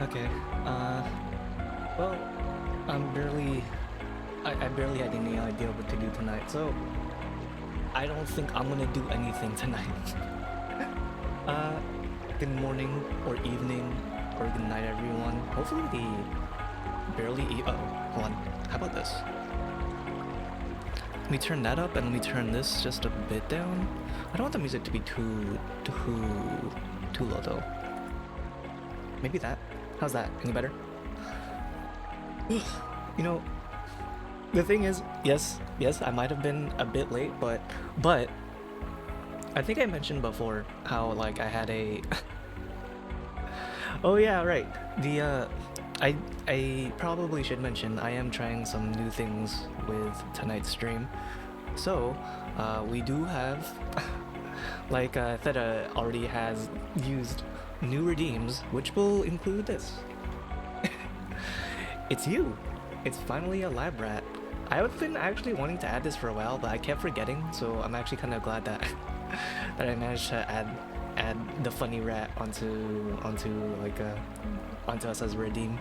Okay. Well, I'm barely. I barely had any idea what to do tonight, so I don't think I'm gonna do anything tonight. uh, Good morning or evening or good night, everyone. Hopefully the barely. Oh, hold on. How about this? Let me turn that up and let me turn this just a bit down. I don't want the music to be too low though. Maybe that. How's that? Any better? You know, the thing is, yes, I might have been a bit late, but I think I mentioned before how like I had a oh yeah, right. I probably should mention I am trying some new things with tonight's stream. So, we do have like Theta already has used new redeems, which will include this. It's you. It's finally a lab rat. I've been actually wanting to add this for a while, but I kept forgetting, so I'm actually kind of glad that that I managed to add the funny rat onto us as a redeem.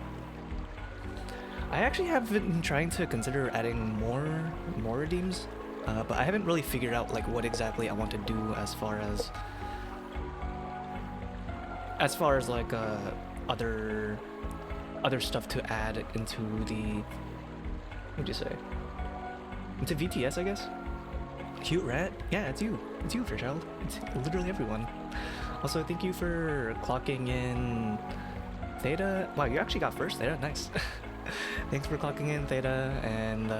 I actually have been trying to consider adding more redeems, but I haven't really figured out like what exactly I want to do as far as like other stuff to add into the what'd you say? Into VTS, I guess. Cute rat? Yeah, it's you. It's you, Fairchild. It's literally everyone. Also, thank you for clocking in Theta. Wow, you actually got first, Theta. Nice. Thanks for clocking in, Theta, and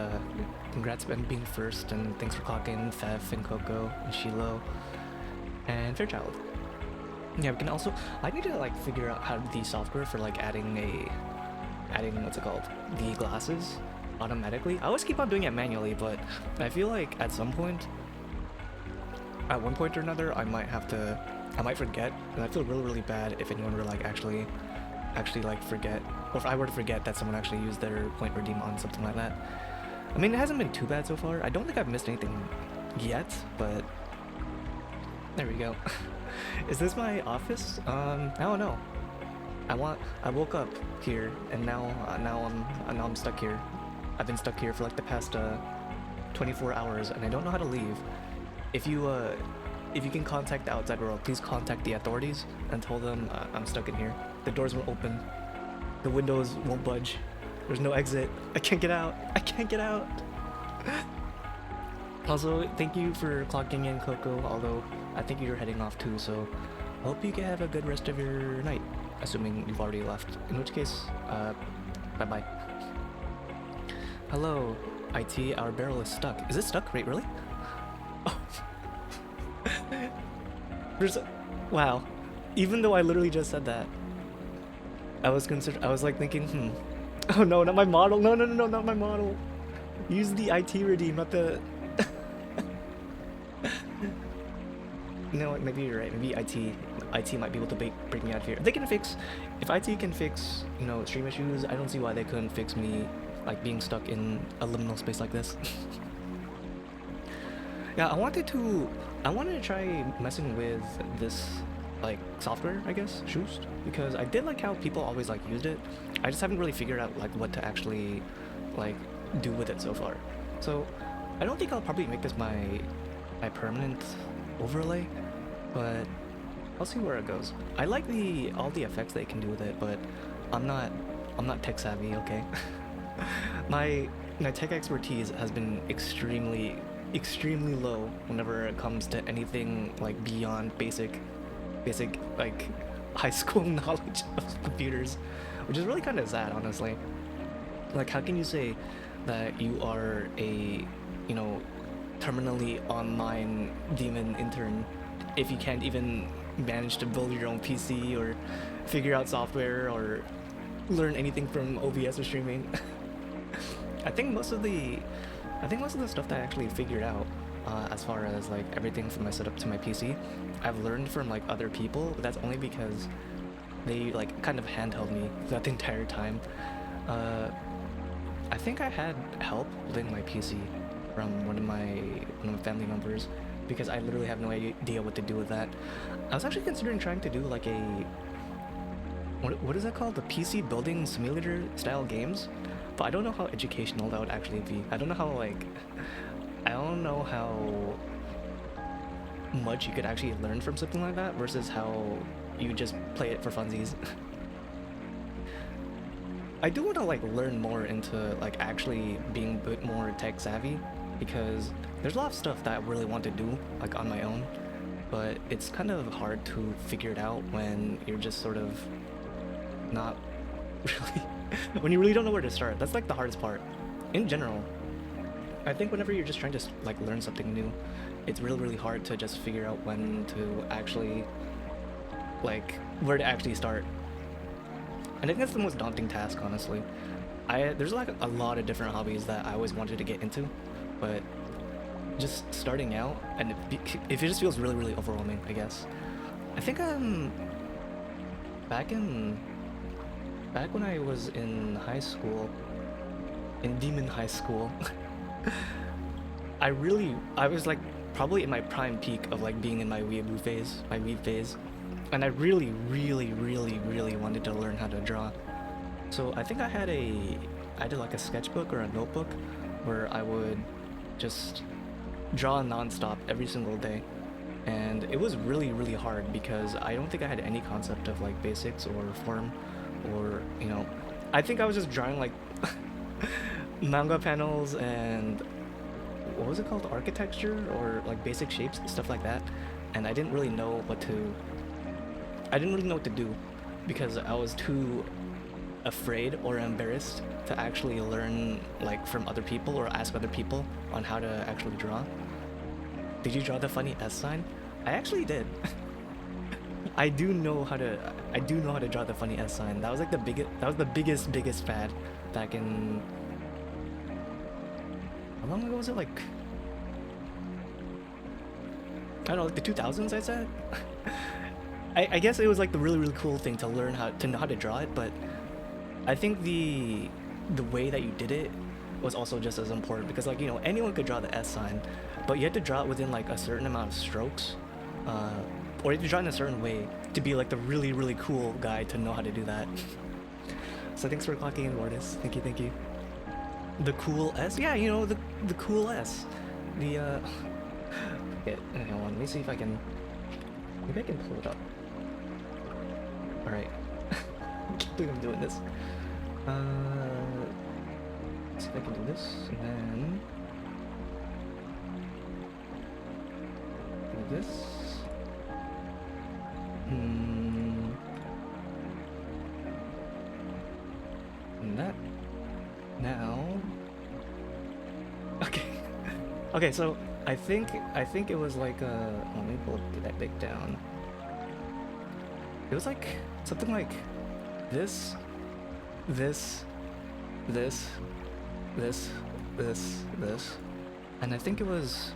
congrats on being first, and thanks for clocking in Thef and Coco and Shiloh and Fairchild. Yeah, we can also. I need to like figure out how the software for like adding what's it called, the glasses automatically. I always keep on doing it manually, but I feel like at some point, at one point or another, I might forget, and I feel really bad if anyone were like actually like forget, or if I were to forget that someone actually used their point redeem on something like that. I mean, it hasn't been too bad so far. I don't think I've missed anything yet, but there we go. Is this my office? I don't know. I woke up here, and now I'm stuck here. I've been stuck here for like the past 24 hours, and I don't know how to leave. If you can contact the outside world, please contact the authorities and tell them I'm stuck in here. The doors won't open. The windows won't budge. There's no exit. I can't get out. I can't get out. Also, thank you for clocking in, Coco, although I think you're heading off too, so hope you can have a good rest of your night, assuming you've already left, in which case, bye-bye. Hello, IT, our barrel is stuck. Is it stuck? Wait, really? Oh. Wow. Even though I literally just said that, I was like thinking, oh no, not my model. No, not my model. Use the IT redeem, not the... You know what, maybe you're right. Maybe IT might be able to break me out of here. If IT can fix, you know, stream issues, I don't see why they couldn't fix me, like, being stuck in a liminal space like this. Yeah, I wanted to try messing with this, like, software, I guess, Shoost, because I did like how people always, like, used it. I just haven't really figured out, like, what to actually, like, do with it so far. So, I don't think I'll probably make this my permanent overlay, but I'll see where it goes. I like all the effects that you can do with it, but I'm not tech savvy, okay? my tech expertise has been extremely low whenever it comes to anything like beyond basic like high school knowledge of computers, which is really kind of sad, honestly. Like, how can you say that you are a, you know, terminally online demon intern if you can't even manage to build your own PC or figure out software or learn anything from OBS or streaming? I think most of the stuff that I actually figured out, as far as like everything from my setup to my PC, I've learned from like other people, but that's only because they like kind of handheld me throughout the entire time. I think I had help building my PC from one of my family members, because I literally have no idea what to do with that. I was actually considering trying to do like what is that called? The PC building simulator style games? But I don't know how educational that would actually be. I don't know how like I don't know how much you could actually learn from something like that versus how you just play it for funsies. I do want to like learn more into like actually being a bit more tech savvy, because there's a lot of stuff that I really want to do like on my own, but it's kind of hard to figure it out when you're just sort of not really when you really don't know where to start. That's like the hardest part in general. I think whenever you're just trying to like learn something new, it's really hard to just figure out when to actually like where to actually start. And I think that's the most daunting task, honestly. There's like a lot of different hobbies that I always wanted to get into, but just starting out, and it just feels really overwhelming, I guess. I think back when I was in high school, in Demon High School, I was like probably in my prime peak of like being in my weeaboo phase, my weeb phase. And I really wanted to learn how to draw. So I think I did like a sketchbook or a notebook where I would just draw nonstop every single day. And it was really hard because I don't think I had any concept of like basics or form or, you know, I think I was just drawing like manga panels and what was it called? Architecture or like basic shapes, stuff like that. And I didn't really know what to do because I was too afraid or embarrassed to actually learn like from other people or ask other people on how to actually draw. Did you draw the funny S sign? I actually did. I do know how to draw the funny S sign. That was like the biggest fad back in, how long ago was it? Like, I don't know, like the 2000s, I'd say. I guess it was like the really cool thing to learn how to draw it, but I think the way that you did it was also just as important, because like, you know, anyone could draw the S sign, but you had to draw it within like a certain amount of strokes, or you have to draw in a certain way to be like the really cool guy to know how to do that. So thanks for clocking in, Mortis. Thank you. The cool S? Yeah, you know, the cool S. The okay, hang on, let me see if I can, maybe I can pull it up. Alright. I can't believe I'm doing this. Let's see if I can do this, and then do this. And that. Now. Okay. Okay, so I think it was like let me pull that big down. It was like something like this, and I think it was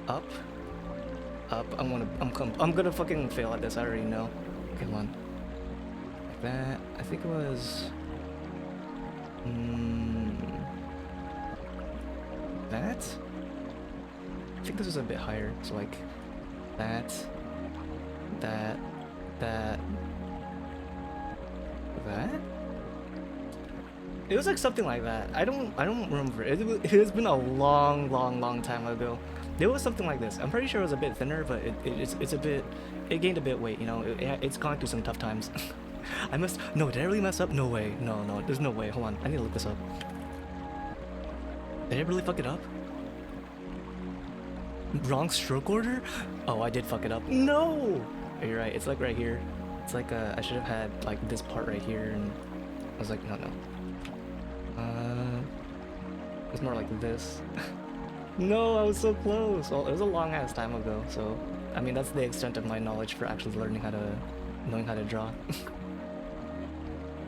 up. I'm gonna fucking fail at this. I already know. Okay, hold on. Like that. I think it was that. I think this was a bit higher. So like that. It was like something like that. I don't remember. It has been a long time ago. It was something like this. I'm pretty sure it was a bit thinner, but it gained a bit weight. You know, it's gone through some tough times. No, did I really mess up? No way. No, there's no way. Hold on, I need to look this up. Did I really fuck it up? Wrong stroke order? Oh, I did fuck it up. No! You're right, it's like right here. It's like, I should have had, like, this part right here, and I was like, no. It's more like this. No, I was so close! Well, it was a long-ass time ago, so, I mean, that's the extent of my knowledge for actually knowing how to draw.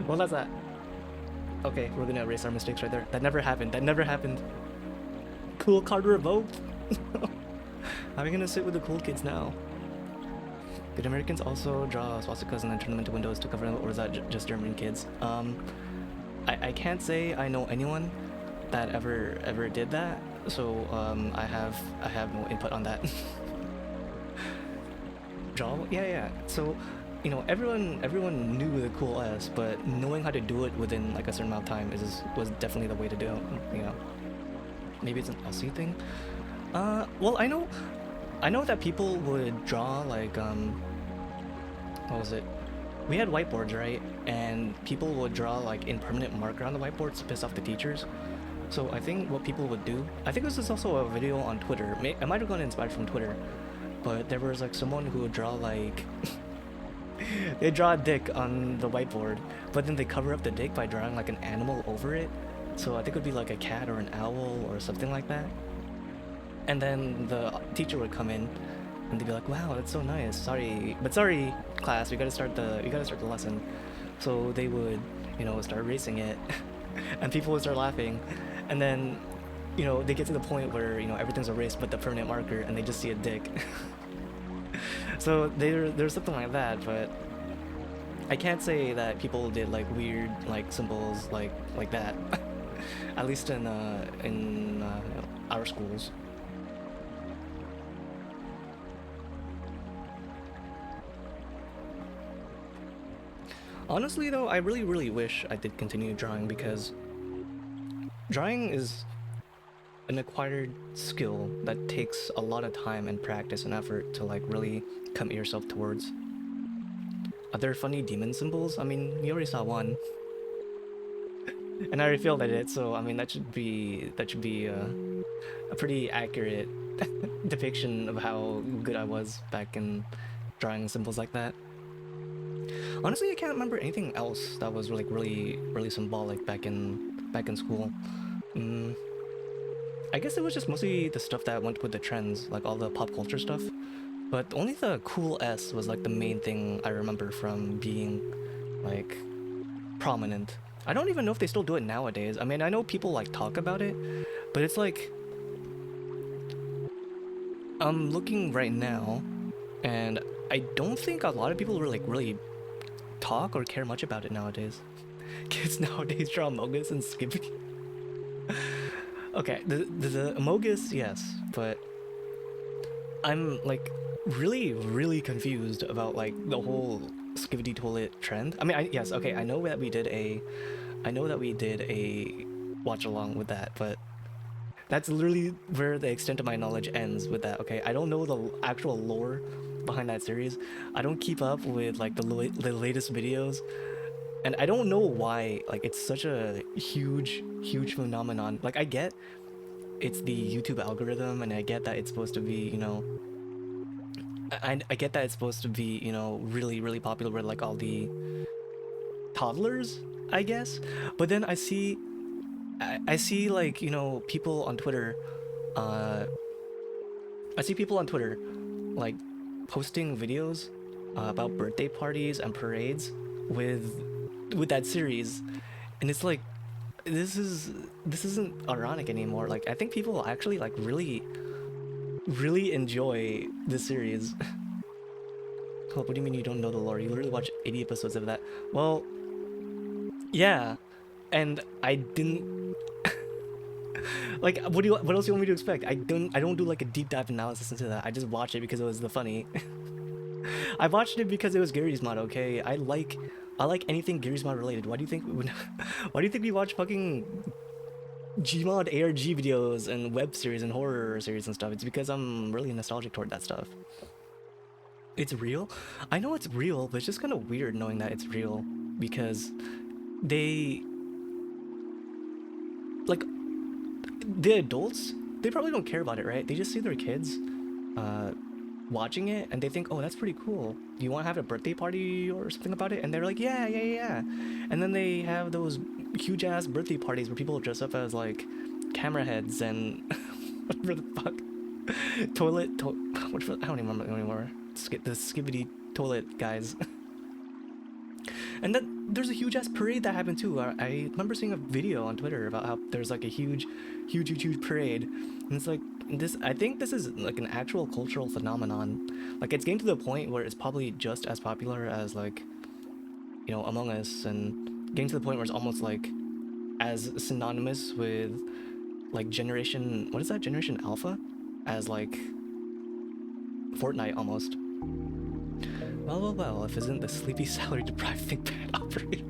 Well, that's that. Okay, we're gonna erase our mistakes right there. That never happened. Cool card revoked? How are we gonna sit with the cool kids now? Did Americans also draw swastikas and then turn them into windows to cover them, or is that just German kids? I can't say I know anyone that ever did that, so I have no input on that. Draw? Yeah. So everyone knew the cool S, but knowing how to do it within like a certain amount of time was definitely the way to do it. Maybe it's an Aussie thing. Well, I know that people would draw like what was it? We had whiteboards, right? And people would draw like in permanent marker on the whiteboards to piss off the teachers. So I think what people would do, I think this is also a video on Twitter. I might have gotten inspired from Twitter, but there was like someone who would draw like they draw a dick on the whiteboard, but then they cover up the dick by drawing like an animal over it. So I think it would be like a cat or an owl or something like that. And then the teacher would come in and they'd be like, "Wow, that's so nice. Sorry, class, we gotta start the lesson." So they would, start erasing it, and people would start laughing, and then, they get to the point where everything's erased but the permanent marker, and they just see a dick. So there's something like that, but I can't say that people did like weird like symbols like that. At least in our schools. Honestly, though, I really, really wish I did continue drawing because drawing is an acquired skill that takes a lot of time and practice and effort to like really commit yourself towards. Are there funny demon symbols? I mean, you already saw one, and I already failed at it, so I mean that should be a pretty accurate depiction of how good I was back in drawing symbols like that. Honestly, I can't remember anything else that was like really, really symbolic back in school. Mm, I guess it was just mostly the stuff that went with the trends, like all the pop culture stuff. But only the cool S was like the main thing I remember from being like prominent. I don't even know if they still do it nowadays. I mean, I know people like talk about it, but it's like I'm looking right now, and I don't think a lot of people really talk or care much about it nowadays. Kids nowadays draw Amogus and Skippy. Okay, the Amogus, yes, but I'm like really confused about like the whole Skivity Toilet trend. I mean, yes, okay, I know that we did a watch along with that, but that's literally where the extent of my knowledge ends with that. Okay, I don't know the actual lore behind that series. I don't keep up with like the latest videos, and I don't know why like it's such a huge phenomenon. Like I get it's the YouTube algorithm, and I get that it's supposed to be I get that it's supposed to be really popular with like all the toddlers, I guess. But then I see like people on Twitter, uh, I see people on Twitter like posting videos about birthday parties and parades with that series, and it's like this isn't ironic anymore. Like I think people actually like really enjoy this series. What do you mean you don't know the lore? You literally watch 80 episodes of that. Well, yeah, and I didn't like. What else do you want me to expect? I don't do like a deep dive analysis into that. I just watch it because it was the funny. I watched it because it was Gary's mod. Okay, I like anything Gary's mod related. Why do you think why do you think we watch fucking Gmod ARG videos and web series and horror series and stuff? It's because I'm really nostalgic toward that stuff. It's real. I know it's real, but it's just kind of weird knowing that it's real because they like the adults, they probably don't care about it, right? They just see their kids uh watching it and they think, "Oh, that's pretty cool. Do you want to have a birthday party or something about it?" And they're like, "Yeah." And then they have those huge ass birthday parties where people dress up as like camera heads and whatever the fuck. I don't even remember anymore. The skibbity toilet guys. And then there's a huge ass parade that happened too. I remember seeing a video on Twitter about how there's like a huge parade, and it's like this. I think this is like an actual cultural phenomenon. Like it's getting to the point where it's probably just as popular as like Among Us, and getting to the point where it's almost like as synonymous with like Generation Alpha, as like Fortnite almost. Well, if isn't the sleepy salary deprived ThinkPad operator.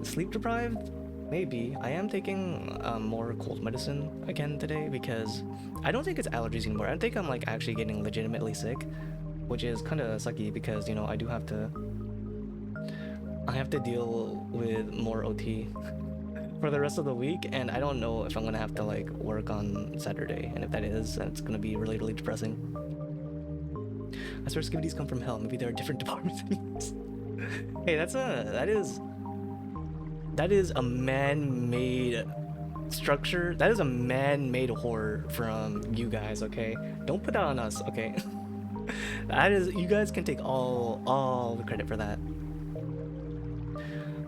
Sleep deprived? Maybe. I am taking more cold medicine again today because I don't think it's allergies anymore. I think I'm like actually getting legitimately sick, which is kind of sucky because, you know, I have to deal with more OT for the rest of the week, and I don't know if I'm gonna have to like work on Saturday, and if that is, then it's gonna be really, really depressing. I swear skivvities come from hell. Maybe there are different departments. Hey, that is a man-made structure. That is a man-made horror from you guys, okay? Don't put that on us, okay? That is, you guys can take all the credit for that.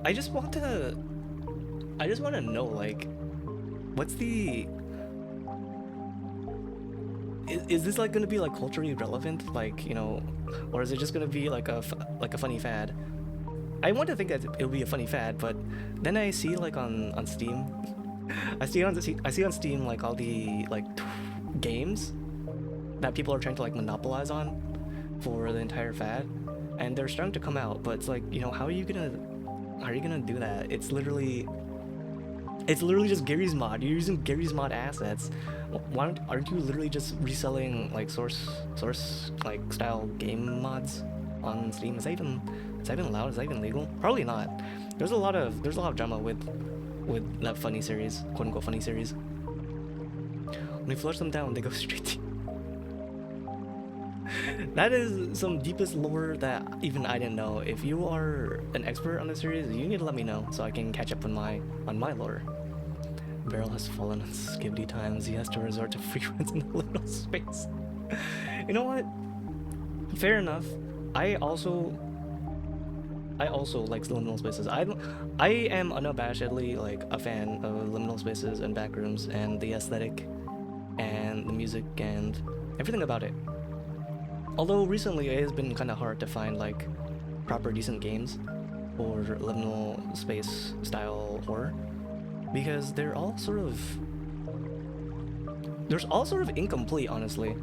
I just want to know, like, what's the... Is this like gonna be like culturally relevant, like, you know, or is it just gonna be like a funny fad? I want to think that it'll be a funny fad, but then I see like on Steam, I see on Steam like all the like games that people are trying to like monopolize on for the entire fad, and they're starting to come out. But it's like, you know, how are you gonna do that? It's literally just Gary's mod. You're using Gary's mod assets. Why aren't you literally just reselling like source like style game mods on Steam? Is that even allowed? Is that even legal? Probably not. There's a lot of drama with that funny series, quote unquote funny series. When we flush them down, they go straight to... That is some deepest lore that even I didn't know. If you are an expert on the series, you need to let me know so I can catch up on my lore. Barrel has fallen on skivvy times. He has to resort to free runs in the liminal space. You know what? Fair enough. I also like liminal spaces. I am unabashedly like a fan of liminal spaces and backrooms and the aesthetic and the music and everything about it. Although recently it has been kind of hard to find like proper decent games for liminal space style horror, because they're all sort of incomplete, honestly.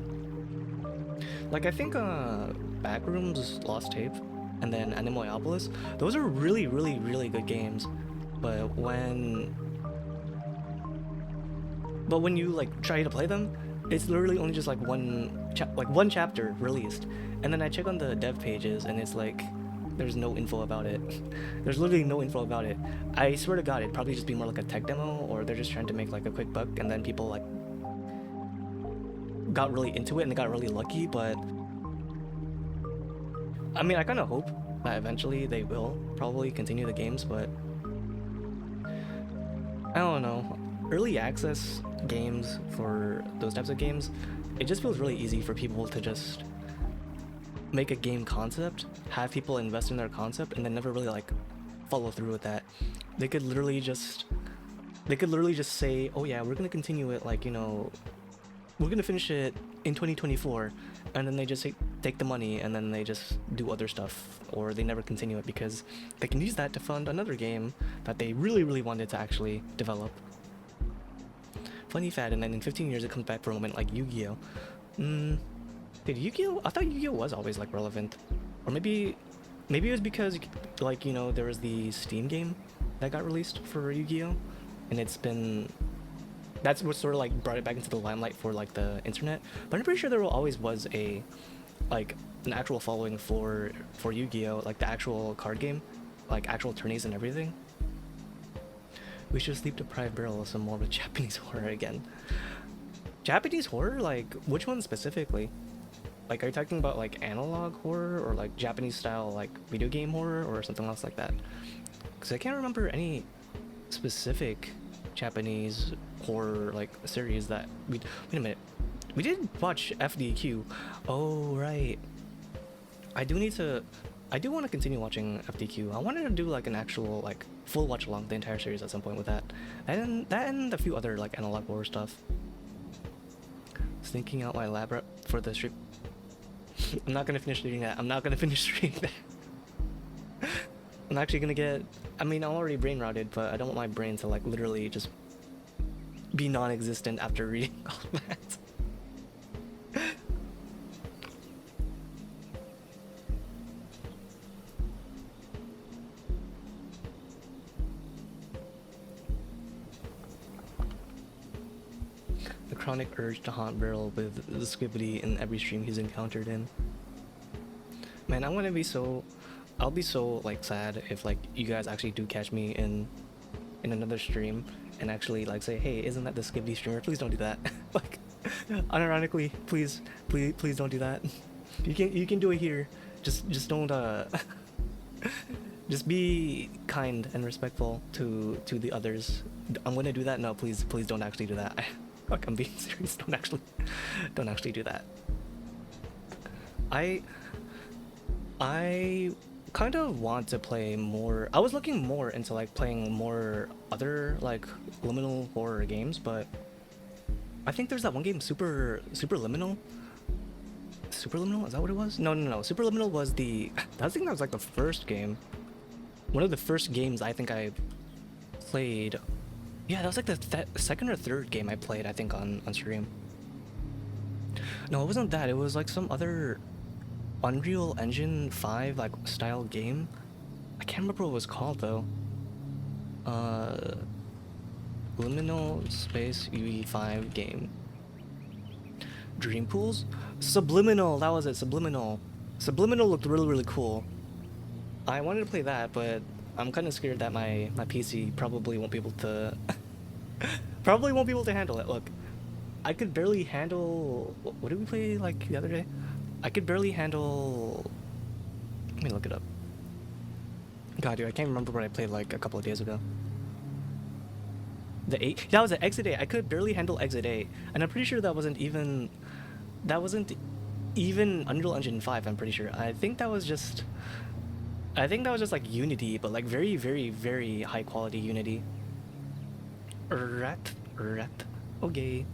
Like I think Backrooms, Lost Tape, and then Animoiopolis, those are really, really, really good games. But when you like try to play them, it's literally only just like one chapter released, and then I check on the dev pages and it's like there's no info about it. There's literally no info about it. I swear to God, it'd probably just be more like a tech demo, or they're just trying to make like a quick buck, and then people like got really into it and they got really lucky. But I mean, I kind of hope that eventually they will probably continue the games, but I don't know. Early access games for those types of games, it just feels really easy for people to just make a game concept, have people invest in their concept, and then never really like follow through with that. They could literally just say, oh yeah, we're gonna continue it, like, you know, we're gonna finish it in 2024, and then they just take the money and then they just do other stuff, or they never continue it because they can use that to fund another game that they really, really wanted to actually develop. Funny fad, and then in 15 years it comes back for a moment, like Yu-Gi-Oh. Did Yu-Gi-Oh? I thought Yu-Gi-Oh was always like relevant, or maybe it was because, like, you know, there was the Steam game that got released for Yu-Gi-Oh, and that's what sort of like brought it back into the limelight for like the internet. But I'm pretty sure there always was an actual following for Yu-Gi-Oh, like the actual card game, like actual tourneys and everything. We should sleep deprive Barrel some more with Japanese horror again. Japanese horror? Like, which one specifically? Like, are you talking about like analog horror, or like Japanese style like video game horror, or something else like that? Because I can't remember any specific Japanese horror like series that we... Wait a minute. We did watch FDQ. Oh, right. I do want to continue watching FDQ. I wanted to do like an actual like full watch along the entire series at some point with that. And a few other like analog horror stuff. Sneaking out my lab rep for the stream. I'm not gonna finish reading that. I'm actually gonna get... I mean, I'm already brain routed, but I don't want my brain to like literally just be non-existent after reading all that. chronic urge to haunt Beryl with the Skibbity in every stream he's encountered in. Man, I'm gonna be so... I'll be so, like, sad if, like, you guys actually do catch me in another stream and actually, like, say, hey, isn't that the Skibbity streamer? Please don't do that. Like, unironically, please don't do that. You can do it here. Just don't, just be kind and respectful to the others. I'm gonna do that? No, please don't actually do that. Fuck, I'm being serious. Don't actually do that. I kind of want to play more. I was looking more into like playing more other like liminal horror games, but I think there's that one game, Superliminal. Superliminal? Is that what it was? No. Superliminal was the... I think that was like the first game. One of the first games I think I played. Yeah, that was like the second or third game I played, I think, on stream. No, it wasn't that. It was like some other Unreal Engine 5 like style game. I can't remember what it was called though. Liminal Space UE5 game. Dream Pools? Subliminal, that was it, Subliminal. Subliminal looked really cool. I wanted to play that, but I'm kind of scared that my PC probably won't be able to handle it. Look, I could barely handle... What did we play like the other day? I could barely handle... Let me look it up. God, dude, I can't remember what I played like a couple of days ago. The 8? That was an Exit 8. I could barely handle Exit 8. And I'm pretty sure that wasn't even Unreal Engine 5, I'm pretty sure. I think that was just like Unity, but like very high quality Unity. Rat. Okay.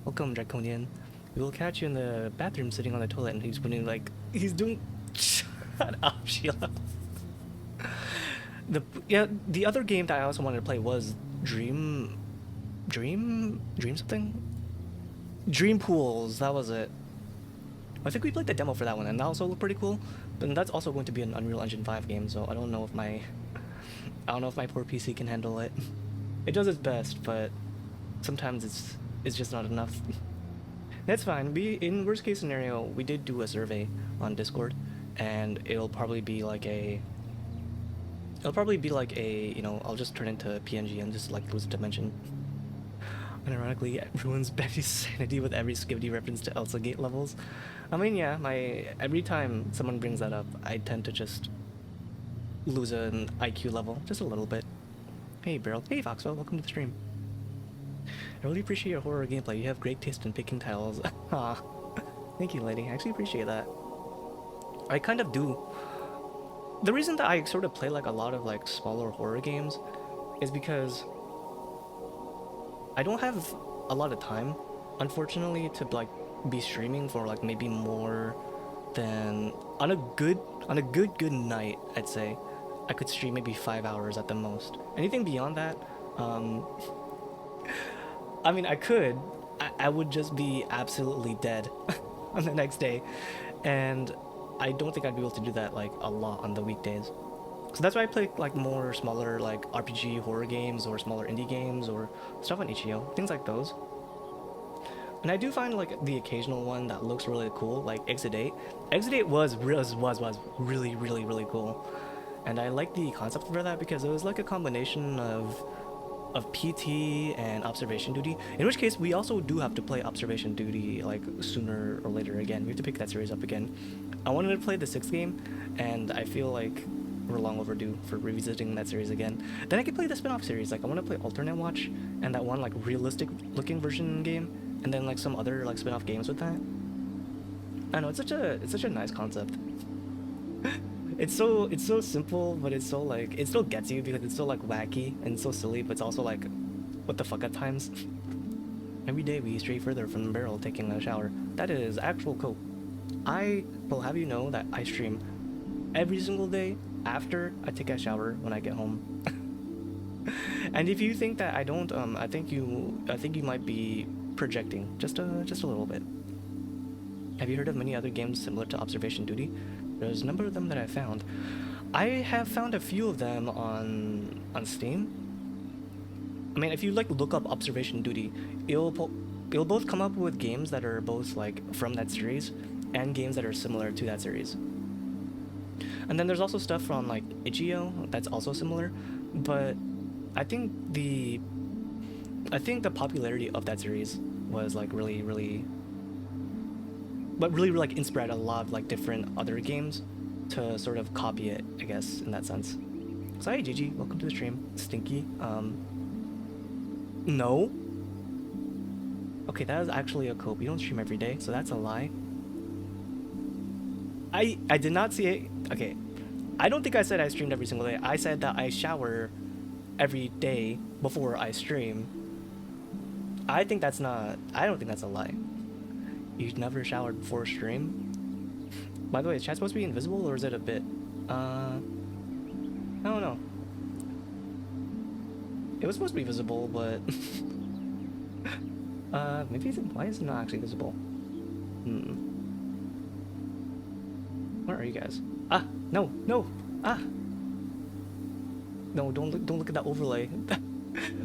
Welcome, Draconian. We will catch you in the bathroom sitting on the toilet, and he's doing... Shut up, Sheila. The other game that I also wanted to play was Dream something? Dream Pools, that was it. I think we played the demo for that one, and that also looked pretty cool. But that's also going to be an Unreal Engine 5 game, so I don't know if my poor PC can handle it. It does its best, but sometimes it's just not enough. That's fine. In worst case scenario, we did do a survey on Discord, and it'll probably be like a, you know, I'll just turn into PNG and just like lose a dimension. And ironically, it ruins Betty's sanity with every Skibbity reference to Elsa Gate levels. I mean, yeah, every time someone brings that up, I tend to just lose an IQ level, just a little bit. Hey, Beryl. Hey, Foxwell. Welcome to the stream. I really appreciate your horror gameplay. You have great taste in picking titles. Aw. Thank you, lady. I actually appreciate that. I kind of do. The reason that I sort of play like a lot of like smaller horror games is because I don't have a lot of time, unfortunately, to like be streaming for like maybe more than on a good night, I'd say I could stream maybe 5 hours at the most. Anything beyond that, I mean, I could. I would just be absolutely dead on the next day, and I don't think I'd be able to do that like a lot on the weekdays. So that's why I play like more smaller like RPG horror games or smaller indie games or stuff on itch.io, things like those. And I do find like the occasional one that looks really cool, like Exit 8. Exit 8 was really cool, and I like the concept for that because it was like a combination of PT and Observation Duty. In which case, we also do have to play Observation Duty like sooner or later again. We have to pick that series up again. I wanted to play the 6th game, and I feel like we're long overdue for revisiting that series again. Then I could play the spin-off series. Like I want to play Alternate Watch and that one like realistic looking version game, and then like some other like spin-off games with that. I know it's such a nice concept. It's so simple, but it's so like it still gets you because it's so like wacky and so silly, but it's also like what the fuck at times. Every day we stray further from the barrel taking a shower. That is actual cope. I will have you know that I stream every single day after I take a shower when I get home. And if you think that I don't, I think you might be projecting just a little bit. Have you heard of many other games similar to Observation Duty? There's a number of them that I found. I have found a few of them on Steam. I mean, if you like look up Observation Duty, it'll You'll both come up with games that are both like from that series, and games that are similar to that series. And then there's also stuff from like Itch.io that's also similar, but I think the popularity of that series was like really, but really like inspired a lot of like different other games to sort of copy it, I guess, in that sense. So hi Gigi, welcome to the stream. Stinky. No. Okay, that is actually a cope. You don't stream every day, so that's a lie. I did not see it. Okay, I don't think I said I streamed every single day. I said that I shower every day before I stream. I don't think that's a lie. You never showered before stream? By the way, is chat supposed to be invisible or is it a bit? I don't know. It was supposed to be visible, but maybe why is it not actually visible? Where are you guys? Ah, no. Ah. No, don't look at that overlay.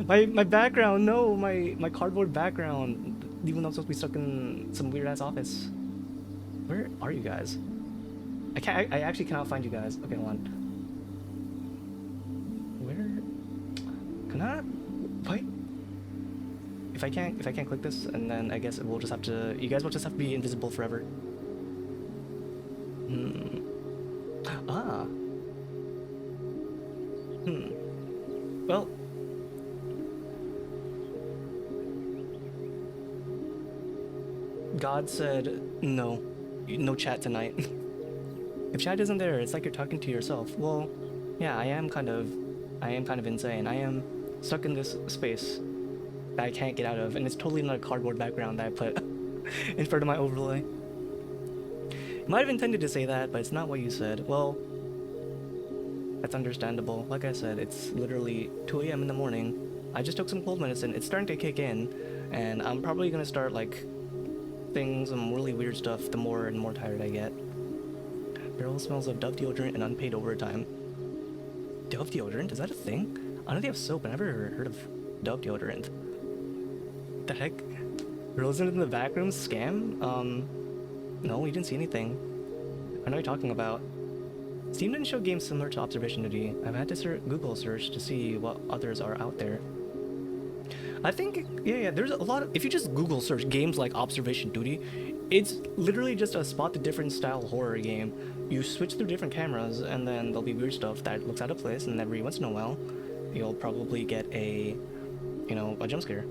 my background, no, my cardboard background. Even though I'm supposed to be stuck in some weird ass office. Where are you guys? I actually cannot find you guys. Okay, hold on. Where? Can I? Wait. If I can't click this, and then I guess we'll just have to. You guys will just have to be invisible forever. Ah. Well. God said no chat tonight. If chat isn't there, it's like you're talking to yourself. Well, yeah, I am kind of insane. I am stuck in this space that I can't get out of, and it's totally not a cardboard background that I put in front of my overlay. You might have intended to say that, but it's not what you said. Well, that's understandable. Like I said, it's literally 2 a.m. in the morning. I just took some cold medicine. It's starting to kick in, and I'm probably gonna start like some really weird stuff the more and more tired I get. Barrel smells of Dove deodorant and unpaid overtime. Dove deodorant? Is that a thing? I know they have soap. I never heard of Dove deodorant. The heck? Rosen in the back room? Scam? No, we didn't see anything. I know what you're talking about. Steam didn't show games similar to Observation Duty. I've had to Google search to see what others are out there. I think, yeah, there's a lot of, if you just Google search games like Observation Duty, it's literally just a spot the different style horror game. You switch through different cameras, and then there'll be weird stuff that looks out of place, and every once in a while, you'll probably get a jump scare.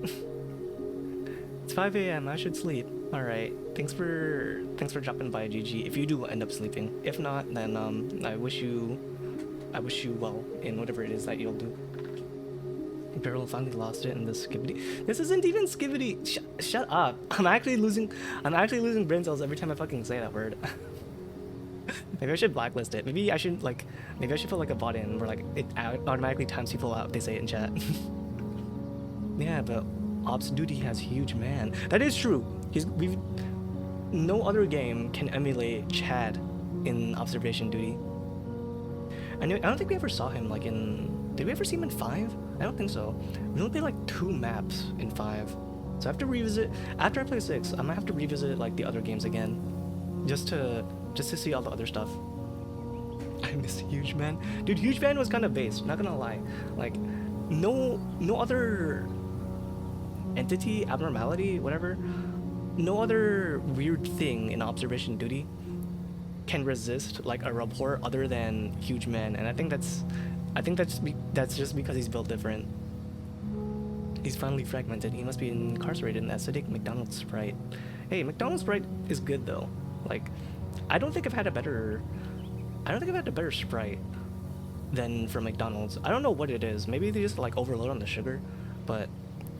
It's 5 a.m. I should sleep. All right. Thanks for dropping by, GG. If you do end up sleeping, if not, then I wish you well in whatever it is that you'll do. Barrel finally lost it in this skivity. This isn't even skivity. Shut up. I'm actually losing brain cells every time I fucking say that word. Maybe I should blacklist it. Maybe I should put like a bot in where like it automatically times people out if they say it in chat. Yeah, but Ops Duty has huge man. That is true. No other game can emulate Chad in Observation Duty. I don't think we ever saw him like in. Did we ever see him in 5? I don't think so. We only played like 2 maps in 5. So I have to revisit. After I play 6, I might have to revisit like the other games again, just to see all the other stuff. I miss Huge Man, dude. Huge Man was kind of based. Not gonna lie. Like, no other entity, abnormality, whatever. No other weird thing in Observation Duty can resist like a report other than Huge Man, and I think that's just because he's built different. He's finally fragmented. He must be incarcerated in acidic McDonald's Sprite. Hey, McDonald's Sprite is good though. Like, I don't think I've had a better Sprite than from McDonald's. I don't know what it is. Maybe they just like overload on the sugar, but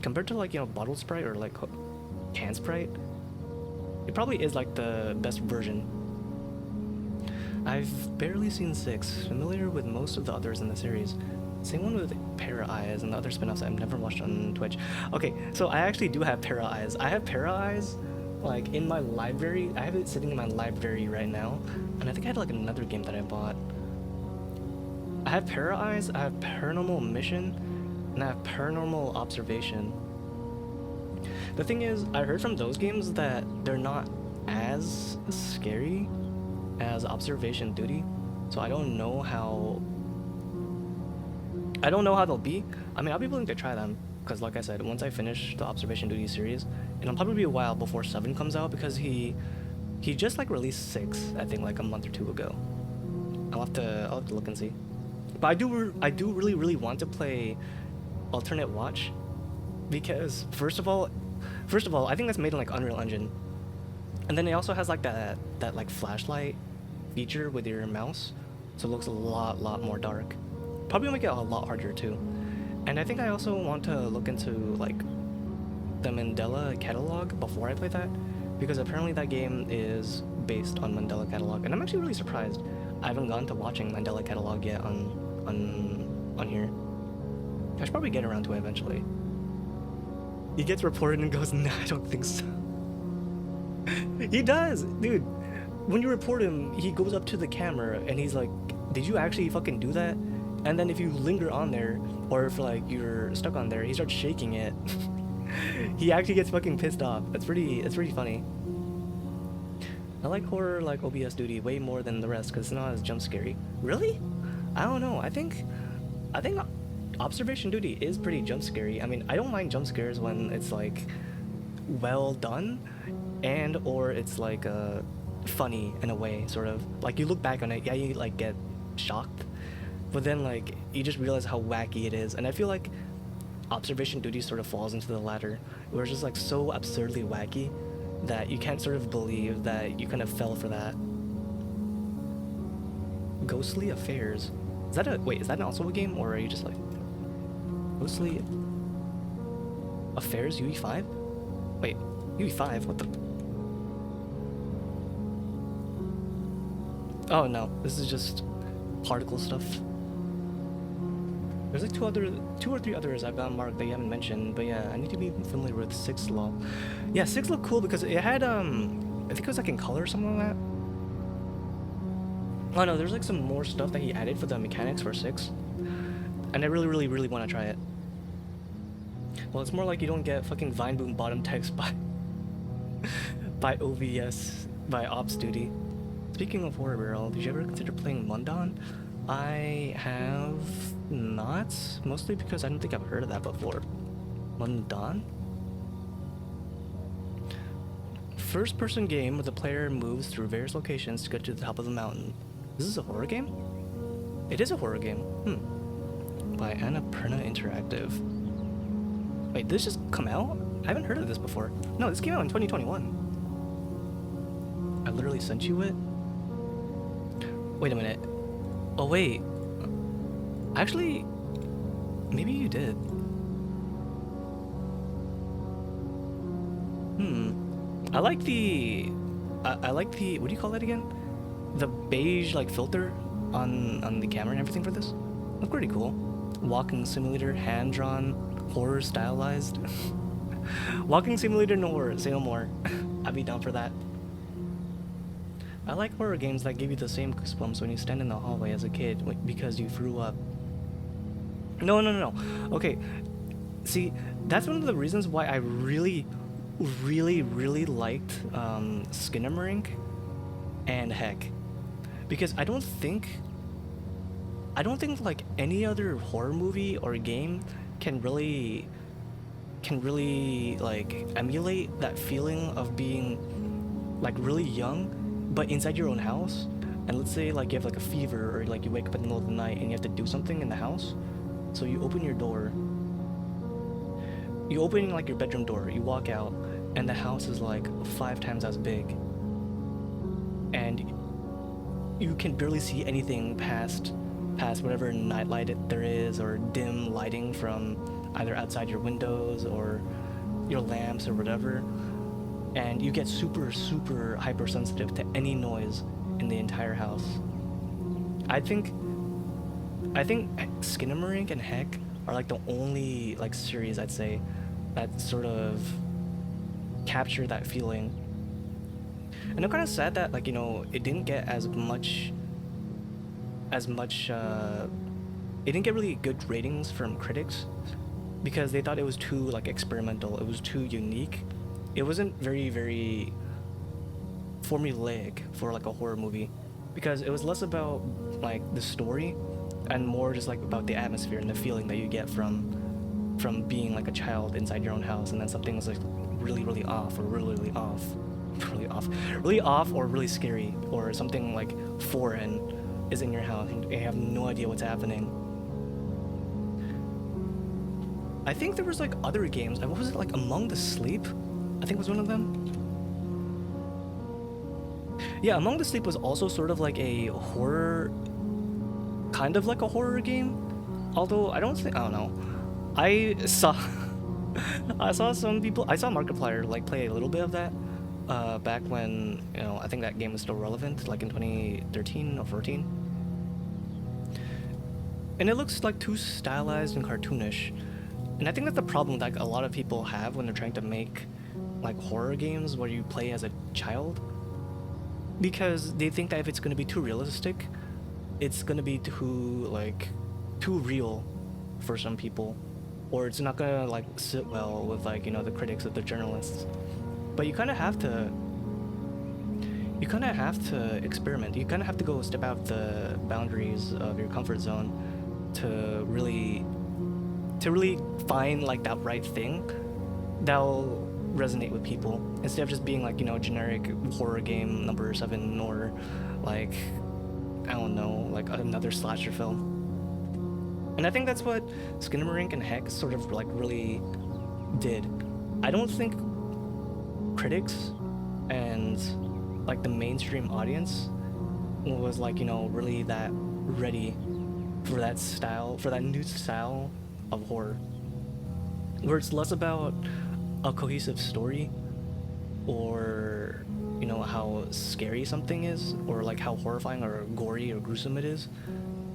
compared to like bottled Sprite or like canned Sprite, it probably is like the best version. I've barely seen 6, familiar with most of the others in the series. Same one with Para Eyes and the other spin-offs I've never watched on Twitch. Okay, so I actually do have Para Eyes. I have Para Eyes like in my library. I have it sitting in my library right now, and I think I had like another game that I bought. I have Para Eyes, I have Paranormal Mission, and I have Paranormal Observation. The thing is, I heard from those games that they're not as scary as Observation Duty, so I don't know how they'll be. I mean, I'll be willing to try them because, like I said, once I finish the Observation Duty series, it'll probably be a while before 7 comes out because he just like released 6, I think, like a month or 2 ago. I'll have to look and see. But I do really want to play Alternate Watch because first of all, I think that's made in like Unreal Engine, and then it also has like that like flashlight feature with your mouse, so it looks a lot more dark. Probably make it a lot harder too. And I think I also want to look into like the Mandela Catalog before I play that, because apparently that game is based on Mandela Catalog, and I'm actually really surprised I haven't gone to watching Mandela Catalog yet on here. I should probably get around to it eventually. He gets reported and goes, nah, I don't think so. He does, dude. When you report him, he goes up to the camera and he's like, did you actually fucking do that? And then if you linger on there, or if like you're stuck on there, he starts shaking it. He actually gets fucking pissed off. It's pretty funny. I like horror like OBS Duty way more than the rest because it's not as jump scary. Really? I don't know. I think Observation Duty is pretty jump scary. I mean, I don't mind jump scares when it's like well done, and or it's like funny in a way, sort of. Like you look back on it, yeah, you like get shocked, but then like you just realize how wacky it is. And I feel like Observation Duty sort of falls into the latter, where it's just like so absurdly wacky that you can't sort of believe that you kind of fell for that. Ghostly Affairs. Is that also a game, or are you just like Ghostly Affairs UE5? Wait, UE5? What the? Oh no, this is just particle stuff. There's like two or three others I've got marked that you haven't mentioned, but yeah, I need to be familiar with 6 law. Yeah, 6 looked cool because it had I think it was like in color or something like that. Oh no, there's like some more stuff that he added for the mechanics for 6, and I really want to try it. Well, it's more like you don't get fucking Vine Boom bottom text by OBS, by Ops Duty. Speaking of Horror Barrel, did you ever consider playing Mundan? I have not, mostly because I don't think I've heard of that before. Mundan? First-person game where the player moves through various locations to get to the top of the mountain. This is a horror game? It is a horror game. By Annapurna Interactive. Wait, did this just come out? I haven't heard of this before. No, this came out in 2021. I literally sent you it? Wait a minute. Oh wait. Actually, maybe you did. I like the what do you call that again? The beige like filter on the camera and everything for this. Looks pretty cool. Walking simulator, hand drawn, horror stylized. Walking simulator no horror, say no more. I'd be down for that. I like horror games that give you the same goosebumps when you stand in the hallway as a kid because you threw up. No. Okay, see, that's one of the reasons why I really liked Skinamarink and Heck, because I don't think like any other horror movie or game can really like emulate that feeling of being like really young but inside your own house. And let's say like you have like a fever, or like you wake up in the middle of the night and you have to do something in the house. So you open your door, you open like your bedroom door, you walk out, and the house is like 5 times as big, and you can barely see anything past whatever night light there is, or dim lighting from either outside your windows or your lamps or whatever. And you get super hypersensitive to any noise in the entire house. I think Skinamarink and Heck are like the only like series I'd say that sort of capture that feeling. And I'm kind of sad that, like, you know, it didn't get it didn't get really good ratings from critics because they thought it was too like experimental, it was too unique. it wasn't very formulaic for like a horror movie, because it was less about like the story and more just like about the atmosphere and the feeling that you get from being like a child inside your own house, and then something was like really off or really off really off or really scary, or something like foreign is in your house and you have no idea what's happening. I think there was like other games. What was it, like Among the Sleep? I think was one of them. Yeah, Among the Sleep was also sort of like a horror, kind of like a horror game. Although I don't know. I saw I saw some people. I saw Markiplier like play a little bit of that back when, you know, I think that game was still relevant, like in 2013 or 14. And it looks like too stylized and cartoonish. And I think that's the problem that a lot of people have when they're trying to make like horror games where you play as a child, because they think that if it's going to be too realistic, it's going to be too real for some people, or it's not going to like sit well with, like, you know, the critics of the journalists. But you kind of have to experiment. You kind of have to go step out the boundaries of your comfort zone to really find like that right thing that'll resonate with people, instead of just being like, you know, generic horror game number 7, or like, I don't know, like another slasher film. And I think that's what Skinamarink and Heck sort of like really did. I don't think critics and like the mainstream audience was like, you know, really that ready for that style, for that new style of horror, where it's less about a cohesive story, or, you know, how scary something is, or like how horrifying or gory or gruesome it is,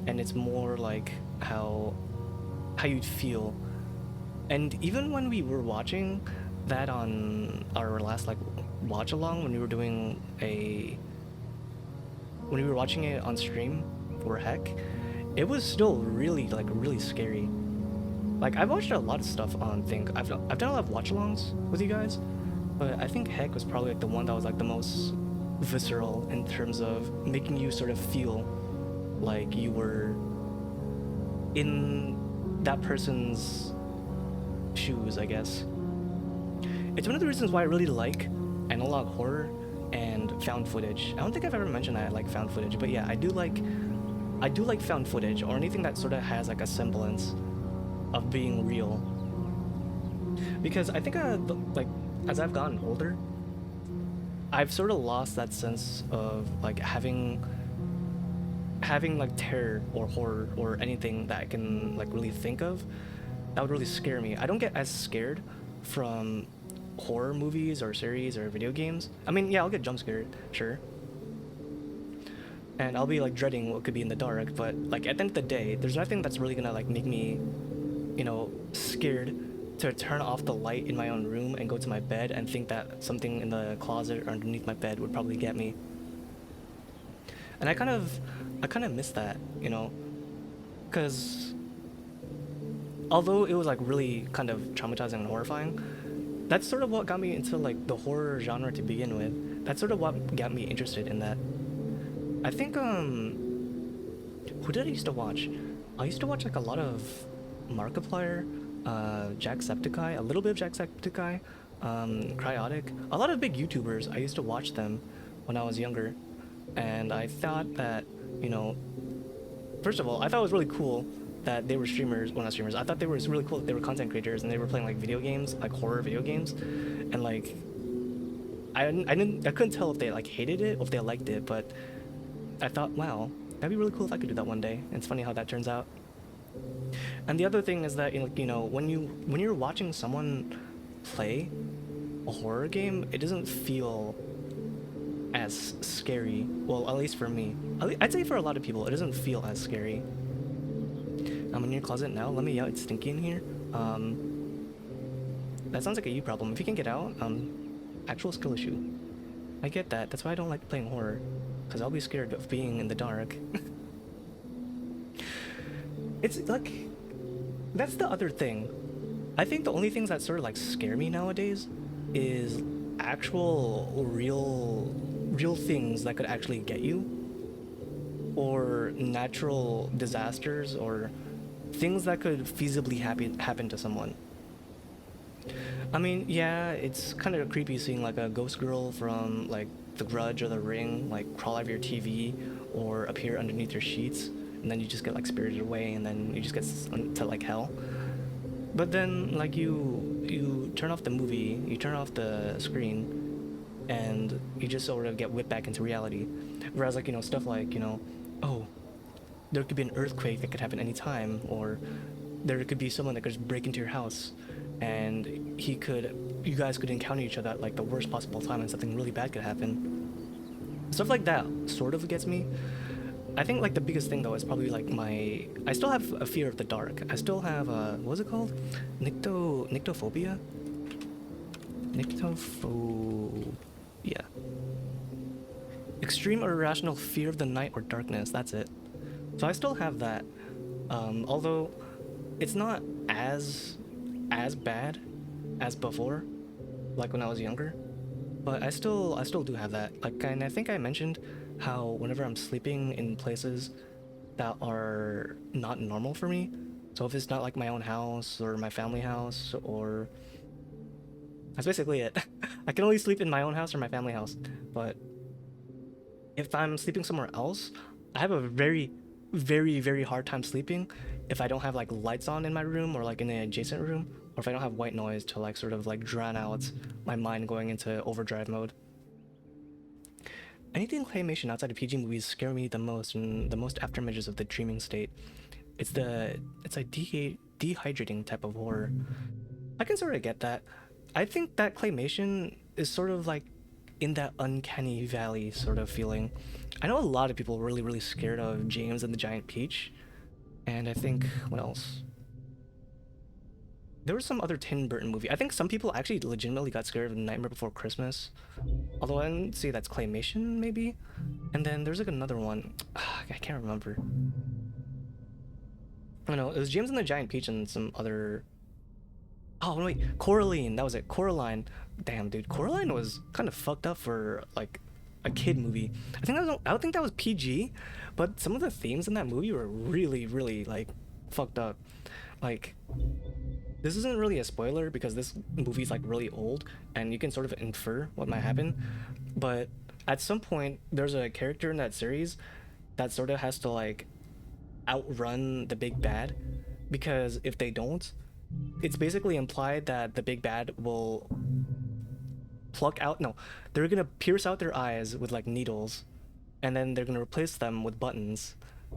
and it's more like how you'd feel. And even when we were watching that on our last like watch along, when we were watching it on stream for Heck, it was still really scary. Like, I've watched a lot of stuff on I've done a lot of watch-alongs with you guys, but I think Heck was probably like the one that was like the most visceral in terms of making you sort of feel like you were in that person's shoes, I guess. It's one of the reasons why I really like analog horror and found footage. I don't think I've ever mentioned that I like found footage, but yeah, I do like found footage, or anything that sort of has like a semblance of being real, because I think like as I've gotten older, I've sort of lost that sense of like having like terror or horror or anything that I can like really think of that would really scare me. I don't get as scared from horror movies or series or video games. I mean, yeah, I'll get jump scared, sure, and I'll be like dreading what could be in the dark, but like at the end of the day, there's nothing that's really gonna like make me, you know, scared to turn off the light in my own room and go to my bed and think that something in the closet or underneath my bed would probably get me. And I kind of miss that, you know, because although it was like really kind of traumatizing and horrifying, that's sort of what got me into like the horror genre to begin with. That's sort of what got me interested in that. I think who did I used to watch? I used to watch like a lot of Markiplier, Jacksepticeye, a little bit of Jacksepticeye, Cryotic, a lot of big YouTubers. I used to watch them when I was younger, and I thought that, you know, first of all, I thought it was really cool that they were streamers. Well, not streamers. I thought it was really cool that they were content creators and they were playing like video games, like horror video games, and like I couldn't tell if they like hated it or if they liked it, but I thought, wow, that'd be really cool if I could do that one day. And it's funny how that turns out. And the other thing is that, you know, when you're watching someone play a horror game, it doesn't feel as scary. Well, at least for me. I'd say for a lot of people, it doesn't feel as scary. I'm in your closet now. Let me out. It's stinky in here. That sounds like a you problem. If you can get out, actual skill issue. I get that. That's why I don't like playing horror, because I'll be scared of being in the dark. It's like, that's the other thing. I think the only things that sort of like scare me nowadays is actual real things that could actually get you, or natural disasters, or things that could feasibly happen to someone. I mean, yeah, it's kind of creepy seeing like a ghost girl from like The Grudge or The Ring like crawl out of your TV or appear underneath your sheets, and then you just get like spirited away, and then you just get to like hell. But then like you turn off the movie, you turn off the screen, and you just sort of get whipped back into reality. Whereas like stuff like oh, there could be an earthquake that could happen anytime, or there could be someone that could just break into your house, and you guys could encounter each other at like the worst possible time, and something really bad could happen. Stuff like that sort of gets me. I think like the biggest thing though is probably like I still have a fear of the dark. I still have what was it called? Nyctophobia? Nyctophobia. Extreme or irrational fear of the night or darkness, that's it. So I still have that. Although it's not as bad as before, like when I was younger. But I still do have that. Like, and I think I mentioned how whenever I'm sleeping in places that are not normal for me, so if it's not like my own house or my family house, or that's basically it. I can only sleep in my own house or my family house. But if I'm sleeping somewhere else, I have a very, very, very hard time sleeping if I don't have like lights on in my room or like in the adjacent room, or if I don't have white noise to like sort of like drown out my mind going into overdrive mode. Anything claymation outside of PG movies scare me the most, and the most after images of the dreaming state. It's like dehydrating type of horror. I can sort of get that. I think that claymation is sort of like in that uncanny valley sort of feeling. I know a lot of people are really, really scared of James and the Giant Peach. And I think, what else? There was some other Tim Burton movie. I think some people actually legitimately got scared of Nightmare Before Christmas. Although I didn't see that's claymation, maybe? And then there's like another one. I can't remember. I don't know. It was James and the Giant Peach and some other... Oh, wait. Coraline. That was it. Coraline. Damn, dude. Coraline was kind of fucked up for, like, a kid movie. I don't think that was PG, but some of the themes in that movie were really, really, like, fucked up. Like... This isn't really a spoiler because this movie's like really old and you can sort of infer what might happen, but at some point there's a character in that series that sort of has to like outrun the big bad, because if they don't, it's basically implied that the big bad will they're gonna pierce out their eyes with like needles, and then they're gonna replace them with buttons.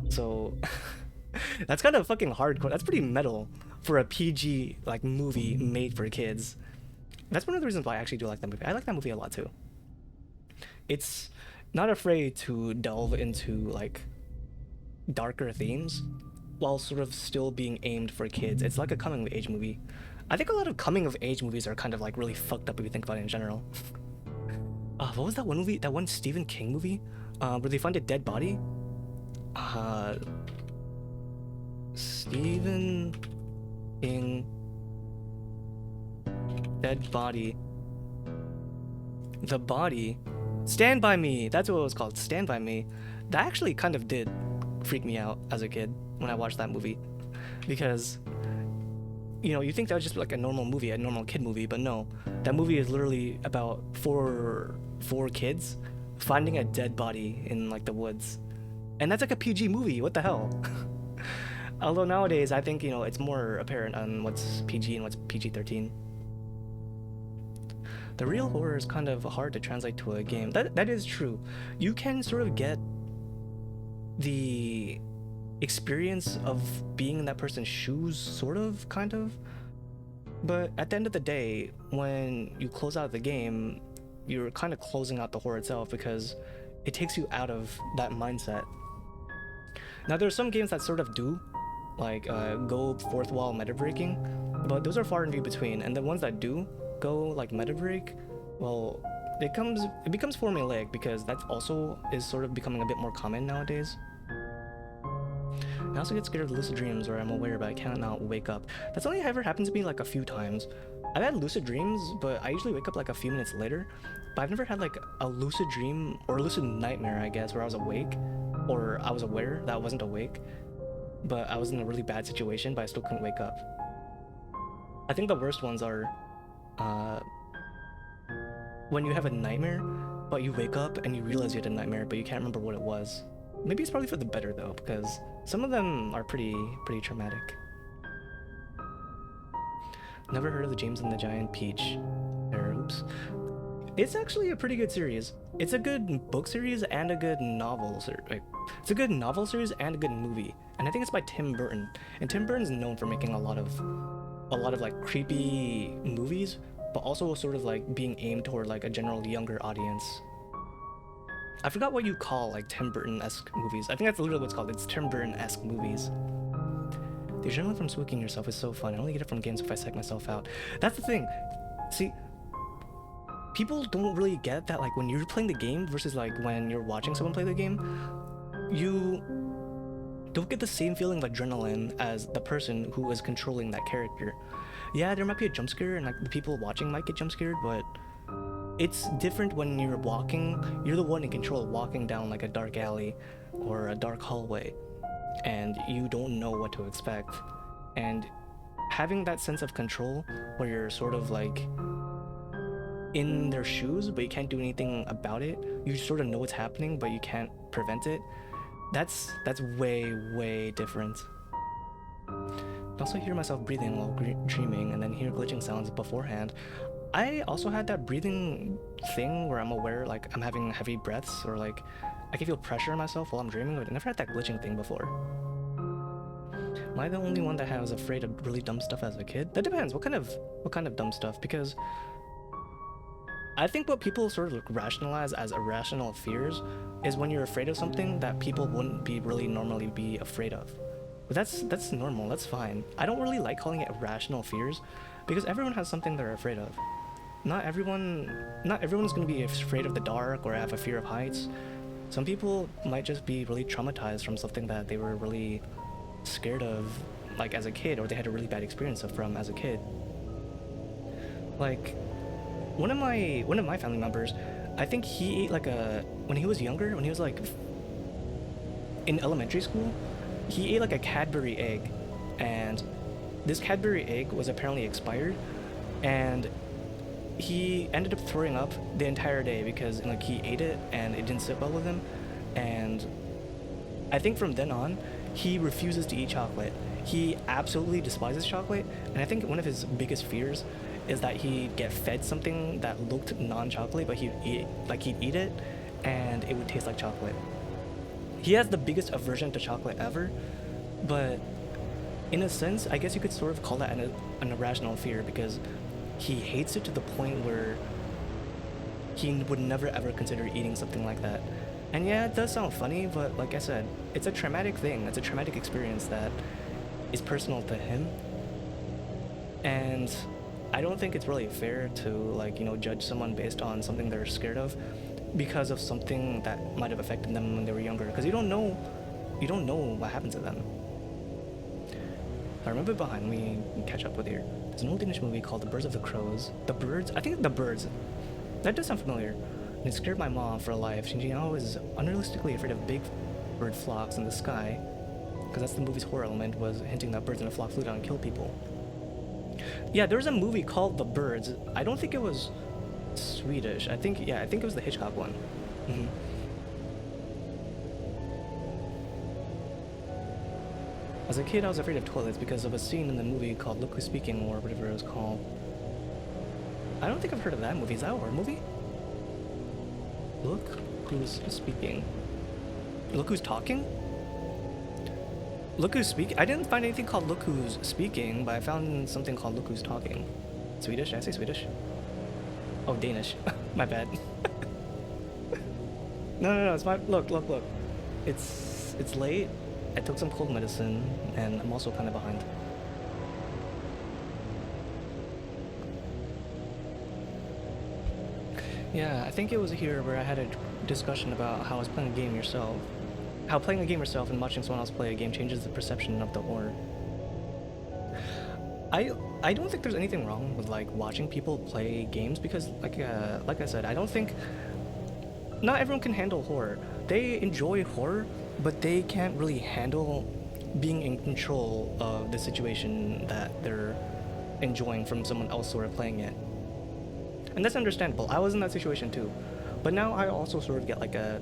So that's kind of fucking hardcore. That's pretty metal for a PG like movie made for kids. That's one of the reasons why I actually do like that movie. I like that movie a lot too. It's not afraid to delve into like darker themes while sort of still being aimed for kids. It's like a coming of age movie. I think a lot of coming of age movies are kind of like really fucked up if you think about it in general. What was that one movie? That one Stephen King movie? Where they find a dead body? Stephen King dead body. The Body. Stand By Me. That's what it was called. Stand By Me. That actually kind of did freak me out as a kid when I watched that movie, because you think that was just like a normal movie, a normal kid movie, but no, that movie is literally about four kids finding a dead body in like the woods, and that's like a PG movie. What the hell? Although nowadays I think it's more apparent on what's PG and what's PG-13. The real horror is kind of hard to translate to a game. That is true. You can sort of get the experience of being in that person's shoes, sort of, kind of. But at the end of the day, when you close out the game, you're kind of closing out the horror itself, because it takes you out of that mindset. Now, there are some games that sort of do, like go fourth wall meta breaking, but those are far and few between. And the ones that do go like meta break, well, it becomes formulaic, because that also is sort of becoming a bit more common nowadays. I also get scared of lucid dreams where I'm aware but I cannot wake up. That's only ever happened to me like a few times. I've had lucid dreams, but I usually wake up like a few minutes later. But I've never had like a lucid dream or a lucid nightmare, I guess, where I was awake or I was aware that I wasn't awake, but I was in a really bad situation, but I still couldn't wake up. I think the worst ones are when you have a nightmare, but you wake up and you realize you had a nightmare, but you can't remember what it was. Maybe it's probably for the better though, because some of them are pretty traumatic. Never heard of the James and the Giant Peach. Oops. It's actually a pretty good series. It's a good book series and a good novel series. It's a good novel series and a good movie. And I think it's by Tim Burton. And Tim Burton's known for making a lot of like creepy movies, but also sort of like being aimed toward like a general younger audience. I forgot what you call like Tim Burton-esque movies. I think that's literally what it's called. It's Tim Burton-esque movies. The adrenaline from spooking yourself is so fun. I only get it from games if I psych myself out. That's the thing. See, people don't really get that like when you're playing the game versus like when you're watching someone play the game, you don't get the same feeling of adrenaline as the person who is controlling that character. Yeah, there might be a jump scare and like the people watching might get jump scared, but it's different when you're walking. You're the one in control, walking down like a dark alley or a dark hallway, and you don't know what to expect. And having that sense of control where you're sort of like in their shoes, but you can't do anything about it. You sort of know what's happening, but you can't prevent it. That's way different. I also hear myself breathing while dreaming and then hear glitching sounds beforehand. I also had that breathing thing where I'm aware like I'm having heavy breaths or like I can feel pressure on myself while I'm dreaming, but I never had that glitching thing before. Am I the only one that was afraid of really dumb stuff as a kid? That depends. What kind of dumb stuff? Because I think what people sort of rationalize as irrational fears is when you're afraid of something that people wouldn't be really normally be afraid of. But that's normal, that's fine. I don't really like calling it irrational fears because everyone has something they're afraid of. Not everyone's going to be afraid of the dark or have a fear of heights. Some people might just be really traumatized from something that they were really scared of like as a kid, or they had a really bad experience from as a kid. Like one of my family members, I think he ate like when he was younger, when he was like in elementary school, he ate like a Cadbury egg, and this Cadbury egg was apparently expired, and he ended up throwing up the entire day because like he ate it and it didn't sit well with him. And I think from then on he refuses to eat chocolate. He absolutely despises chocolate, and I think one of his biggest fears is that he'd get fed something that looked non-chocolate, but he'd eat it and it would taste like chocolate. He has the biggest aversion to chocolate ever, but in a sense I guess you could sort of call that an irrational fear, because he hates it to the point where he would never ever consider eating something like that. And yeah, it does sound funny, but like I said, it's a traumatic thing. It's a traumatic experience that is personal to him. And I don't think it's really fair to like, you know, judge someone based on something they're scared of because of something that might have affected them when they were younger, because you don't know what happened to them. I remember behind me, catch up with here. There's an old Danish movie called The Birds of the Crows. The Birds? I think The Birds. That does sound familiar. And it scared my mom for life. She was unrealistically afraid of big bird flocks in the sky, because that's the movie's horror element, was hinting that birds in a flock flew down and killed people. Yeah, there was a movie called The Birds. I don't think it was Swedish. I think it was the Hitchcock one. Mm-hmm. As a kid, I was afraid of toilets because of a scene in the movie called Look Who's Speaking, or whatever it was called. I don't think I've heard of that movie. Is that a horror movie? Look Who's Speaking. Look Who's Talking? Look Who's Speaking? I didn't find anything called Look Who's Speaking, but I found something called Look Who's Talking. Swedish? Did I say Swedish? Oh, Danish. My bad. No, it's my... Look. It's late. I took some cold medicine, and I'm also kind of behind. Yeah, I think it was here where I had a discussion about how I was playing a game yourself. How playing a game yourself and watching someone else play a game changes the perception of the horror. I don't think there's anything wrong with like watching people play games because like I said, I don't think not everyone can handle horror. They enjoy horror, but they can't really handle being in control of the situation that they're enjoying from someone else sort of playing it. And that's understandable. I was in that situation too. But now I also sort of get like the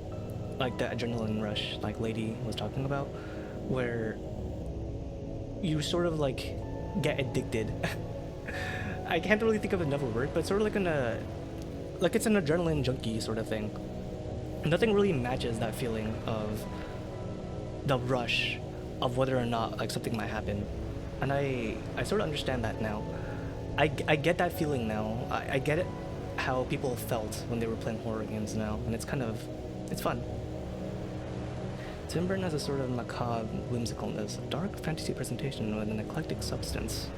adrenaline rush like Lady was talking about, where you sort of like get addicted. I can't really think of another word, but sort of like it's an adrenaline junkie sort of thing. Nothing really matches that feeling of the rush of whether or not like something might happen. And I sort of understand that now. I get that feeling now. I get it how people felt when they were playing horror games now, and it's fun. Tim Burton has a sort of macabre whimsicalness, a dark fantasy presentation with an eclectic substance.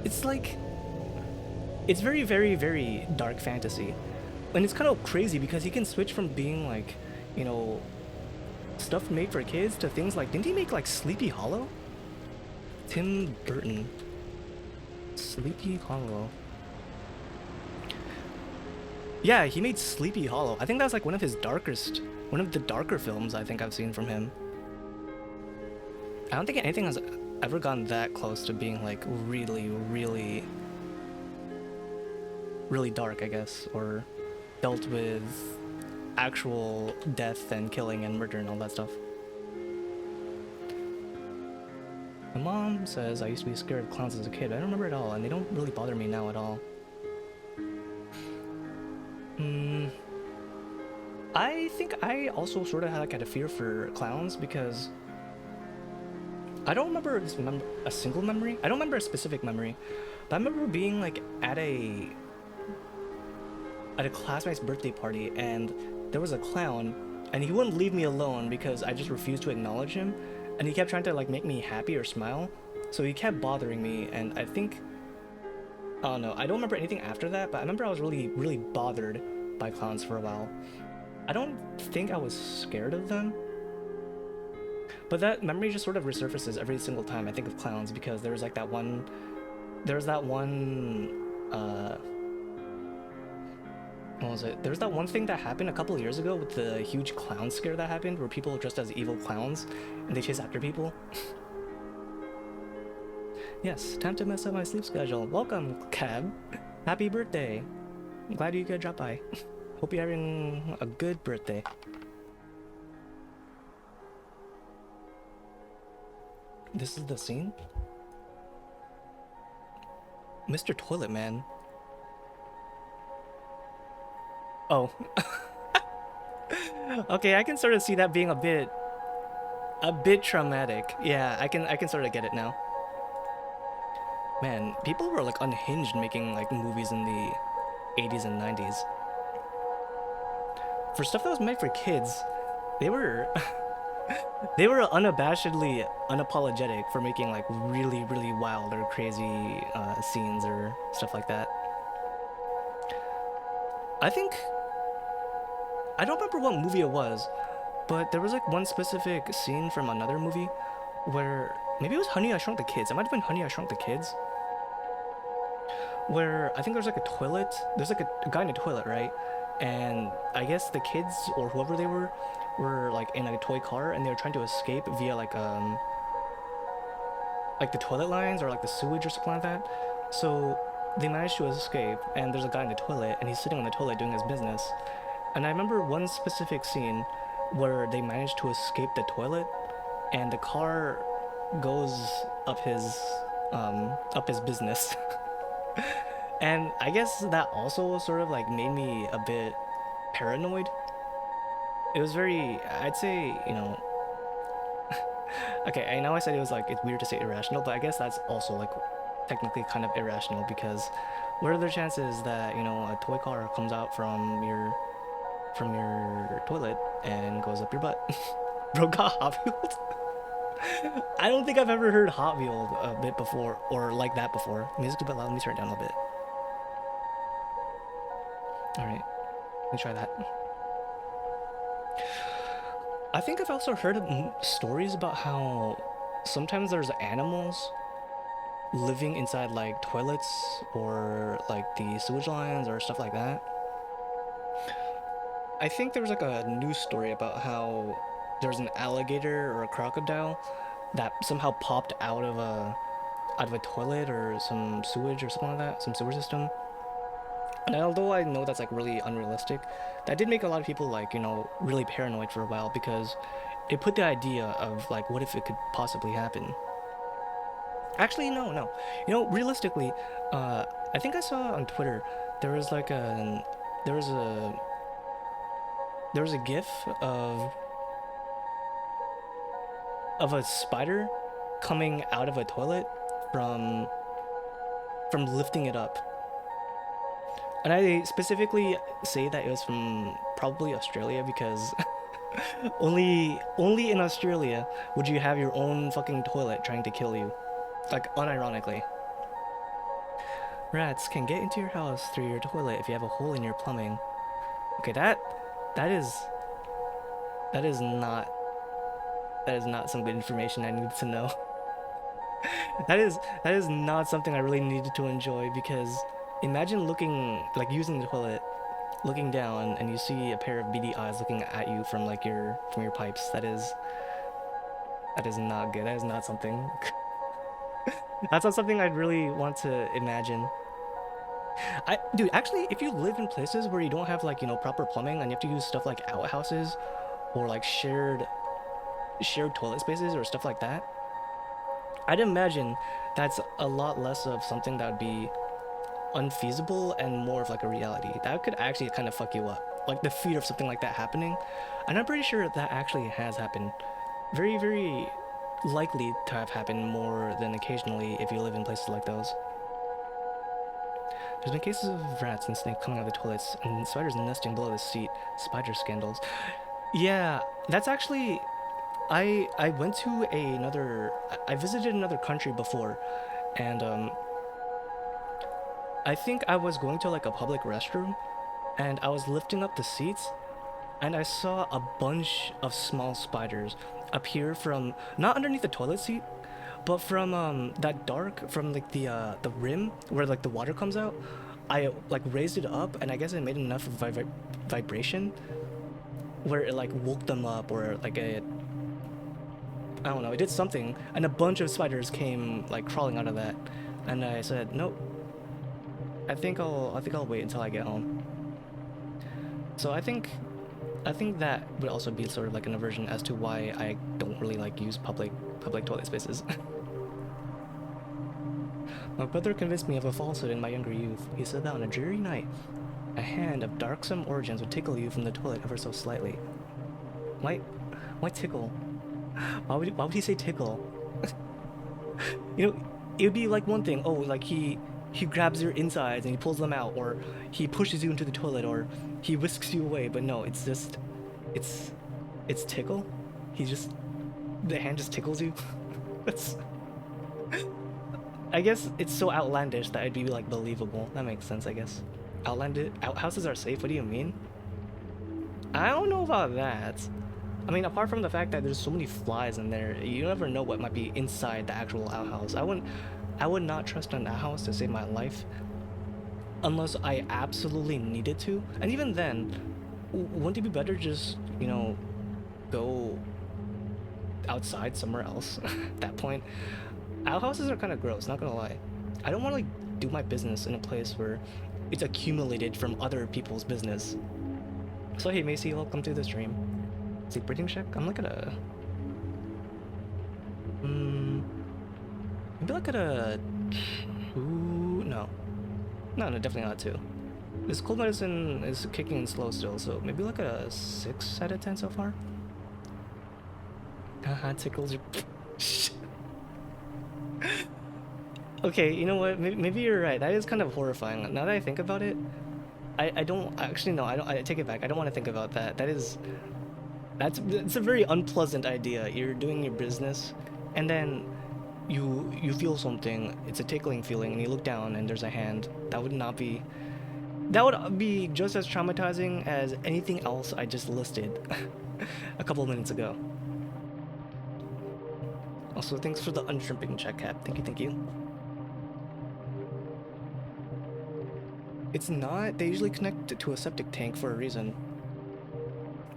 It's like, it's very, very, very dark fantasy. And it's kind of crazy because he can switch from being like, you know, stuff made for kids to things like, didn't he make like Sleepy Hollow? Tim Burton. Sleepy Hollow. Yeah, he made Sleepy Hollow. I think that's like one of the darker films I think I've seen from him. I don't think anything has ever gone that close to being like really, really, really dark, I guess, or dealt with actual death and killing and murder and all that stuff. My mom says I used to be scared of clowns as a kid, but I don't remember it all, and they don't really bother me now at all. I think I also sort of had a fear for clowns because I don't remember a single memory. I don't remember a specific memory, but I remember being like at a classmate's birthday party, and there was a clown, and he wouldn't leave me alone because I just refused to acknowledge him, and he kept trying to like make me happy or smile, so he kept bothering me, and I think, oh no, I don't remember anything after that, but I remember I was really, really bothered by clowns for a while. I don't think I was scared of them, but that memory just sort of resurfaces every single time I think of clowns, because there was that one what was it? There was that one thing that happened a couple of years ago with the huge clown scare that happened, where people dressed as evil clowns and they chase after people. Yes, time to mess up my sleep schedule. Welcome, Cab. Happy birthday. I'm glad you could drop by. Hope you're having a good birthday. This is the scene? Mr. Toilet Man. Oh. Okay, I can sort of see that being a bit traumatic. Yeah, I can sort of get it now. Man, people were like unhinged making like movies in the 80s and 90s. For stuff that was made for kids, they were they were unabashedly unapologetic for making like really, really wild or crazy scenes or stuff like that. I don't remember what movie it was, but there was like one specific scene from another movie where, maybe it was Honey, I Shrunk the Kids. It might have been Honey, I Shrunk the Kids. Where I think there's like a toilet. There's like a guy in a toilet, right? And I guess the kids or whoever they were like in a toy car, and they were trying to escape via like the toilet lines or like the sewage or something like that. So they managed to escape, and there's a guy in the toilet, and he's sitting on the toilet doing his business. And I remember one specific scene where they managed to escape the toilet, and the car goes up his business. And I guess that also sort of like made me a bit paranoid. It was very, I'd say, you know, okay, I know I said it was like, it's weird to say irrational, but I guess that's also like technically kind of irrational, because what are the chances that, you know, a toy car comes out from your toilet and goes up your butt? Bro got Hot Wheeled? I don't think I've ever heard Hot Wheeled a bit before, or like that before. Music's a bit loud, let me turn it down a bit. Alright, let me try that. I think I've also heard stories about how sometimes there's animals living inside like toilets or like the sewage lines or stuff like that. I think there was like a news story about how there's an alligator or a crocodile that somehow popped out of a toilet or some sewage or something like that, some sewer system. And although I know that's like really unrealistic, that did make a lot of people like, really paranoid for a while because it put the idea of like what if it could possibly happen. Actually, no, no. Realistically, I think I saw on Twitter there was like a there was a there was a GIF of a spider coming out of a toilet from lifting it up. And I specifically say that it was from probably Australia because only in Australia would you have your own fucking toilet trying to kill you. Like unironically. Rats can get into your house through your toilet if you have a hole in your plumbing. Okay, that is that is not that is not some good information I need to know. that is not something I really needed to enjoy because imagine looking like using the toilet, looking down and you see a pair of beady eyes looking at you from like your pipes. That is not good. That is not something that's not something I'd really want to imagine. Dude, actually, if you live in places where you don't have like proper plumbing and you have to use stuff like outhouses or like shared toilet spaces or stuff like that, I'd imagine that's a lot less of something that would be unfeasible and more of like a reality. That could actually kind of fuck you up. Like the fear of something like that happening. And I'm pretty sure that actually has happened. Very, very likely to have happened more than occasionally if you live in places like those. There's been cases of rats and snakes coming out of the toilets and spiders nesting below the seat. Spider scandals. Yeah, that's actually I went to I visited another country before, and I think I was going to like a public restroom, and I was lifting up the seats, and I saw a bunch of small spiders appear from not underneath the toilet seat, but from that dark from like the rim where like the water comes out. I like raised it up, and I guess it made enough vibration where it like woke them up, or like I don't know, it did something, and a bunch of spiders came like crawling out of that, and I said, nope. I think I'll wait until I get home. So I think that would also be sort of like an aversion as to why I don't really like use public toilet spaces. My brother convinced me of a falsehood in my younger youth. He said that on a dreary night, a hand of darksome origins would tickle you from the toilet ever so slightly. Why tickle? Why would he say tickle? It would be like one thing. Oh, like he grabs your insides and he pulls them out, or he pushes you into the toilet, or he whisks you away. But no, it's tickle. The hand just tickles you. That's. I guess it's so outlandish that it'd be like believable. That makes sense, I guess. Outhouses are safe. What do you mean? I don't know about that. I mean, apart from the fact that there's so many flies in there, you never know what might be inside the actual outhouse. I would not trust an outhouse to save my life unless I absolutely needed to. And even then, wouldn't it be better just, go outside somewhere else at that point? Outhouses are kind of gross, not gonna lie. I don't want to like do my business in a place where it's accumulated from other people's business. So hey Macy, welcome to the stream. Sleep breathing check? I'm like at a maybe like at a 2. No, definitely not a 2. This cold medicine is kicking in slow still, so maybe like a 6 out of 10 so far. Haha, tickles your Okay, you know what? Maybe you're right. That is kind of horrifying. Now that I think about it, I don't actually no. I don't. I take it back. I don't want to think about that. It's a very unpleasant idea. You're doing your business, and then you feel something. It's a tickling feeling, and you look down, and there's a hand. That would be just as traumatizing as anything else I just listed a couple of minutes ago. Also, thanks for the unshrimping check, Cap. Thank you. It's not. They usually connect it to a septic tank for a reason.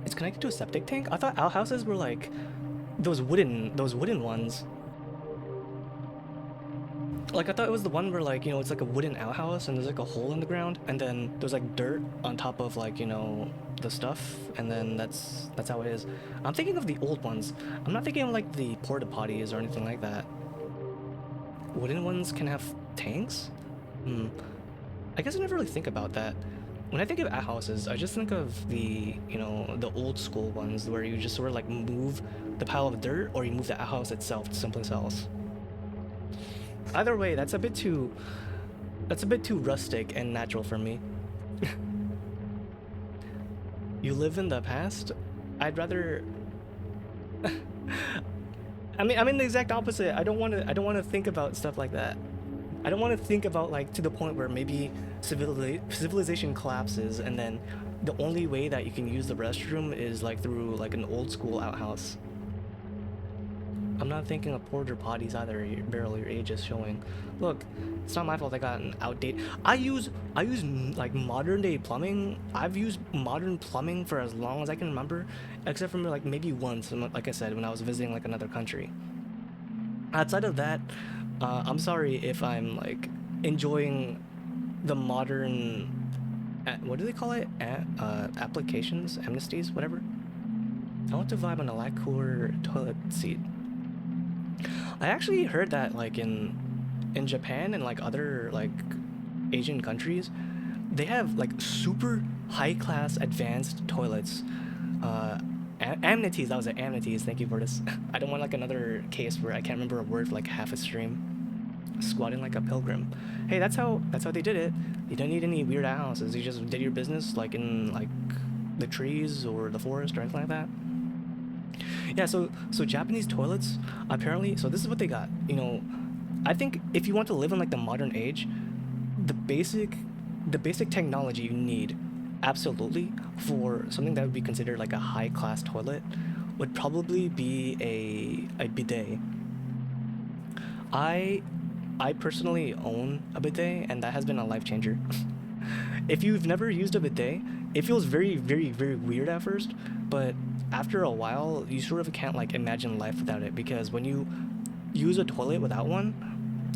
It's connected to a septic tank? I thought outhouses were like those wooden ones. Like I thought it was the one where like, it's like a wooden outhouse and there's like a hole in the ground and then there's like dirt on top of like, the stuff and then that's how it is. I'm thinking of the old ones. I'm not thinking of like the porta potties or anything like that. Wooden ones can have tanks? Hmm. I guess I never really think about that. When I think of outhouses, I just think of the old school ones where you just sort of like move the pile of dirt or you move the outhouse itself to someplace else. Either way, that's a bit too rustic and natural for me. You live in the past? I'd rather I'm in the exact opposite. I don't want to think about stuff like that. I don't want to think about like to the point where maybe civilization collapses and then the only way that you can use the restroom is like through like an old school outhouse. I'm not thinking of porter potties either. Barely your age is showing. Look, it's not my fault I got an outdated. Like modern day plumbing. I've used modern plumbing for as long as I can remember, except for like maybe once, like I said, when I was visiting like another country. Outside of that, I'm sorry if I'm like enjoying the modern. What do they call it? Applications, amnesties, whatever. I want to vibe on a lacquer toilet seat. I actually heard that like in Japan and like other like Asian countries, they have like super high class advanced toilets. Uh, Amenities. That was it. Amenities. Thank you for this. I don't want like another case where I can't remember a word for like half a stream. Squatting like a pilgrim. Hey, that's how they did it. You don't need any weird houses. You just did your business like in like the trees or the forest or anything like that. Yeah, so Japanese toilets apparently. So this is what they got. I think if you want to live in like the modern age, the basic the basic technology you need absolutely for something that would be considered like a high class toilet would probably be a bidet. I I personally own a bidet and that has been a life changer. If you've never used a bidet, it feels very, very, very weird at first, but after a while, you sort of can't like imagine life without it because when you use a toilet without one,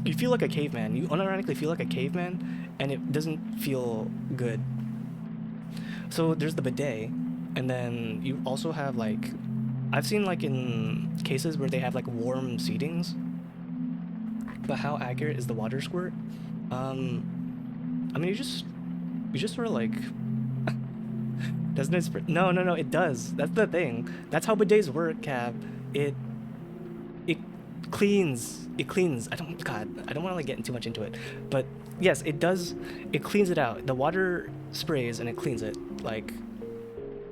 you feel like a caveman. You unironically feel like a caveman, and it doesn't feel good. So there's the bidet, and then you also have like, I've seen like in cases where they have like warm seatings, but how accurate is the water squirt? I mean, you just sort of like doesn't it? No, no, no. It does. That's the thing. That's how bidets work, Cab. It it cleans. It cleans. I don't. God, I don't want to like get too much into it, but yes, it does. It cleans it out. The water sprays and it cleans it. Like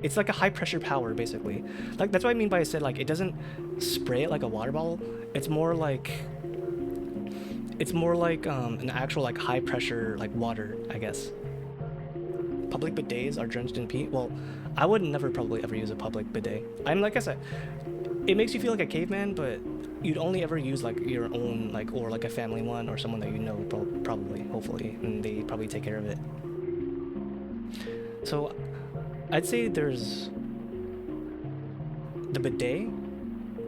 it's like a high pressure power, basically. Like that's what I mean by I said like it doesn't spray it like a water bottle. It's more like an actual like high pressure like water, I guess. Public bidets are drenched in pee. Well, I would never probably ever use a public bidet. I'm like I said, it makes you feel like a caveman, but you'd only ever use like your own like or like a family one or someone that you know probably, hopefully, and they probably take care of it. So I'd say there's the bidet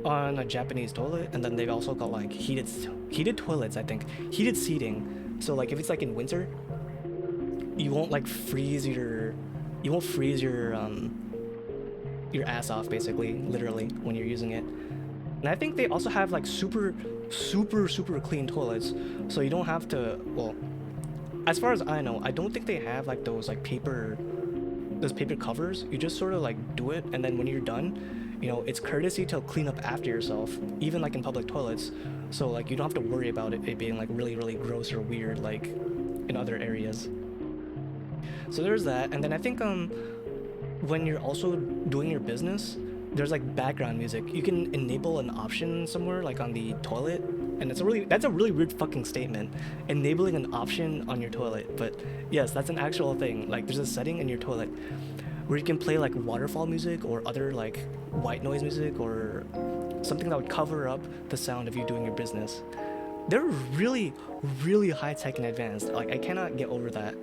on a Japanese toilet, and then they've also got like heated toilets. I think heated seating. So like if it's like in winter, you won't like you won't freeze your ass off basically, literally when you're using it. And I think they also have like super clean toilets, so you don't have to. Well, as far as I know, I don't think they have like those paper covers. You just sort of like do it, and then when you're done, it's courtesy to clean up after yourself, even like in public toilets. So like you don't have to worry about it being like really gross or weird like in other areas. So there's that, and then I think when you're also doing your business, there's like background music. You can enable an option somewhere like on the toilet, and that's a really weird fucking statement, enabling an option on your toilet. But yes, that's an actual thing. Like there's a setting in your toilet where you can play like waterfall music or other like white noise music or something that would cover up the sound of you doing your business. They're really high tech and advanced. Like I cannot get over that.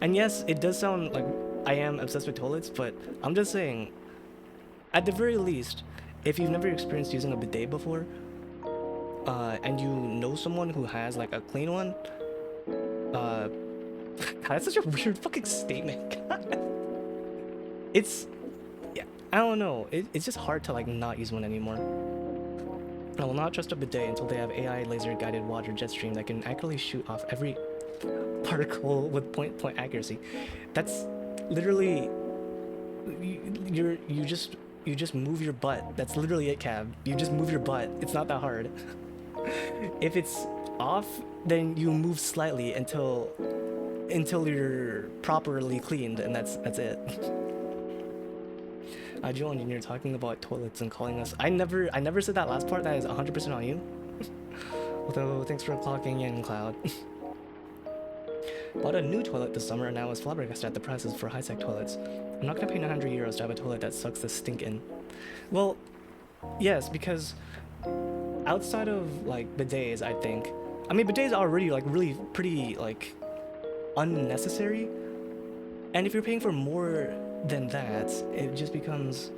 And yes, it does sound like I am obsessed with toilets, but I'm just saying, at the very least, if you've never experienced using a bidet before, and you know someone who has like a clean one, uh, that's such a weird fucking statement. It's, yeah, I don't know. It's just hard to like not use one anymore. I will not trust a bidet until they have AI laser guided water jet stream that can accurately shoot off every particle with point accuracy. That's literally you just move your butt. That's literally it, Cab. You just move your butt. It's not that hard. If it's off, then you move slightly until you're properly cleaned, and that's it. Joe Engineer talking about toilets and calling us. I never said that last part. That is 100% on you. Although thanks for clocking in, Cloud. Bought a new toilet this summer and I was flabbergasted at the prices for high-tech toilets. I'm not gonna pay 900 euros to have a toilet that sucks the stink in. Well, yes, because outside of like bidets, I think, I mean bidets are already like really pretty like unnecessary, and if you're paying for more than that, it just becomes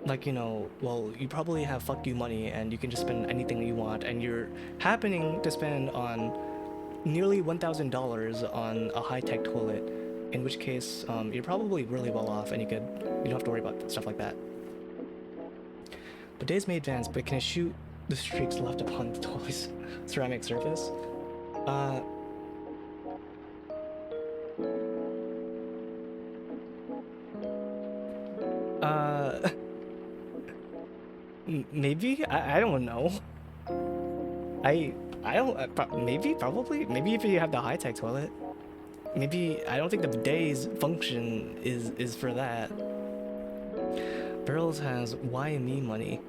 like, you know, well, you probably have fuck you money and you can just spend anything you want, and you're happening to spend on nearly $1,000 on a high-tech toilet, in which case you're probably really well off and you don't have to worry about stuff like that. Bidets may advance, but can it shoot the streaks left upon the toilet's ceramic surface? Maybe? I don't know. I don't, maybe, probably, maybe if you have the high-tech toilet. Maybe, I don't think the bidet's function is for that. Barrels has why me money.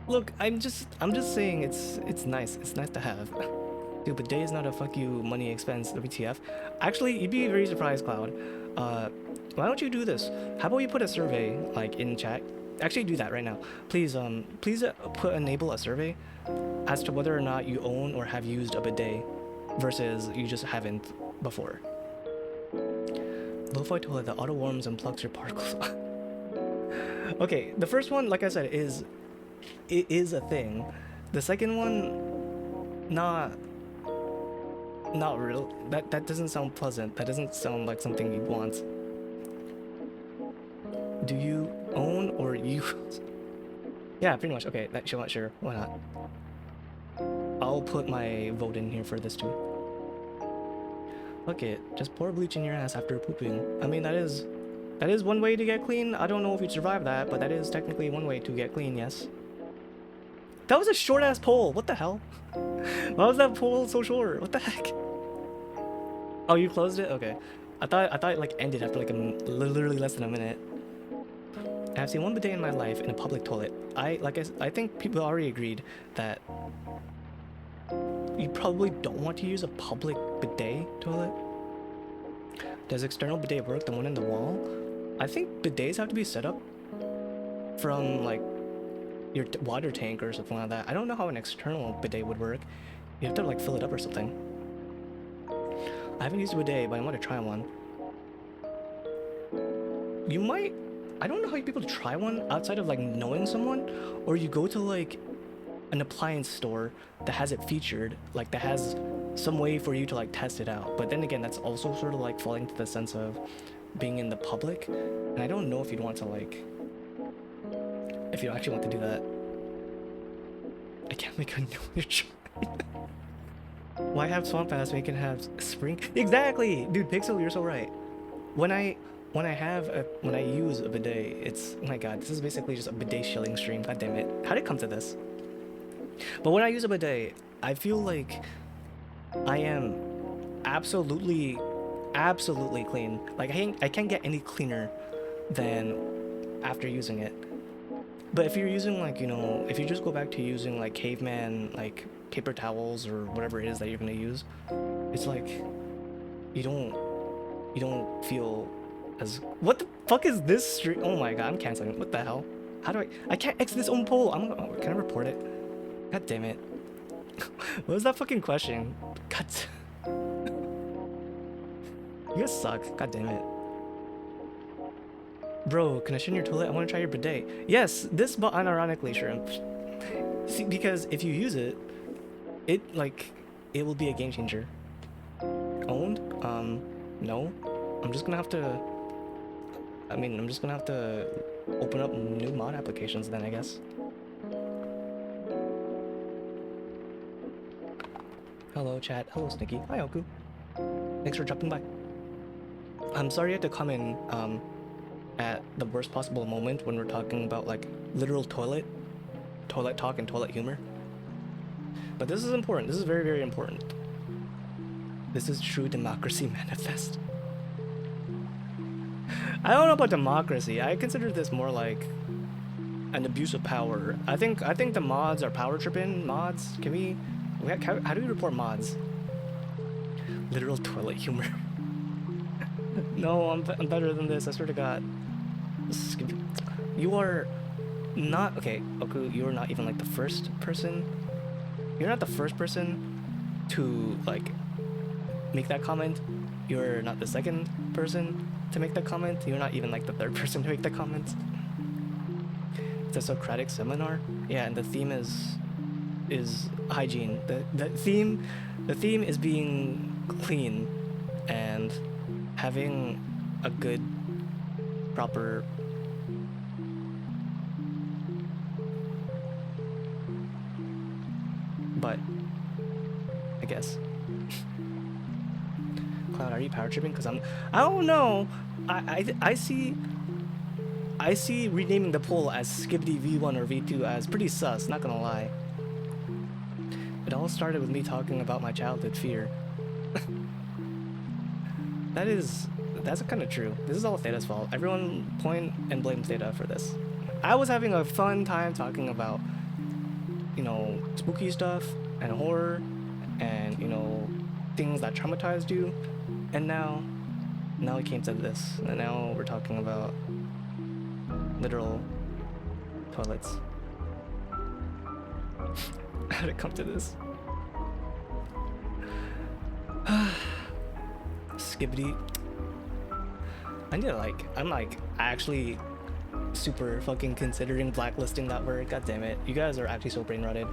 Look, I'm just saying it's nice to have. Dude, bidet is not a fuck you money expense, WTF. Actually, you'd be very surprised, Cloud. Why don't you do this? How about you put a survey, like, in chat? Actually, do that right now. Please, enable a survey as to whether or not you own or have used a bidet versus you just haven't before. Lo-fi toilet that auto warms and plugs your particles. Okay, the first one, like I said, it is a thing. The second one, not real. That doesn't sound pleasant. That doesn't sound like something you'd want. Do you own or use? Yeah, pretty much. Okay, that sure. Why not? I'll put my vote in here for this too. Look it, just pour bleach in your ass after pooping. I mean, that is one way to get clean. I don't know if you'd survive that, but that is technically one way to get clean, yes. That was a short ass poll. What the hell? Why was that poll so short? What the heck? Oh, you closed it? Okay. I thought it like ended after like literally less than a minute. I've seen one bidet in my life in a public toilet. I think people already agreed that you probably don't want to use a public bidet toilet. Does external bidet work, the one in the wall? I think bidets have to be set up from like your water tank or something like that. I don't know how an external bidet would work. You have to like fill it up or something. I haven't used a bidet, but I want to try one. You might. I don't know how people try one outside of like knowing someone, or you go to like an appliance store that has it featured, like that has some way for you to like test it out. But then again, that's also sort of like falling to the sense of being in the public, and I don't know if you'd want to like, if you actually want to do that. I can't make a noise. Why have swamp ass when you can have spring? Exactly, dude. Pixel, you're so right. When I use a bidet, it's, oh my god, this is basically just a bidet shilling stream. God damn it. How did it come to this? But when I use a bidet, I feel like I am absolutely clean. Like I can't get any cleaner than after using it. But if you're using like, you know, if you just go back to using like caveman, like paper towels or whatever it is that you're gonna use, it's like you don't feel as, what the fuck is this stream? Oh my god, I'm canceling. What the hell? How do I can't exit this own poll. Can I report it? God damn it. What was that fucking question? God. You guys suck. God damn it. Bro, can I shit in your toilet? I want to try your bidet. Yes, this, but unironically, shrimp. See, because if you use it, it will be a game changer. Owned? No. I'm just gonna have to. I'm just gonna have to open up new mod applications then, I guess. Hello, chat. Hello, Snicky. Hi, Oku. Thanks for dropping by. I'm sorry I had to come in at the worst possible moment when we're talking about like literal toilet talk and toilet humor. But this is important. This is very, very important. This is true democracy manifest. I don't know about democracy. I consider this more like an abuse of power. I think the mods are power tripping. Mods, how do we report mods? Literal toilet humor. No, I'm better than this. I swear to God. You are not okay, Oku. You are not even like the first person. You're not the first person to like make that comment. You're not the second person to make that comment. You're not even like the third person to make that comment. It's a Socratic seminar. Yeah, and the theme is hygiene. The theme is being clean and having a good proper butt, I guess. Cloud, are you power tripping? Because I don't know. I see renaming the poll as Skibidi V1 or V2 as pretty sus, not gonna lie. It all started with me talking about my childhood fear. That's kind of true. This is all Theta's fault. Everyone point and blame Theta for this. I was having a fun time talking about, you know, spooky stuff and horror and, you know, things that traumatized you. And now it came to this. And now we're talking about literal toilets. How did it come to this? Skibidi. I'm actually super fucking considering blacklisting that word. God damn it. You guys are actually so brain rotted.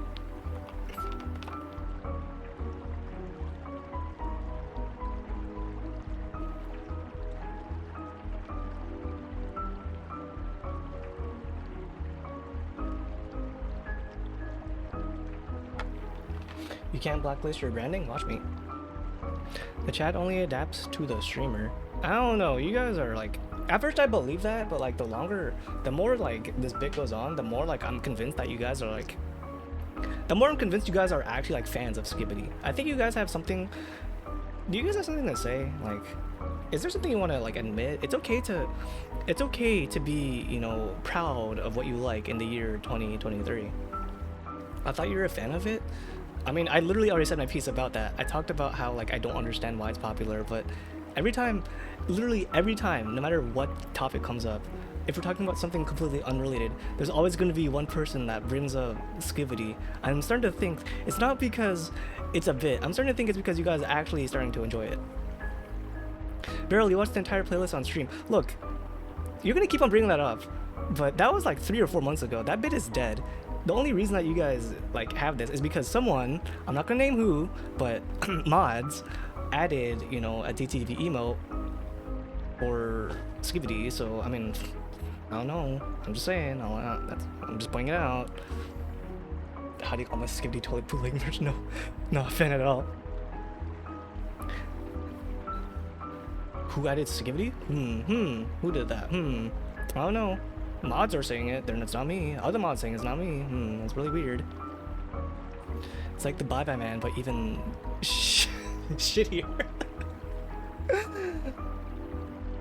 You can't blacklist your branding? Watch me. The chat only adapts to the streamer. I don't know, you guys are like, at first I believe that, but like the more like this bit goes on, the more like I'm convinced that you guys are like, the more I'm convinced you guys are actually like fans of Skibidi. I think you guys have something, do you guys have something to say? Like, is there something you want to like admit? It's okay to be, you know, proud of what you like in the year 2023. I thought you were a fan of it. I mean, I literally already said my piece about that. I talked about how like I don't understand why it's popular, but literally every time, no matter what topic comes up, if we're talking about something completely unrelated, there's always going to be one person that brings up Skibidi. I'm starting to think it's not because it's a bit. I'm starting to think it's because you guys are actually starting to enjoy it. Barrel, you watched the entire playlist on stream. Look, you're going to keep on bringing that up, but that was like 3 or 4 months ago. That bit is dead. The only reason that you guys like have this is because someone, I'm not gonna name who, but mods added, you know, a DTV emote or Skibidi. So I mean, I don't know. I'm just saying. I'm just pointing it out. How do you call my Skibidi toilet bootleg merch? No, not a fan at all. Who added Skibidi? Who did that? I don't know. Mods are saying it, it's not me. Other mods saying it's not me. That's really weird. It's like the Bye Bye Man, but even shittier.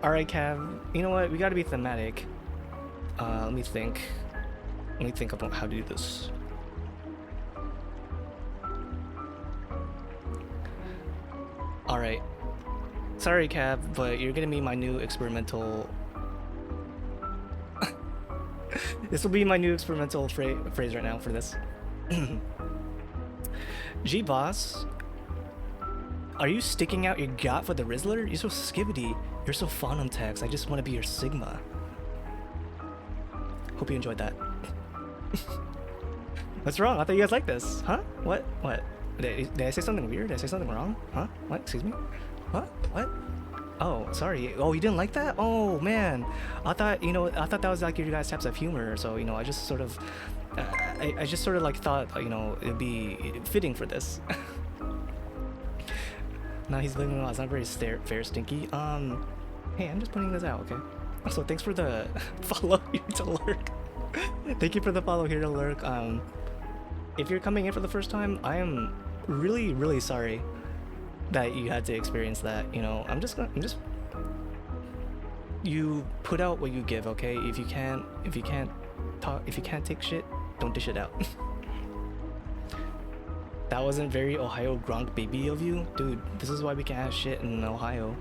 Alright, Cav. You know what? We gotta be thematic. Let me think about how to do this. Alright. Sorry, Cav, but you're gonna be my new experimental... This will be my new experimental phrase right now for this. G-Boss, Are you sticking out your gut for the Rizzler? You're so skibbity. You're so fun on text. I just want to be your Sigma. Hope you enjoyed that. What's wrong? I thought you guys liked this. Huh? What? What? Did I say something weird? Did I say something wrong? Huh? What? Excuse me? What? What? Oh, sorry. Oh, you didn't like that? Oh, man. I thought, you know, I thought that was like your guys' types of humor. So, you know, I just sort of, I just sort of like thought, you know, it'd be fitting for this. Now he's living well. It's not very fair, Stinky. Hey, I'm just putting this out, okay? Also, thanks for the follow here to lurk. Thank you for the follow here to lurk. If you're coming in for the first time, I am really, really sorry that you had to experience that. You know, I'm just you put out what you give, okay? If you can't take shit, don't dish it out. That wasn't very Ohio Gronk baby of you, dude. This is why we can't have shit in Ohio.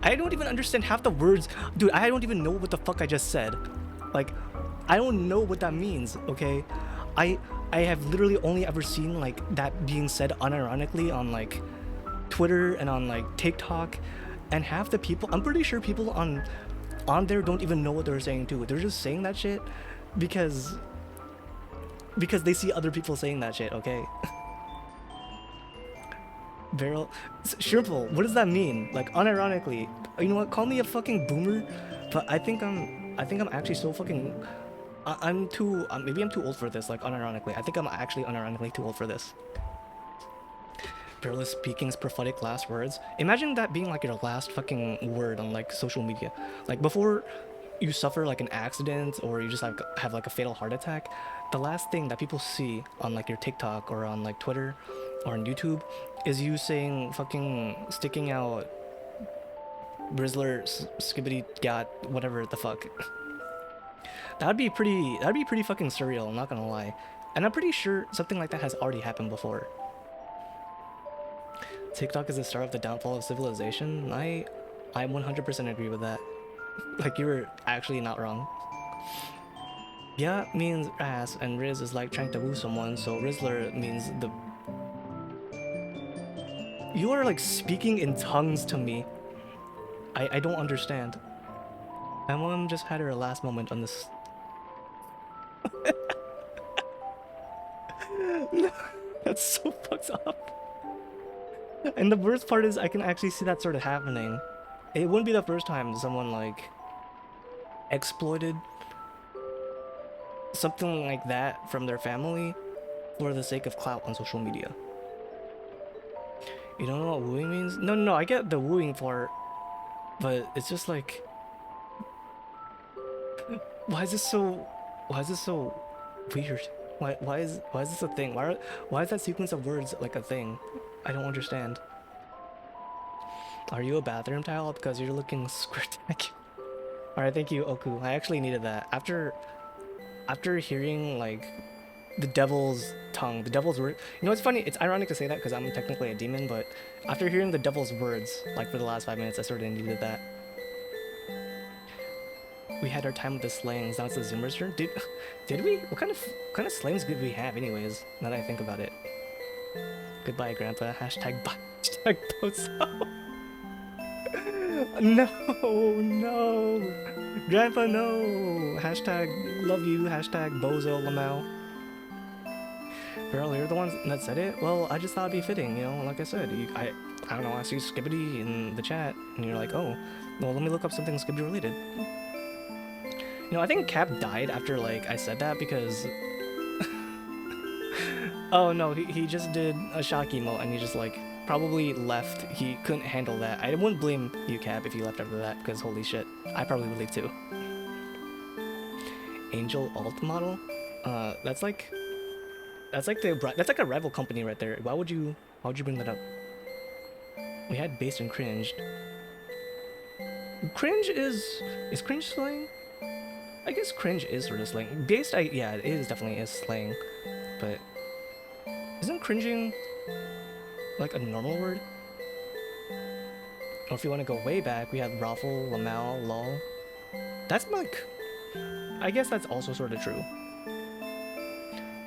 I don't even understand half the words, dude. I don't even know what the fuck I just said. Like, I don't know what that means, okay? I have literally only ever seen like that being said unironically on like Twitter and on like TikTok, and half the people, I'm pretty sure people on there don't even know what they're saying too. They're just saying that shit because they see other people saying that shit, okay? Barrel Shrimple, what does that mean? Like unironically. You know what? Call me a fucking boomer, but I think I'm actually so fucking I'm too maybe I'm too old for this, like unironically. I think I'm actually unironically too old for this. Barrel Speaking's prophetic last words. Imagine that being like your last fucking word on like social media. Like before you suffer like an accident or you just like have like a fatal heart attack, the last thing that people see on like your TikTok or on like Twitter or on YouTube is you saying fucking sticking out Rizzler skibbity got whatever the fuck. That'd be pretty fucking surreal, I'm not gonna lie. And I'm pretty sure something like that has already happened before. TikTok is the start of the downfall of civilization. I 100% agree with that. Like, you were actually not wrong. Yeah means ass, and Riz is like trying to woo someone, so Rizzler means the... You are like speaking in tongues to me. I don't understand. My mom just had her last moment on this. No, that's so fucked up. And the worst part is I can actually see that sort of happening. It wouldn't be the first time someone like exploited something like that from their family for the sake of clout on social media. You don't know what wooing means? No, I get the wooing part, but it's just like, why is this so weird? Why is this a thing? Why is that sequence of words like a thing? I don't understand. Are you a bathroom towel? Because you're looking spectacular. Alright, thank you, Oku. I actually needed that. After hearing like the devil's tongue, the devil's word. You know, it's funny, it's ironic to say that because I'm technically a demon, but after hearing the devil's words, like for the last 5 minutes, I sort of needed that. We had our time with the slangs, now it's the Zoomers' turn. Did we? What kind of slangs did we have anyways, now that I think about it? Goodbye, Grandpa. Hashtag bozo. No. Grandpa, no. Hashtag love you. Hashtag bozo lamau. Girl, you're the ones that said it? Well, I just thought it'd be fitting, you know, like I said. I don't know, I see Skibbity in the chat, and you're like, oh, well, let me look up something Skibbity related. You know, I think Cap died after, like, I said that because... Oh, no, he just did a shock emote, and he just, like, probably left. He couldn't handle that. I wouldn't blame you, Cap, if you left after that, because holy shit, I probably would leave too. Angel alt model? That's like a rival company right there. Why would you bring that up? We had based and cringed. Cringe is cringe slang? I guess cringe is sort of slang. Based, yeah, it is definitely slang, but isn't cringing like a normal word? Or if you want to go way back, we had raffle, lamau, lol. That's like, I guess that's also sort of true.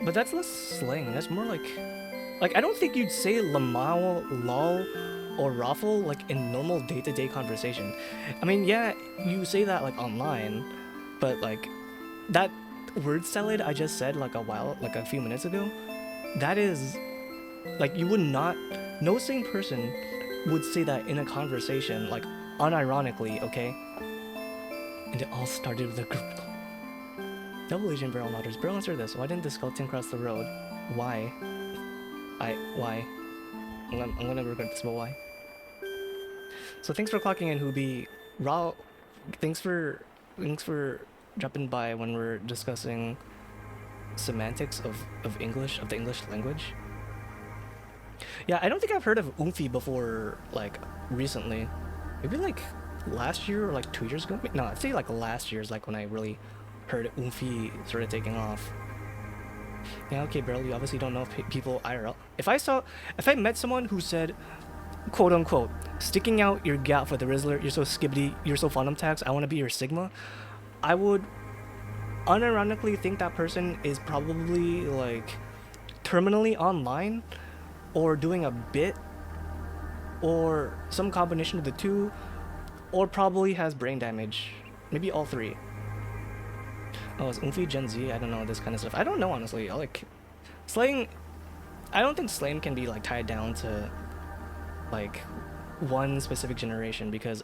But that's less slang, that's more like Like, I don't think you'd say lamao, lol, or raffle like in normal day-to-day conversation. I mean, yeah, you say that like online, but like that word salad I just said like a few minutes ago, that is like you would not, no sane person would say that in a conversation like unironically, okay? And it all started with a group. Double Asian barrel nodders. Barrel, answer this. Why didn't the skeleton cross the road? Why? Why? I'm gonna regret this, but why? So thanks for clocking in, Hubi. Raw, thanks for dropping by when we're discussing semantics of English, of the English language. Yeah, I don't think I've heard of Oomfi before, like, recently. Maybe, like, last year or, like, 2 years ago? No, I'd say, like, last year is, like, when I really heard Oomfi started taking off. Yeah, okay, Beryl, you obviously don't know people IRL. If I met someone who said, quote unquote, sticking out your gap for the Rizzler, you're so skibbity, you're so phonum tax, I want to be your Sigma, I would unironically think that person is probably, like, terminally online, or doing a bit, or some combination of the two, or probably has brain damage. Maybe all three. Oh, is Oomfi Gen Z? I don't know this kind of stuff. I don't know, honestly. Like, slang, I don't think slang can be, like, tied down to, like, one specific generation, because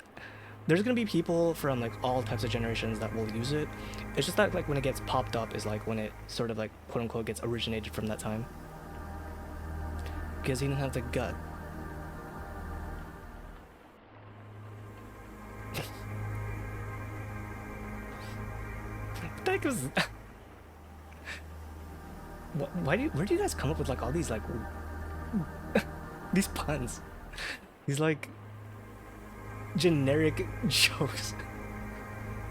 there's gonna be people from, like, all types of generations that will use it. It's just that, like, when it gets popped up is, like, when it sort of, like, quote unquote gets originated from that time. Because he didn't have the gut. What the heck was... where do you guys come up with, like, all these, like, these puns? These, like, generic jokes.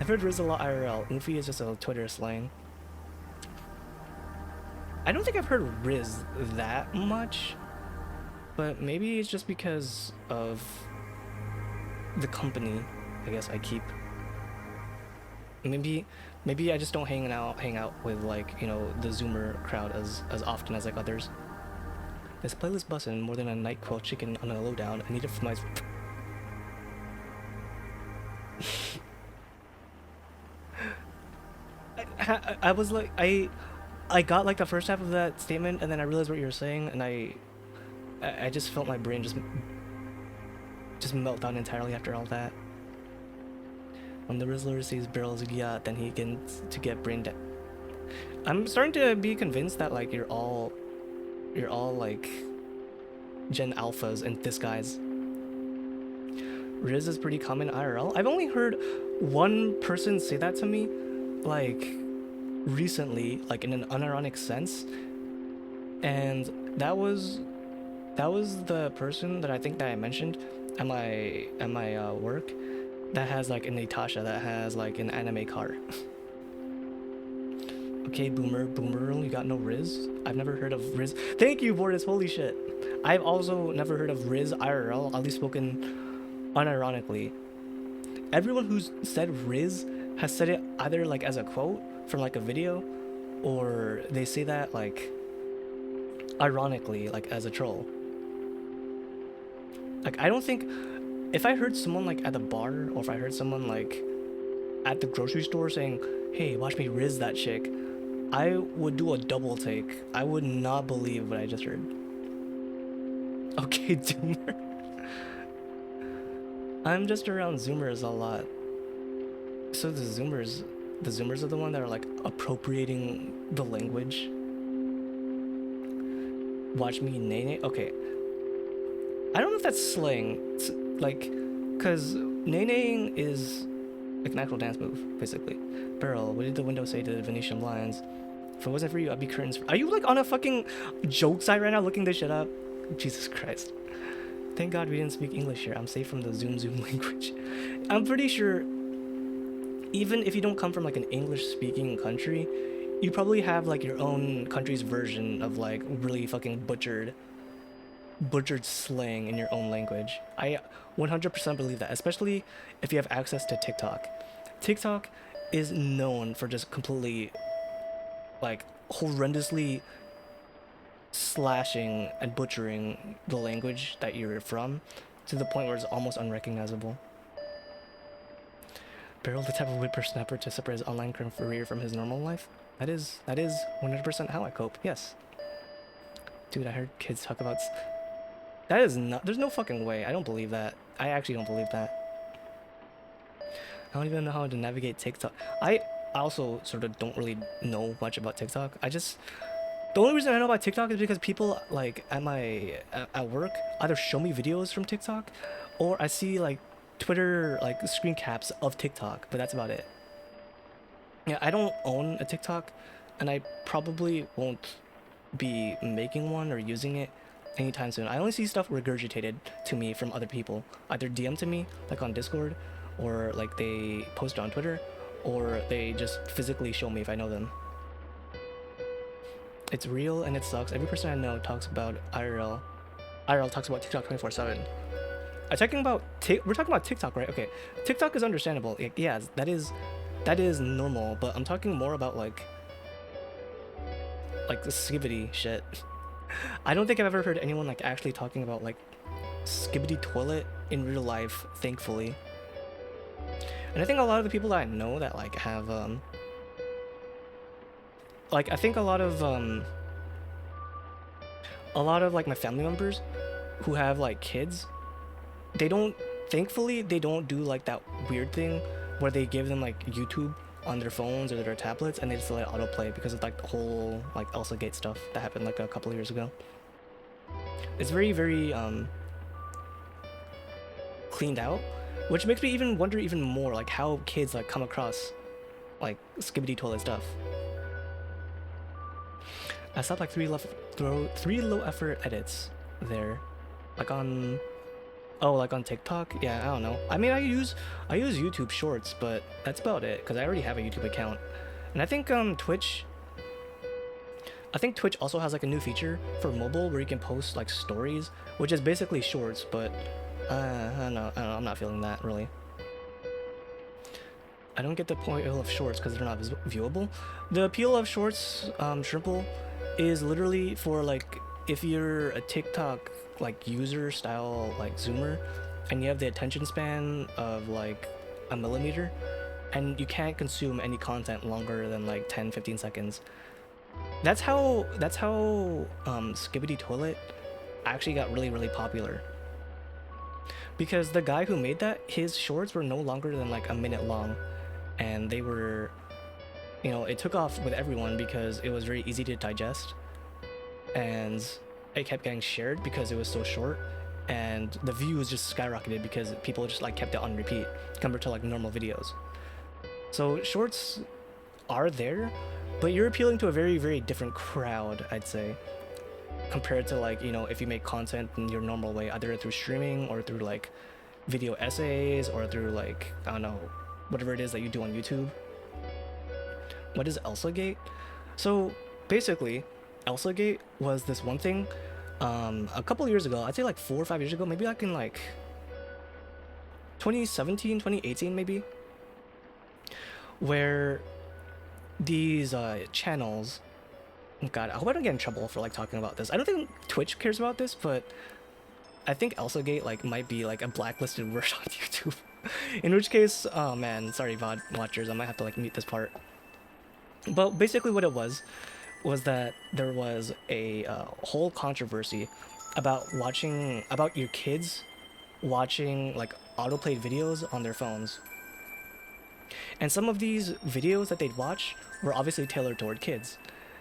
I've heard Riz a lot IRL. Oomfi is just a Twitter slang. I don't think I've heard Riz that much, but maybe it's just because of the company, I guess, I keep. Maybe I just don't hang out with, like, you know, the Zoomer crowd as often as, like, others. This playlist bussin' more than a NyQuil chicken on a lowdown. I need it for my... I was like, I got, like, the first half of that statement, and then I realized what you were saying, and I just felt my brain just melt down entirely after all that. When the Rizzler sees Barrel's yacht, then he gets to get brain dead. I'm starting to be convinced that, like, you're all like Gen Alphas in disguise. Riz is pretty common IRL. I've only heard one person say that to me, like, recently, like, in an unironic sense, and that was the person that I think that I mentioned at my work, that has, like, a Natasha that has, like, an anime car. Okay, boomer, you got no Riz? I've never heard of Riz. Thank you, Boris, holy shit. I've also never heard of Riz IRL, at least spoken unironically. Everyone who's said Riz has said it either, like, as a quote from, like, a video, or they say that, like, ironically, like, as a troll. Like, I don't think, if I heard someone, like, at the bar, or if I heard someone, like, at the grocery store saying, hey, watch me Riz that chick, I would do a double take. I would not believe what I just heard. Okay, Doomer. I'm just around Zoomers a lot. So the Zoomers are the one that are, like, appropriating the language. Watch me Nene. Okay. I don't know if that's slang. It's like, cause Neneing is like an actual dance move, basically. Beryl, what did the window say to the Venetian blinds? If it wasn't for you, I'd be curtains. Are you, like, on a fucking joke site right now looking this shit up? Jesus Christ. Thank God we didn't speak English here. I'm safe from the Zoom language. I'm pretty sure, even if you don't come from, like, an English-speaking country, you probably have, like, your own country's version of, like, really fucking butchered slang in your own language. I 100% believe that, especially if you have access to TikTok. TikTok is known for just completely, like, horrendously slashing and butchering the language that you're from to the point where it's almost unrecognizable. Barrel the type of whippersnapper to separate his online career from his normal life. That is 100% how I cope. Yes. Dude, I heard kids talk about. That is not. There's no fucking way. I don't believe that. I actually don't believe that. I don't even know how to navigate TikTok. I also sort of don't really know much about TikTok. The only reason I know about TikTok is because people like at work either show me videos from TikTok, or I see like Twitter like screen caps of TikTok, but that's about it. Yeah, I don't own a TikTok, and I probably won't be making one or using it anytime soon. I only see stuff regurgitated to me from other people, either DM to me like on Discord, or like they post on Twitter, or they just physically show me if I know them. It's real and it sucks. Every person I know talks about IRL. IRL talks about TikTok 24/7. We're talking about TikTok, right? Okay, TikTok is understandable. Like, yeah, that is normal. But I'm talking more about like the skibbity shit. I don't think I've ever heard anyone like actually talking about like skibbity toilet in real life. Thankfully, and I think a lot of the people that I know that like have like I think a lot of like my family members who have like kids, thankfully they don't do like that weird thing where they give them like YouTube on their phones or their tablets and they just let it autoplay because of like the whole like Elsa Gate stuff that happened like a couple of years ago. It's very, very cleaned out, which makes me even wonder even more like how kids like come across like skibbity toilet stuff. I stopped like three low effort edits there, like on TikTok. Yeah, I don't know. I mean, I use YouTube Shorts, but that's about it because I already have a YouTube account, and I think Twitch also has like a new feature for mobile where you can post like stories, which is basically Shorts, but I don't know. I'm not feeling that really. I don't get the point of Shorts because they're not viewable. The appeal of Shorts, Shrimple, is literally for like if you're a TikTok like user style like zoomer and you have the attention span of like a millimeter and you can't consume any content longer than like 10-15 seconds. That's how Skibbity Toilet actually got really, really popular. Because the guy who made that, his shorts were no longer than like a minute long, and they were, you know, it took off with everyone because it was very easy to digest, and it kept getting shared because it was so short, and the views just skyrocketed because people just like kept it on repeat compared to like normal videos. So shorts are there, but you're appealing to a very, very different crowd, I'd say, compared to like, you know, if you make content in your normal way, either through streaming or through like video essays or through like, I don't know, whatever it is that you do on YouTube. What is Elsa Gate? So basically, Elsa Gate was this one thing a couple years ago, I'd say like 4 or 5 years ago, maybe like in like 2017, 2018 maybe, where these channels, God, I hope I don't get in trouble for like talking about this. I don't think Twitch cares about this, but I think ElsaGate like might be like a blacklisted word on YouTube. In which case, oh man, sorry VOD watchers, I might have to like mute this part. But basically what it was that there was a whole controversy about your kids watching like autoplayed videos on their phones. And some of these videos that they'd watch were obviously tailored toward kids.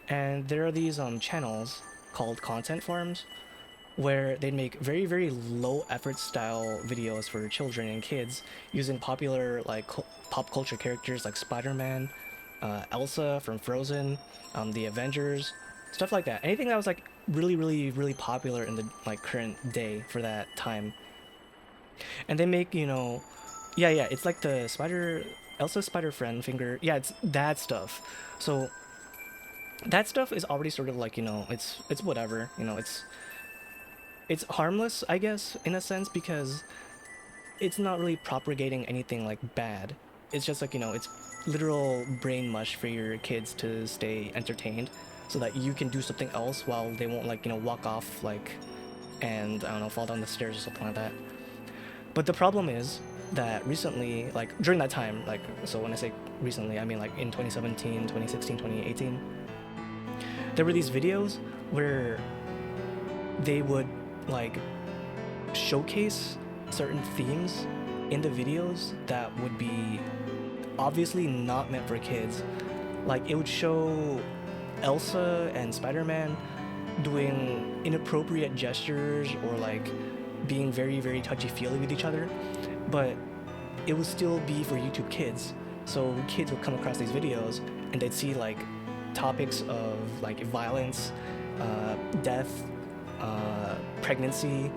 And there are these channels called content farms where they'd make very, very low effort style videos for children and kids using popular like pop culture characters like Spider-Man, Elsa from Frozen, the Avengers, stuff like that. Anything that was like really, really, really popular in the like current day for that time. And they make, you know, yeah, it's like the Elsa spider friend finger. Yeah, it's that stuff. So that stuff is already sort of like, you know, it's whatever, you know, it's harmless, I guess, in a sense, because it's not really propagating anything like bad. It's just like, you know, it's literal brain mush for your kids to stay entertained so that you can do something else while they won't like, you know, walk off like, and I don't know, fall down the stairs or something like that. But the problem is that recently, like during that time, like, so when I say recently, I mean like in 2017, 2016, 2018, there were these videos where they would like showcase certain themes in the videos that would be obviously not meant for kids. Like it would show Elsa and Spider-Man doing inappropriate gestures or like being very, very touchy-feely with each other, but it would still be for YouTube Kids. So kids would come across these videos and they'd see like topics of like violence, death, pregnancy,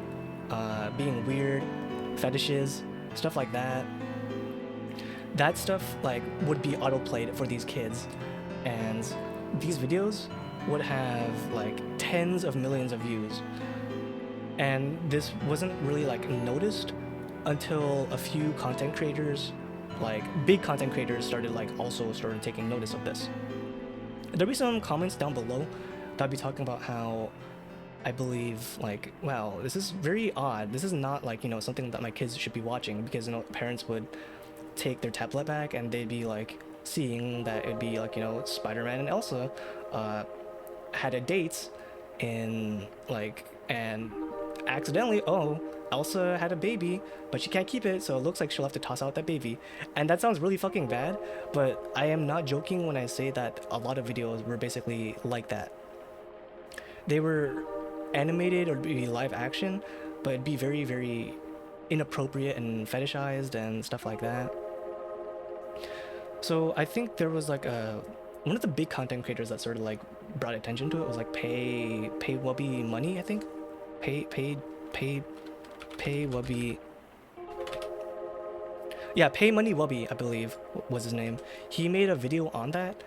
being weird, fetishes, stuff like that. That stuff like would be autoplayed for these kids, and these videos would have like tens of millions of views. And this wasn't really like noticed until a few content creators, like big content creators, started taking notice of this. There'll be some comments down below that'll be talking about how I believe like, wow, this is very odd. This is not like, you know, something that my kids should be watching, because, you know, parents would take their tablet back and they'd be like seeing that it'd be like, you know, Spider-Man and Elsa had a date in like, and accidentally, oh, Elsa had a baby, but she can't keep it, so it looks like she'll have to toss out that baby. And that sounds really fucking bad, but I am not joking when I say that a lot of videos were basically like that. They were animated or be live action, but it'd be very, very inappropriate and fetishized and stuff like that. So I think there was like one of the big content creators that sort of like brought attention to it was like Pay Wubby Money, I think. Pay Wubby. Yeah, Pay Money Wubby, I believe was his name. He made a video on that,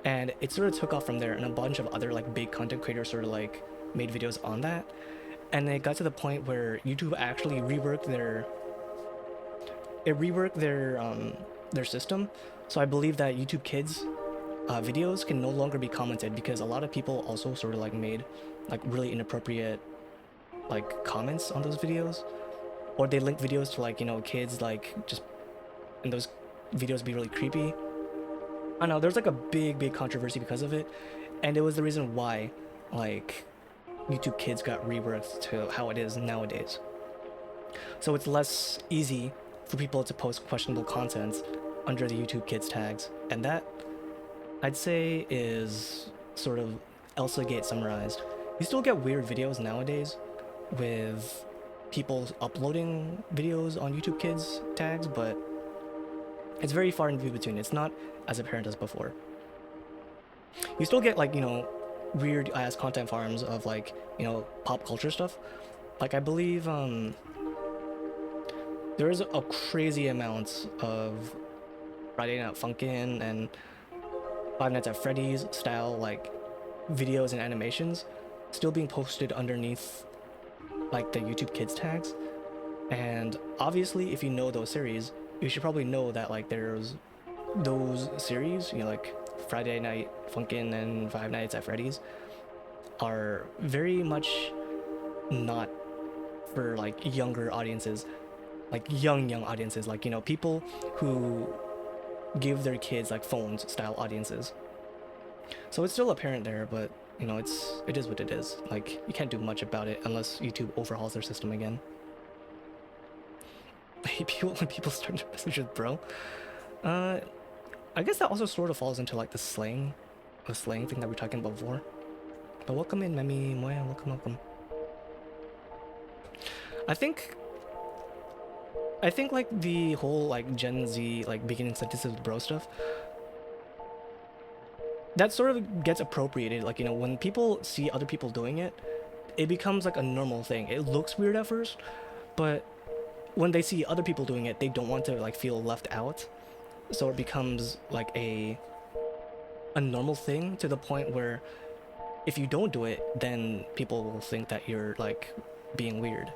and it sort of took off from there, and a bunch of other like big content creators sort of like made videos on that. And it got to the point where YouTube actually reworked their system. So I believe that YouTube Kids videos can no longer be commented, because a lot of people also sort of like made like really inappropriate like comments on those videos, or they link videos to like, you know, kids like just, and those videos be really creepy. I don't know, there's like a big controversy because of it, and it was the reason why like YouTube Kids got reworked to how it is nowadays. So it's less easy for people to post questionable content under the YouTube Kids tags, and that I'd say is sort of Elsa Gate summarized. You still get weird videos nowadays with people uploading videos on YouTube Kids tags, but it's very far in between. It's not as apparent as before. You still get like, you know, weird ass content farms of like, you know, pop culture stuff. Like I believe there is a crazy amount of Friday Night Funkin' and Five Nights at Freddy's style like videos and animations still being posted underneath like the YouTube Kids tags. And obviously if you know those series, you should probably know that like there's those series, you know, like Friday Night Funkin' and Five Nights at Freddy's are very much not for like younger audiences, like young audiences, like, you know, people who give their kids like phones style audiences. So it's still apparent there, but you know, it is what it is. Like you can't do much about it unless YouTube overhauls their system again. When people start to message with bro, I guess that also sort of falls into like the slang thing that we were talking about before. But welcome in, Memi Moya, welcome. I think like the whole like Gen Z like beginning sentences with bro stuff, that sort of gets appropriated. Like, you know, when people see other people doing it, it becomes like a normal thing. It looks weird at first, but when they see other people doing it, they don't want to like feel left out. So it becomes like a normal thing, to the point where if you don't do it, then people will think that you're like being weird.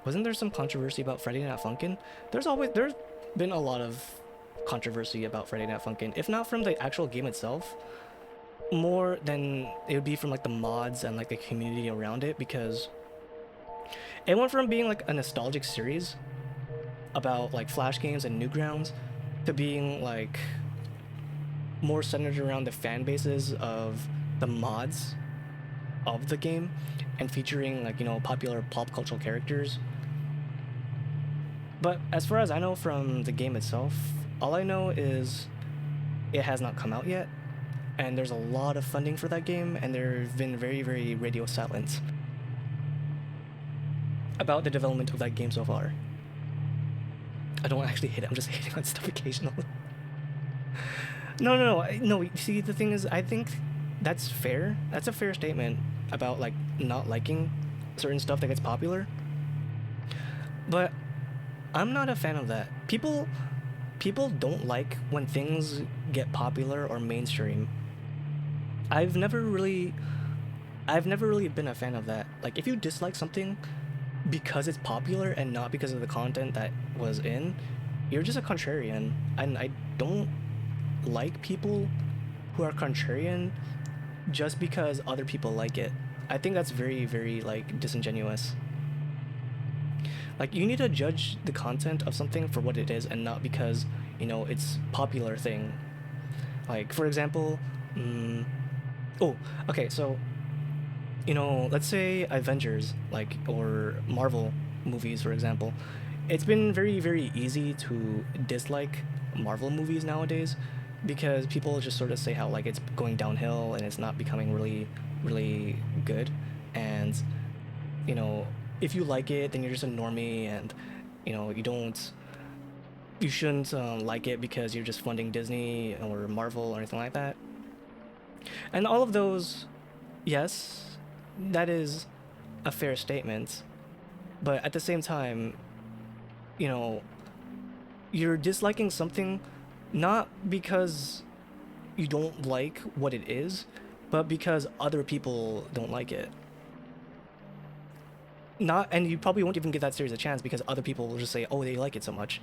Wasn't there some controversy about Friday Night Funkin'? There's been a lot of controversy about Friday Night Funkin', if not from the actual game itself, more than it would be from like the mods and like the community around it, because it went from being like a nostalgic series about like Flash games and Newgrounds to being like more centered around the fan bases of the mods of the game and featuring like, you know, popular pop cultural characters. But as far as I know from the game itself, all I know is it has not come out yet, and there's a lot of funding for that game, and there have been very, very radio silence about the development of that game so far. I don't actually hate it, I'm just hating on stuff occasionally. No. See, the thing is, I think that's fair. That's a fair statement about like not liking certain stuff that gets popular. But I'm not a fan of that. People don't like when things get popular or mainstream. I've never really been a fan of that. Like, if you dislike something because it's popular and not because of the content that was in, you're just a contrarian. And I don't like people who are contrarian just because other people like it. I think that's very, very like disingenuous. Like, you need to judge the content of something for what it is and not because, you know, it's popular thing. Like, for example, oh, okay, so, you know, let's say Avengers, like, or Marvel movies, for example. It's been very, very easy to dislike Marvel movies nowadays because people just sort of say how, like, it's going downhill and it's not becoming really, really good. And, you know, if you like it, then you're just a normie, and, you know, you shouldn't like it because you're just funding Disney or Marvel or anything like that. And all of those, yes, that is a fair statement, but at the same time, you know, you're disliking something not because you don't like what it is, but because other people don't like it. And you probably won't even give that series a chance because other people will just say, oh, they like it so much.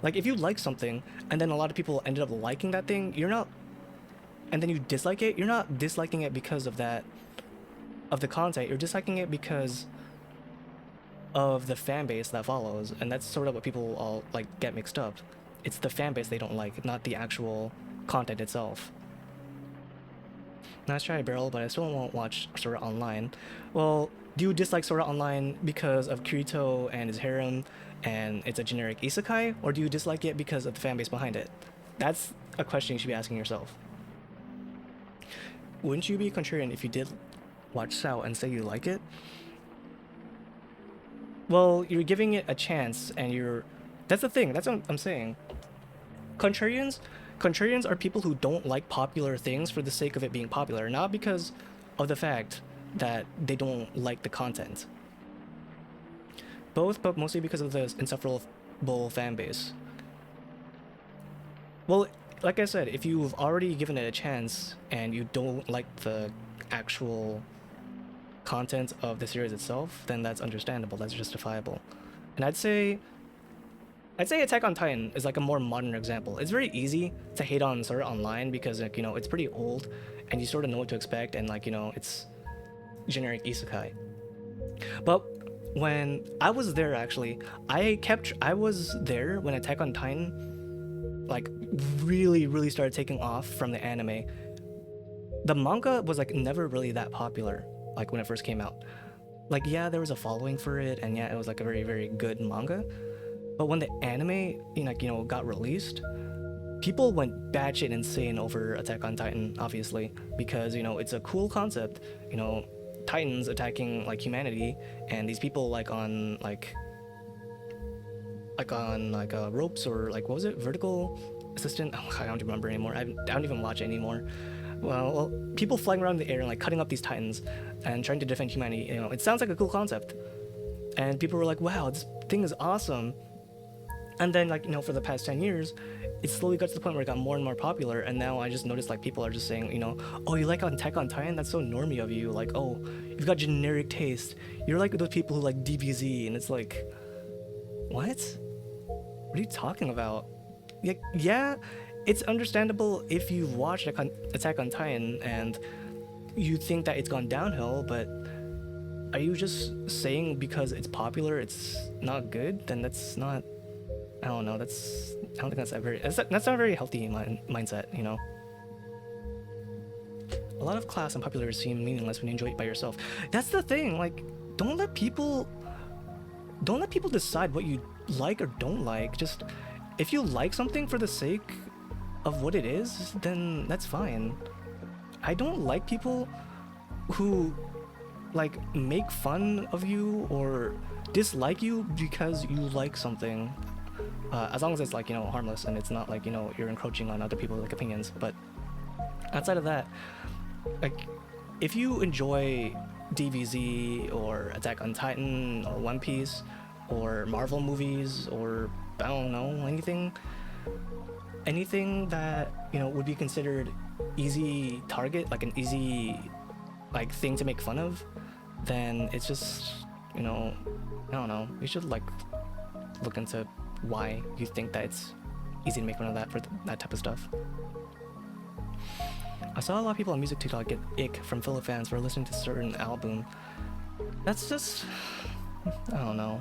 Like, if you like something and then a lot of people ended up liking that thing, and then you dislike it, you're not disliking it because of the content, you're disliking it because of the fan base that follows, and that's sort of what people all like get mixed up. It's the fan base they don't like, not the actual content itself. Nice try, Barrel, but I still won't watch Sword Art Online. Well, do you dislike Sword Art Online because of Kirito and his harem and it's a generic isekai, or do you dislike it because of the fan base behind it? That's a question you should be asking yourself. Wouldn't you be contrarian if you did watch Sao and say you like it? Well, you're giving it a chance, and that's the thing, that's what I'm saying. Contrarians are people who don't like popular things for the sake of it being popular, not because of the fact that they don't like the content. Both, but mostly because of the insufferable fan base. Well, like I said, if you've already given it a chance and you don't like the actual content of the series itself, then that's understandable, that's justifiable. And I'd say Attack on Titan is like a more modern example. It's very easy to hate on Sword Art Online because, like, you know, it's pretty old and you sort of know what to expect, and, like, you know, it's generic isekai. But when I was there, actually, I was there when Attack on Titan like really, really started taking off from the anime. The manga was like never really that popular, like when it first came out. Like, yeah, there was a following for it, and yeah, it was like a very, very good manga. But when the anime, got released, people went batshit insane over Attack on Titan, obviously, because, you know, it's a cool concept, you know, Titans attacking like humanity, and these people on ropes, or like, what was it, vertical assistant? Oh, I don't remember anymore. I don't even watch it anymore. Well, people flying around in the air and like cutting up these Titans and trying to defend humanity. You know, it sounds like a cool concept, and people were like, "Wow, this thing is awesome." And then, like, you know, for the past 10 years, it slowly got to the point where it got more and more popular, and now I just noticed, like, people are just saying, you know, oh, you like Attack on Titan? That's so normie of you. Like, oh, you've got generic taste. You're like those people who like DBZ, and it's like, what? What are you talking about? Yeah, it's understandable if you've watched Attack on Titan and you think that it's gone downhill, but are you just saying because it's popular it's not good? Then that's not, I don't know, I don't think that's that's not a very healthy mindset, you know? A lot of class and popularity seem meaningless when you enjoy it by yourself. That's the thing, like, don't let people decide what you like or don't like. Just, if you like something for the sake of what it is, then that's fine. I don't like people who like make fun of you or dislike you because you like something, as long as it's like, you know, harmless and it's not like, you know, you're encroaching on other people's like opinions. But outside of that, like, if you enjoy DBZ or Attack on Titan or One Piece or Marvel movies or I don't know, anything that, you know, would be considered easy target, like an easy like thing to make fun of, then it's just, you know, I don't know, you should like look into why you think that it's easy to make fun of that for that type of stuff. I saw a lot of people on music TikTok get ick from filler fans for listening to a certain album. That's just, I don't know.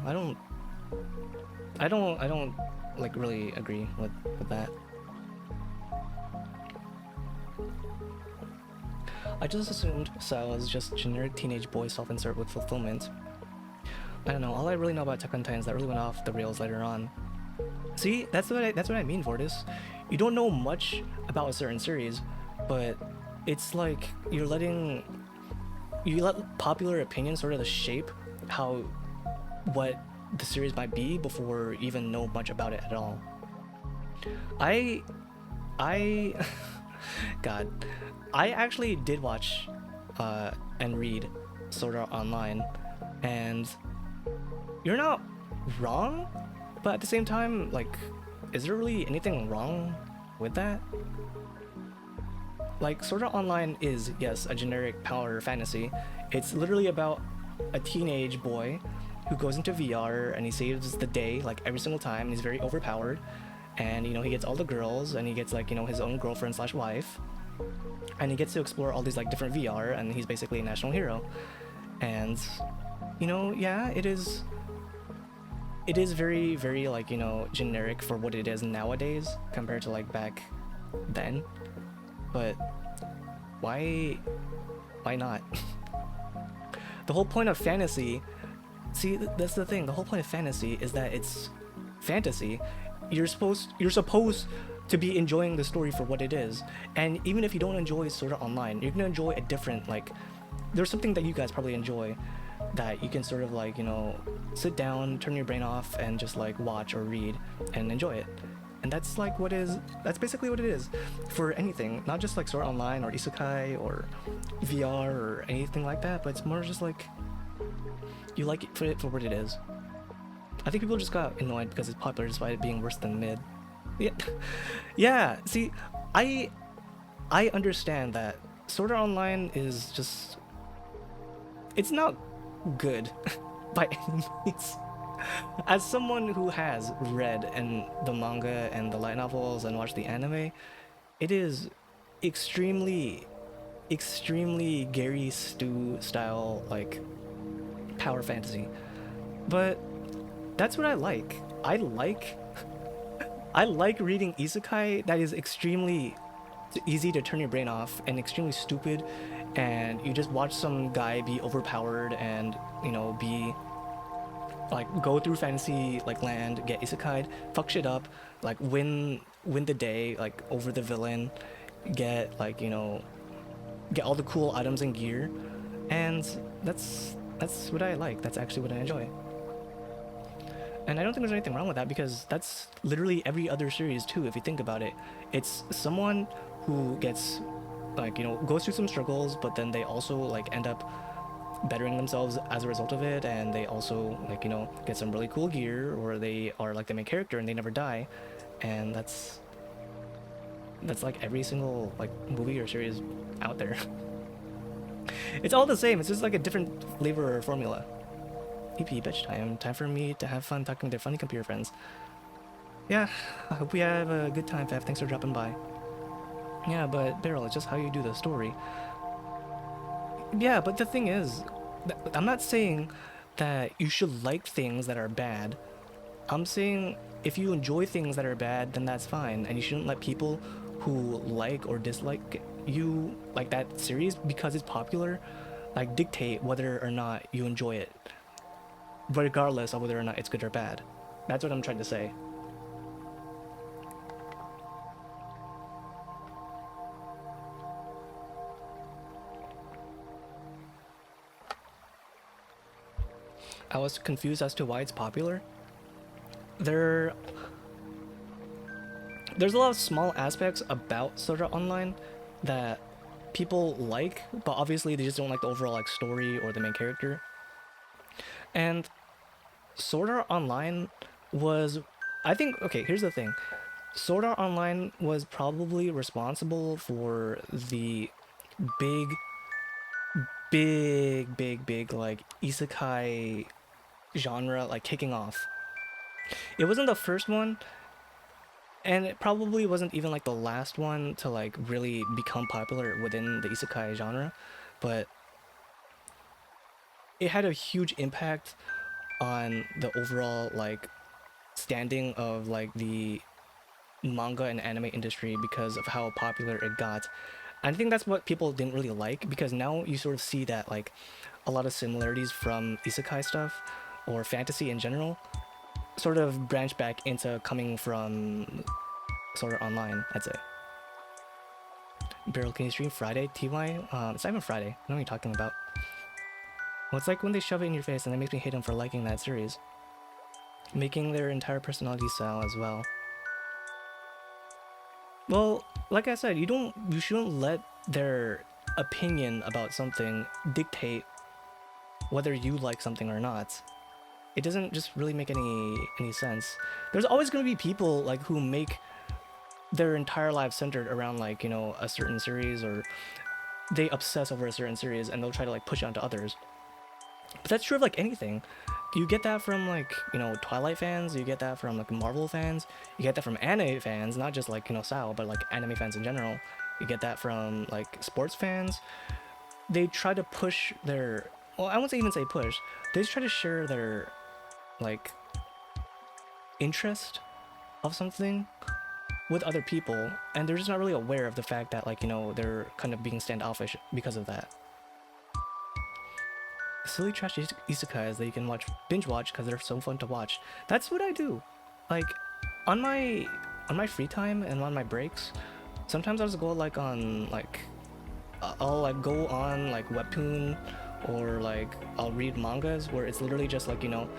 I don't like really agree with that. I just assumed Sao was just generic teenage boy self-insert with fulfillment. I don't know. All I really know about Attack on Titan is that really went off the rails later on. See, that's what I mean, Vortis. You don't know much about a certain series, but it's like you let popular opinion sort of shape what the series might be before you even know much about it at all. I God, I actually did watch and read Sword Art Online, and you're not wrong, but at the same time, like, is there really anything wrong with that? Like, Sword Art Online is, yes, a generic power fantasy. It's literally about a teenage boy who goes into VR and he saves the day, like, every single time, and he's very overpowered. And, you know, he gets all the girls, and he gets, like, you know, his own girlfriend / wife. And he gets to explore all these, like, different VR, and he's basically a national hero. And, you know, yeah, it is very, very, like, you know, generic for what it is nowadays compared to, like, back then. But why not? The whole point of fantasy, see, that's the thing, the whole point of fantasy is that it's fantasy. You're supposed to be enjoying the story for what it is. And even if you don't enjoy Sword Art Online, you're gonna enjoy a different, like, there's something that you guys probably enjoy that you can sort of, like, you know, sit down, turn your brain off, and just, like, watch or read and enjoy it. And that's like that's basically what it is for anything, not just like Sword Art Online or Isekai or VR or anything like that, but it's more just like you like it for what it is. I think people just got annoyed because it's popular despite it being worse than mid. Yeah, yeah. See, I understand that Sword Art Online is just, it's not good by any means. As someone who has read the manga and the light novels and watched the anime, it is extremely Gary Stu style, like, power fantasy. But that's what I like. I like reading isekai that is extremely easy to turn your brain off and extremely stupid, and you just watch some guy be overpowered and, you know, be like, go through fantasy like land, get isekai'd, fuck shit up, like win the day, like, over the villain, get, like, you know, get all the cool items and gear, and that's what I like. That's actually what I enjoy. And I don't think there's anything wrong with that, because that's literally every other series too, if you think about it. It's someone who gets, like, you know, goes through some struggles, but then they also, like, end up bettering themselves as a result of it, and they also, like, you know, get some really cool gear, or they are like the main character and they never die. And that's like every single, like, movie or series out there. It's all the same, it's just like a different flavor or formula. EP bitch time for me to have fun talking to funny computer friends. Yeah, I hope we have a good time, Fev. Thanks for dropping by. Yeah, but Beryl, it's just how you do the story. Yeah, but the thing is, I'm not saying that you should like things that are bad. I'm saying if you enjoy things that are bad, then that's fine, and you shouldn't let people who like or dislike you like that series because it's popular, like dictate whether or not you enjoy it, regardless of whether or not it's good or bad. That's what I'm trying to say. I was confused as to why it's popular. There, there's a lot of small aspects about Sword Art Online that people like, but obviously they just don't like the overall like story or the main character. And Sword Art Online was, I think, okay, here's the thing. Sword Art Online was probably responsible for the big, big, like isekai genre like kicking off. It wasn't the first one, and it probably wasn't even like the last one to like really become popular within the isekai genre, but it had a huge impact on the overall like standing of like the manga and anime industry because of how popular it got. And I think that's what people didn't really like, because now you sort of see that like a lot of similarities from isekai stuff or fantasy in general sort of branch back into coming from sort of online, I'd say. Beryl, can you stream Friday? TY? It's not even Friday. I know what you're talking about. Well, it's like when they shove it in your face and it makes me hate them for liking that series. Making their entire personality style as well. Well, like I said, you shouldn't let their opinion about something dictate whether you like something or not. It doesn't just really make any sense. There's always going to be people like who make their entire lives centered around like, you know, a certain series, or they obsess over a certain series and they'll try to like push it onto others. But that's true of like anything. You get that from like, you know, Twilight fans, you get that from like Marvel fans, you get that from anime fans, not just like, you know, Sao, but like anime fans in general. You get that from like sports fans. They try to push their, well, I won't even say push. They just try to share their like interest of something with other people, and they're just not really aware of the fact that like, you know, they're kind of being standoffish because of that. Silly trash isekais that you can binge watch because they're so fun to watch. That's what I do. Like on my free time and on my breaks, sometimes I'll just go like on like I'll like go on like webtoon, or like I'll read mangas where it's literally just like, you know,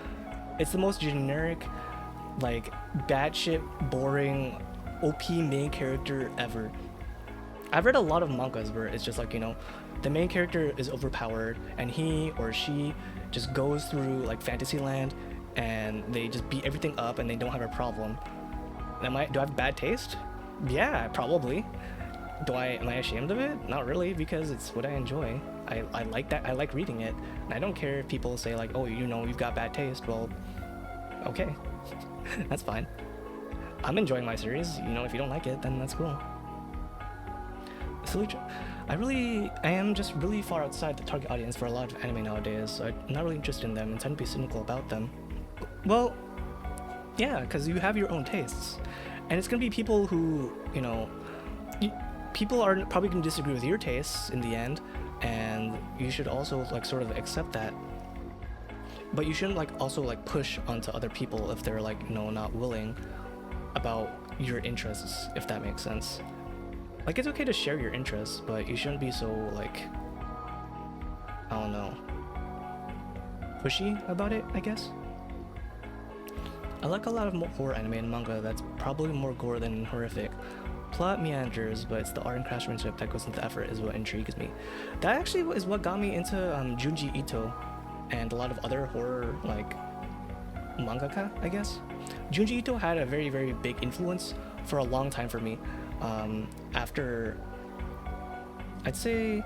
it's the most generic like batshit boring OP main character ever. I've read a lot of mangas where it's just like, you know, the main character is overpowered and he or she just goes through like Fantasyland and they just beat everything up and they don't have a problem. Do I have bad taste? Yeah, probably. Am I ashamed of it? Not really, because it's what I enjoy. I like that. I like reading it. And I don't care if people say like, oh, you know, you've got bad taste. Well, okay. That's fine. I'm enjoying my series. You know, if you don't like it, then that's cool. I am just really far outside the target audience for a lot of anime nowadays, so I'm not really interested in them and tend to be cynical about them. Well, yeah, because you have your own tastes. And it's going to be people who, you know, people are probably going to disagree with your tastes in the end, and you should also like sort of accept that. But you shouldn't like also like push onto other people if they're like, you know, not willing about your interests, if that makes sense. Like, it's okay to share your interests, but you shouldn't be so, like, I don't know, pushy about it, I guess. I like a lot of horror anime and manga that's probably more gore than horrific. Plot meanders, but it's the art and craftsmanship that goes into the effort is what intrigues me. That actually is what got me into Junji Ito and a lot of other horror, like, mangaka, I guess. Junji Ito had a very, very big influence for a long time for me. After I'd say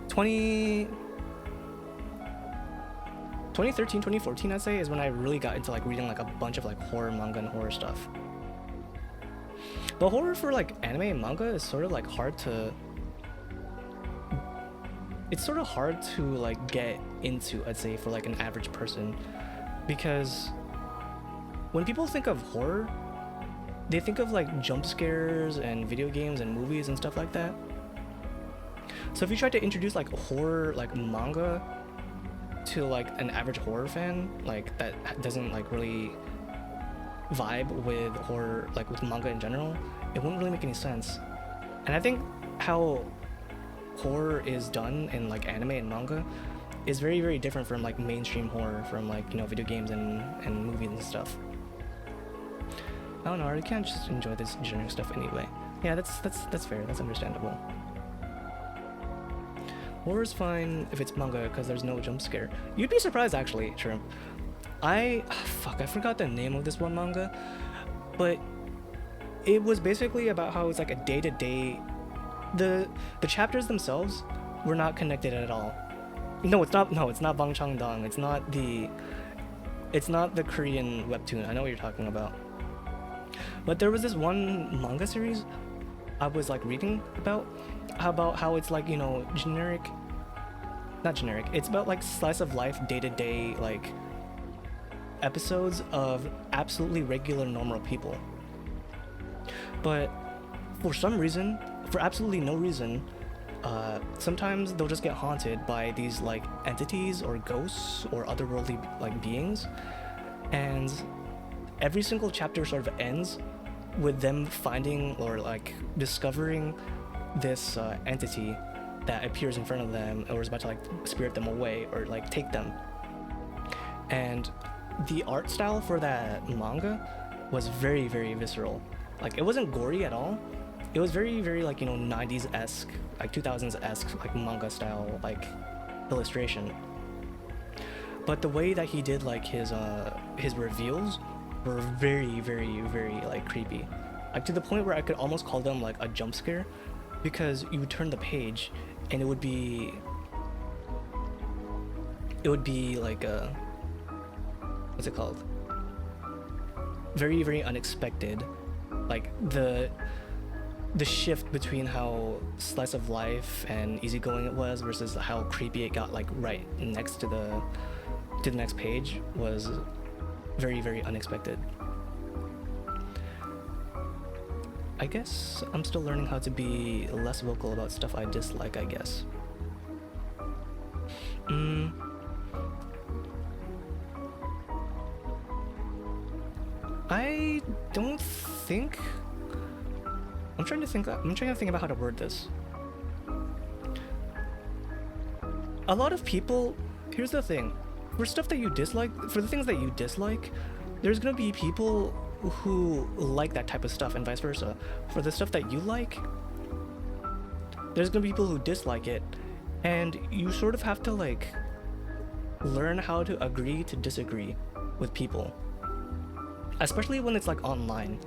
20 2013, 2014, I'd say, is when I really got into like reading like a bunch of like horror manga and horror stuff. But horror for like anime and manga is sort of like hard to. It's sort of hard to like get into, I'd say, for like an average person, because when people think of horror, they think of like jump scares and video games and movies and stuff like that. So if you try to introduce like horror like manga to like an average horror fan, like that doesn't like really vibe with horror, like with manga in general, it won't really make any sense. And I think how horror is done in like anime and manga is very, very different from like mainstream horror from like, you know, video games and movies and stuff. I don't know, I can't just enjoy this generic stuff anyway. Yeah, that's fair, that's understandable. Horror's fine if it's manga because there's no jump scare. You'd be surprised actually, Shrimp. I forgot the name of this one manga, but it was basically about how it's like a day-to-day. The chapters themselves were not connected at all. No, it's not Bang Changdang. It's not the Korean webtoon. I know what you're talking about. But there was this one manga series I was like reading about how it's like, you know, not generic. It's about like slice of life, day-to-day like episodes of absolutely regular normal people. But for some reason, for absolutely no reason, sometimes they'll just get haunted by these like entities or ghosts or otherworldly like beings, and every single chapter sort of ends with them finding or like discovering this entity that appears in front of them or is about to like spirit them away or like take them. And the art style for that manga was very, very visceral. Like, it wasn't gory at all. It was very, very like, you know, 90s-esque, like 2000s-esque like manga style like illustration. But the way that he did like his reveals were very, very, very like creepy, like to the point where I could almost call them like a jump scare, because you would turn the page and it would be like a, what's it called, very, very unexpected, like the shift between how slice of life and easygoing it was versus how creepy it got like right next to the next page was very, very unexpected. I guess I'm still learning how to be less vocal about stuff I dislike, I guess. I don't think... I'm trying to think about how to word this. A lot of people... Here's the thing. For stuff that you dislike, for the things that you dislike, there's gonna be people who like that type of stuff and vice versa. For the stuff that you like, there's gonna be people who dislike it, and you sort of have to like learn how to agree to disagree with people, especially when it's like online.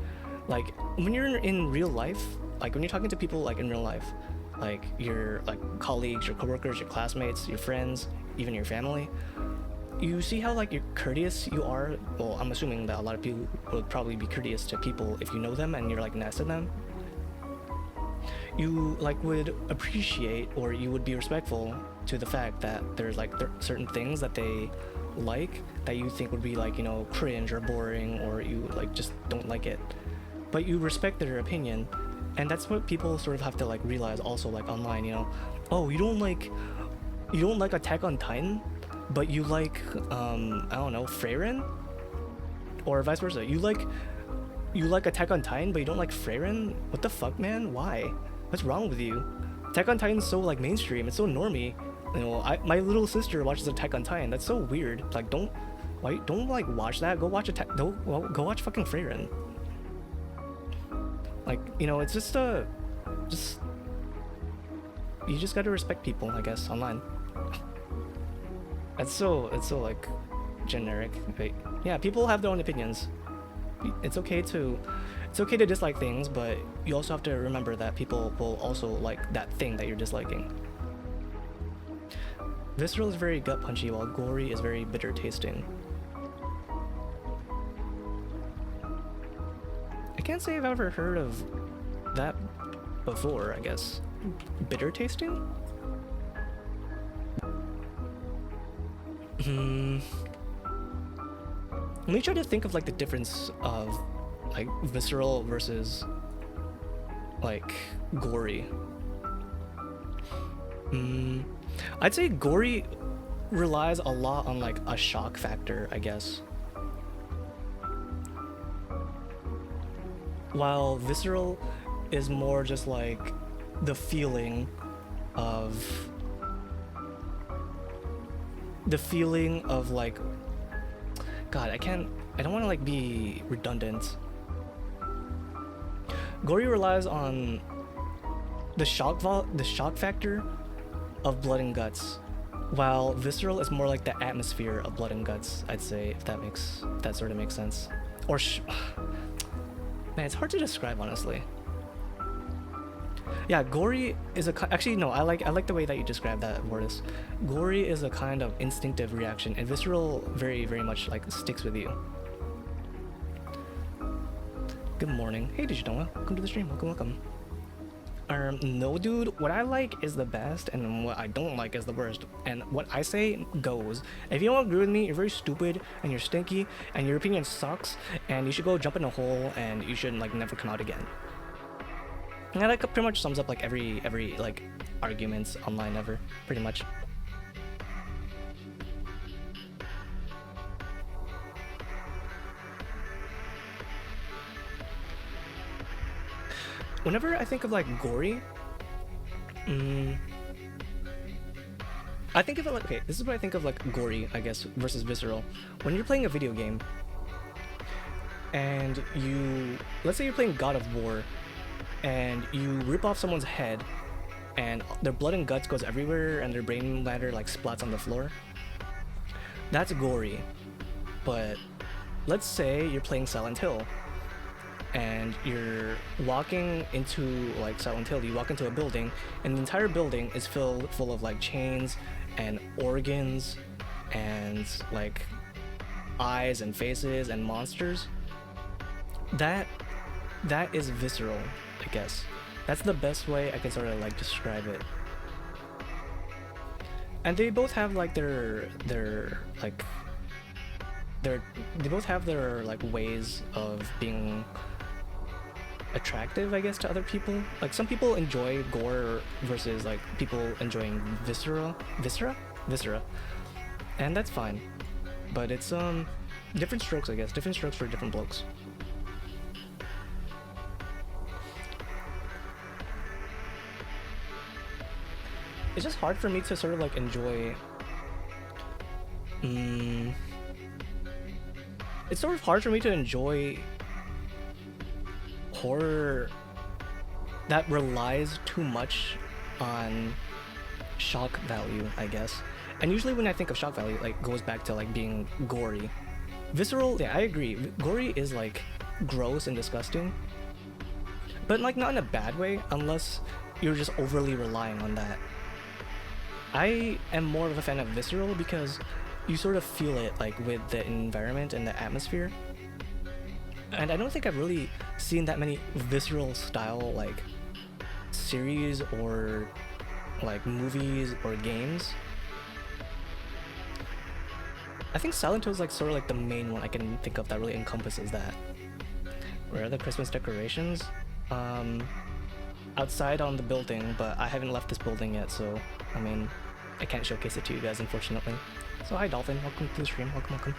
Like when you're in real life, like when you're talking to people like in real life, like your like colleagues, your coworkers, your classmates, your friends, even your family, you see how like you're courteous you are. Well, I'm assuming that a lot of people would probably be courteous to people if you know them and you're like nice to them. You like would appreciate, or you would be respectful to the fact that there's like certain things that they like that you think would be like, you know, cringe or boring, or you like just don't like it, but you respect their opinion. And that's what people sort of have to like realize also, like online, you know. Oh, you don't like Attack on Titan, but you like I don't know, Frieren, or vice versa. You like Attack on Titan, but you don't like Frieren. What the fuck, man? Why? What's wrong with you? Attack on Titan's so like mainstream. It's so normie. You know, my little sister watches Attack on Titan. That's so weird. Like, don't like watch that. Go watch go watch fucking Frieren. Like, you know, it's just you just gotta respect people, I guess, online. It's so like generic. But yeah, people have their own opinions. It's okay to dislike things, but you also have to remember that people will also like that thing that you're disliking. Visceral is very gut punchy, while gory is very bitter tasting. I can't say I've ever heard of that before, I guess. Bitter tasting? Let me try to think of like the difference of like visceral versus like gory. I'd say gory relies a lot on like a shock factor, I guess. While visceral is more just like the feeling of like, God, I don't want to like be redundant. Gory relies on the shock factor of blood and guts, while visceral is more like the atmosphere of blood and guts, I'd say, if that sort of makes sense. Or man, it's hard to describe, honestly. Yeah, gory is actually no, I like the way that you described that, Mortis. Gory is a kind of instinctive reaction, and visceral very, very much like sticks with you. Good morning. Hey, Digitoma. Welcome to the stream. Welcome. No, dude. What I like is the best, and what I don't like is the worst. And what I say goes. If you don't agree with me, you're very stupid, and you're stinky, and your opinion sucks, and you should go jump in a hole, and you should like never come out again. And that pretty much sums up like every like arguments online ever, pretty much. Whenever I think of like gory, I think of it like, okay, this is what I think of like gory, I guess, versus visceral. When you're playing a video game, and let's say you're playing God of War, and you rip off someone's head, and their blood and guts goes everywhere, and their brain matter like splats on the floor. That's gory. But let's say you're playing Silent Hill, and you're walking into like Silent Hill, you walk into a building, and the entire building is full of like chains and organs and like eyes and faces and monsters. That is visceral, I guess. That's the best way I can sort of like describe it. And they both have like they both have their like ways of being attractive, I guess, to other people. Like some people enjoy gore versus like people enjoying viscera, and that's fine. But it's different strokes, I guess. Different strokes for different blokes. It's just hard for me to sort of like enjoy. It's sort of hard for me to enjoy horror that relies too much on shock value, I guess. And usually when I think of shock value, like goes back to like being gory. Visceral, yeah, I agree. Gory is like gross and disgusting, but like not in a bad way, unless you're just overly relying on that. I am more of a fan of visceral because you sort of feel it like with the environment and the atmosphere. And I don't think I've really seen that many visceral style like series or like movies or games. I think Silent Hill is like sort of like the main one I can think of that really encompasses that. Where are the Christmas decorations? Outside on the building, but I haven't left this building yet, so I mean, I can't showcase it to you guys, unfortunately. So hi Dolphin, welcome to the stream, welcome.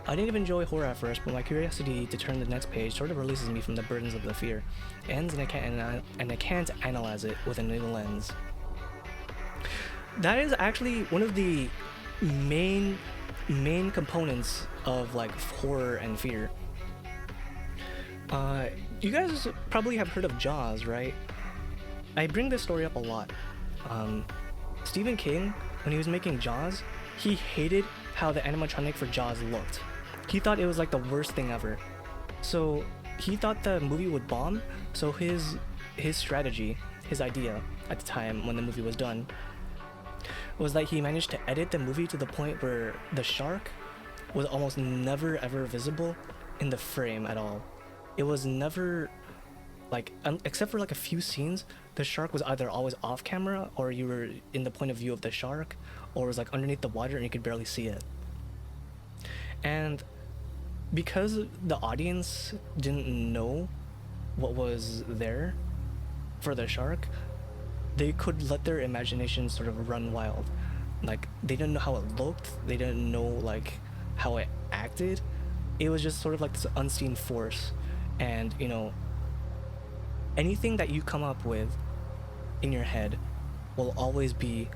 I didn't even enjoy horror at first, but my curiosity to turn the next page sort of releases me from the burdens of the fear. It ends and I can't analyze it with a new lens. That is actually one of the main components of like horror and fear. You guys probably have heard of Jaws, right? I bring this story up a lot. Stephen King, when he was making Jaws, he hated how the animatronic for Jaws looked. He thought it was like the worst thing ever. So he thought the movie would bomb, so his strategy, his idea at the time when the movie was done, was that he managed to edit the movie to the point where the shark was almost never ever visible in the frame at all. It was never like, except for like a few scenes, the shark was either always off camera or you were in the point of view of the shark, or it was like underneath the water and you could barely see it. And because the audience didn't know what was there for the shark, they could let their imagination sort of run wild. Like, they didn't know how it looked, they didn't know like how it acted. It was just sort of like this unseen force. And you know, anything that you come up with in your head will always be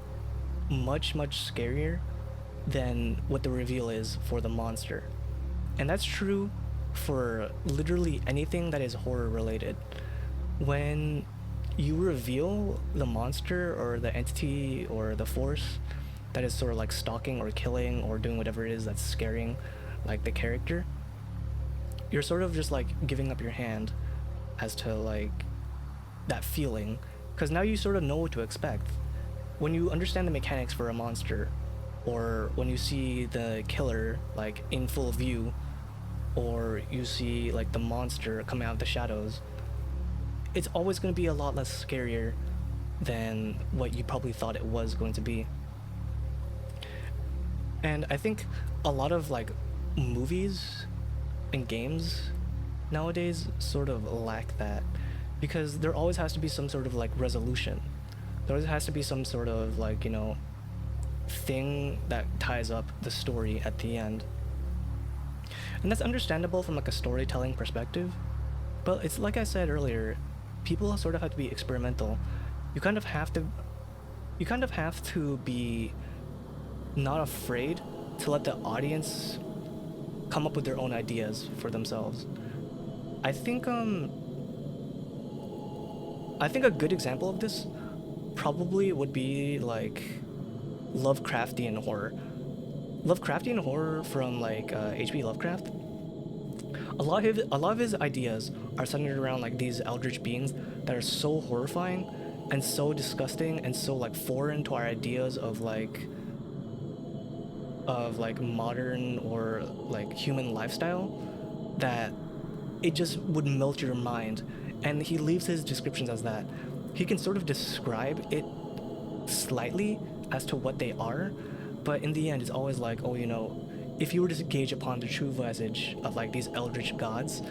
much scarier than what the reveal is for the monster. And that's true for literally anything that is horror related. When you reveal the monster or the entity or the force that is sort of like stalking or killing or doing whatever it is that's scaring like the character, you're sort of just like giving up your hand as to like that feeling, because now you sort of know what to expect. When you understand the mechanics for a monster, or when you see the killer like in full view, or you see like the monster coming out of the shadows, it's always going to be a lot less scarier than what you probably thought it was going to be. And I think a lot of like movies and games nowadays sort of lack that, because there always has to be some sort of like resolution. There always has to be some sort of like, you know, thing that ties up the story at the end. And that's understandable from like a storytelling perspective, but it's like I said earlier, people sort of have to be experimental. You kind of have to be not afraid to let the audience come up with their own ideas for themselves. I think a good example of this probably would be like Lovecraftian horror. Lovecraftian horror from like H.P. Lovecraft. A lot of his ideas are centered around like these eldritch beings that are so horrifying and so disgusting and so like foreign to our ideas of like modern or like human lifestyle, that it just would melt your mind. And he leaves his descriptions as that. He can sort of describe it slightly as to what they are, but in the end it's always like, oh, you know, if you were to gauge upon the true visage of like these eldritch gods,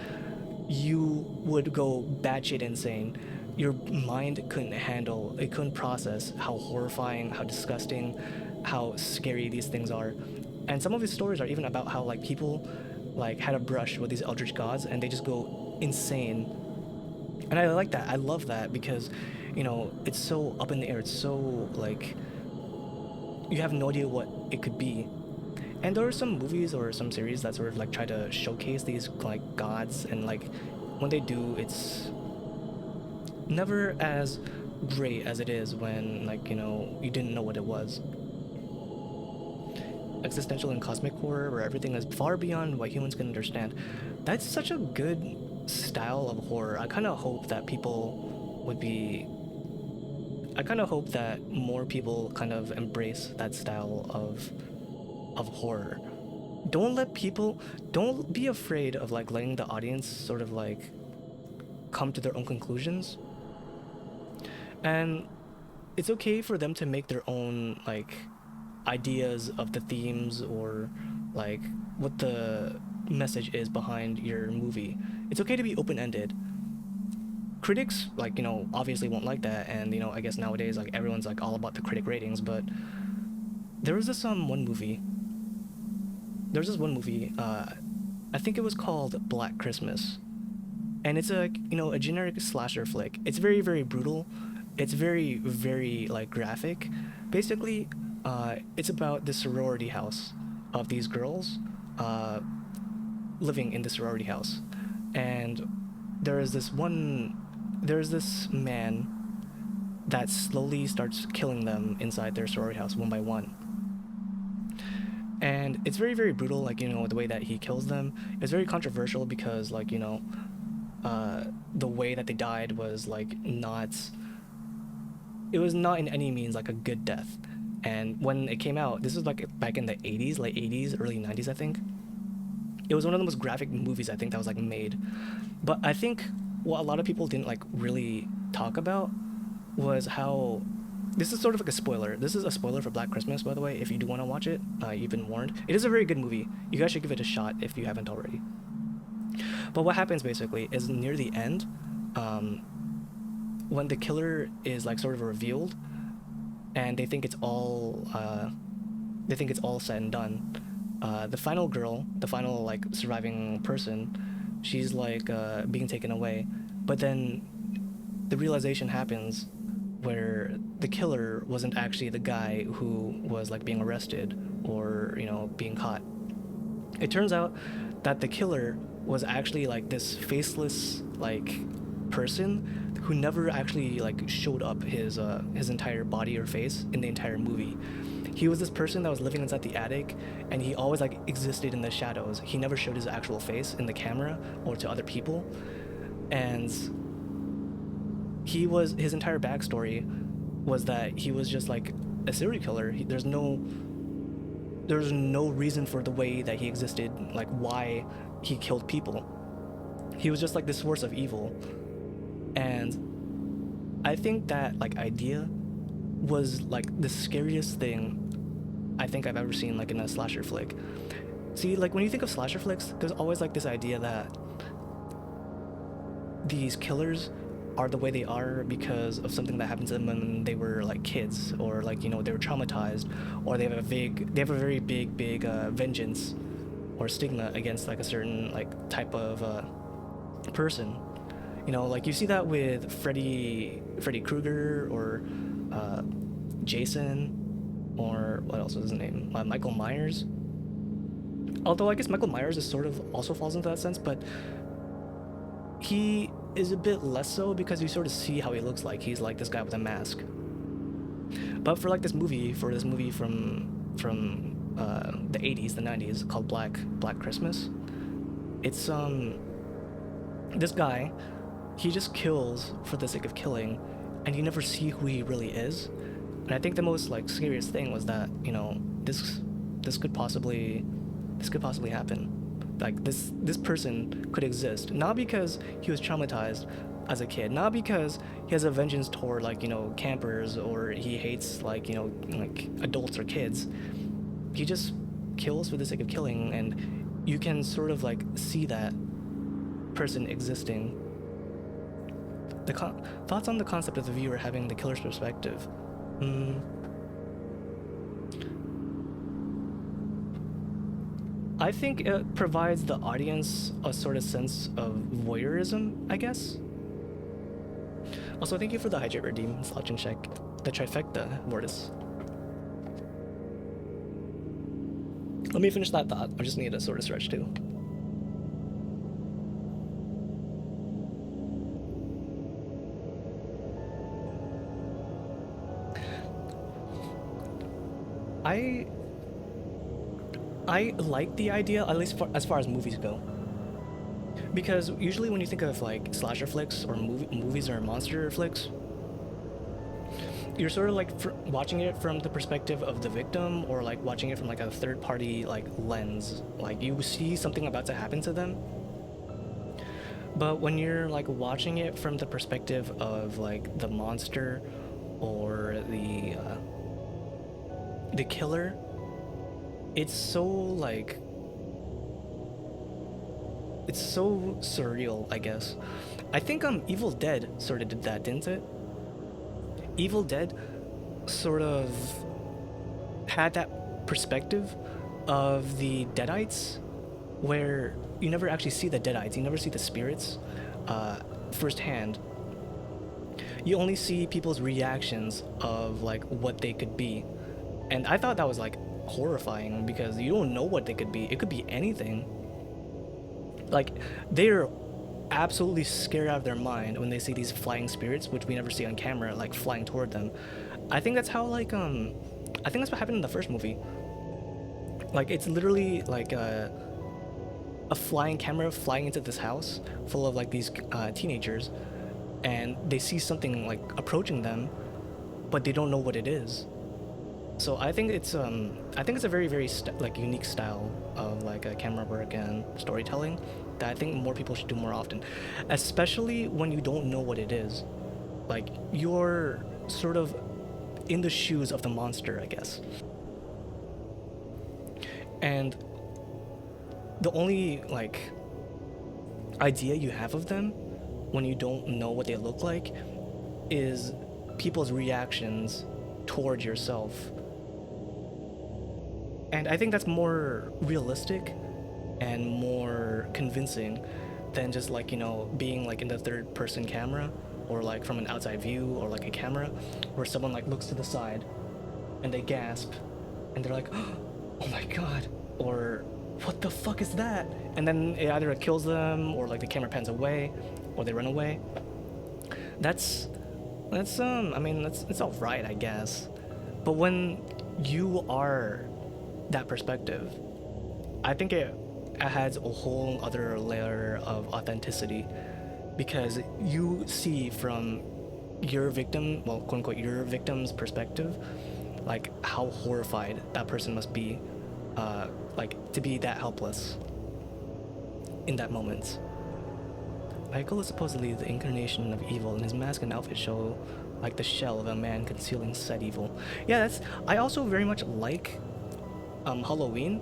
you would go batshit insane. Your mind couldn't process how horrifying, how disgusting, how scary these things are. And some of his stories are even about how like people like had a brush with these eldritch gods and they just go insane. And I like that. I love that because, you know, it's so up in the air. It's so like you have no idea what it could be. And there are some movies or some series that sort of like try to showcase these like gods, and like when they do, it's never as great as it is when, like, you know, you didn't know what it was. Existential and cosmic horror, where everything is far beyond what humans can understand. That's such a good style of horror. I kind of hope that more people kind of embrace that style of horror. Don't be afraid of like letting the audience sort of like come to their own conclusions. And it's okay for them to make their own like ideas of the themes or like what the message is behind your movie. It's okay to be open-ended. Critics, like, you know, obviously won't like that, and, you know, I guess nowadays like everyone's like all about the critic ratings, but there was this one movie. I think it was called Black Christmas. And it's a, you know, a generic slasher flick. It's very, very brutal. It's very, very like graphic. Basically, it's about the sorority house of these girls living in the sorority house. And there's this man that slowly starts killing them inside their sorority house one by one. And it's very, very brutal, like, you know, the way that he kills them. It's very controversial because, like, you know, the way that they died was like not in any means like a good death. And when it came out, this was like back in the 80s, late 80s, early 90s, I think. It was one of the most graphic movies I think that was like made. But I think what a lot of people didn't like really talk about was how this is sort of like a spoiler. This is a spoiler for Black Christmas, by the way. If you do want to watch it, you've been warned. It is a very good movie. You guys should give it a shot if you haven't already. But what happens basically is near the end, when the killer is like sort of revealed, and they think it's all said and done. The final girl, the final like surviving person, she's like being taken away, but then the realization happens where the killer wasn't actually the guy who was like being arrested or being caught. It turns out that the killer was actually like this faceless like person who never actually like showed up his entire body or face in the entire movie. He was this person that was living inside the attic, and he always like existed in the shadows. He never showed his actual face in the camera or to other people, and his entire backstory was that he was just like a serial killer. There's no reason for the way that he existed, like why he killed people. He was just like this source of evil. And I think that like idea was like the scariest thing I think I've ever seen like in a slasher flick. See, like when you think of slasher flicks, there's always like this idea that these killers are the way they are because of something that happened to them when they were like kids, or like they were traumatized, or they have a very big vengeance or stigma against like a certain like type of person. Like you see that with Freddy Krueger or Jason, or what else was his name? Michael Myers. Although I guess Michael Myers is sort of also falls into that sense, but he is a bit less so because you sort of see how he looks like. He's like this guy with a mask. But for this movie from the 80s, the 90s, called Black Christmas, it's this guy, he just kills for the sake of killing, and you never see who he really is. And I think the most like scariest thing was that this could possibly happen. Like this person could exist not because he was traumatized as a kid, not because he has a vengeance toward like campers, or he hates like adults or kids. He just kills for the sake of killing, and you can sort of like see that person existing. Thoughts on the concept of the viewer having the killer's perspective. I think it provides the audience a sort of sense of voyeurism, I guess. Also, thank you for the hydrate redeem, Slouch and Check. The trifecta, Mortis. Let me finish that thought. I just need a sort of stretch too. I like the idea, at least as far as movies go, because usually when you think of like slasher flicks or movies or monster flicks, you're sort of like watching it from the perspective of the victim, or like watching it from like a third party like lens. Like you see something about to happen to them. But when you're like watching it from the perspective of like the monster or the killer, it's so surreal, I guess. I think Evil Dead sort of did that, didn't it? Evil Dead sort of had that perspective of the Deadites, where you never actually see the Deadites, you never see the spirits firsthand. You only see people's reactions of like what they could be. And I thought that was like horrifying, because you don't know what they could be. It could be anything. Like, they're absolutely scared out of their mind when they see these flying spirits, which we never see on camera, like flying toward them. I think that's how I think that's what happened in the first movie. Like, it's literally like a flying camera flying into this house full of like these teenagers, and they see something like approaching them, but they don't know what it is. So I think it's a very like unique style of like a camera work and storytelling that I think more people should do more often, especially when you don't know what it is. Like you're sort of in the shoes of the monster, I guess. And the only like idea you have of them when you don't know what they look like is people's reactions toward yourself. And I think that's more realistic and more convincing than just like, you know, being like in the third person camera or like from an outside view or like a camera where someone like looks to the side and they gasp and they're like, oh my god, or what the fuck is that? And then it either kills them or like the camera pans away or they run away. That's I mean that's it's all right, I guess. But when you are that perspective, I think it adds a whole other layer of authenticity because you see from your victim, well, quote unquote, your victim's perspective, like how horrified that person must be, like to be that helpless in that moment. Michael is supposedly the incarnation of evil, and his mask and outfit show like the shell of a man concealing said evil. Yeah, that's. I also very much like Halloween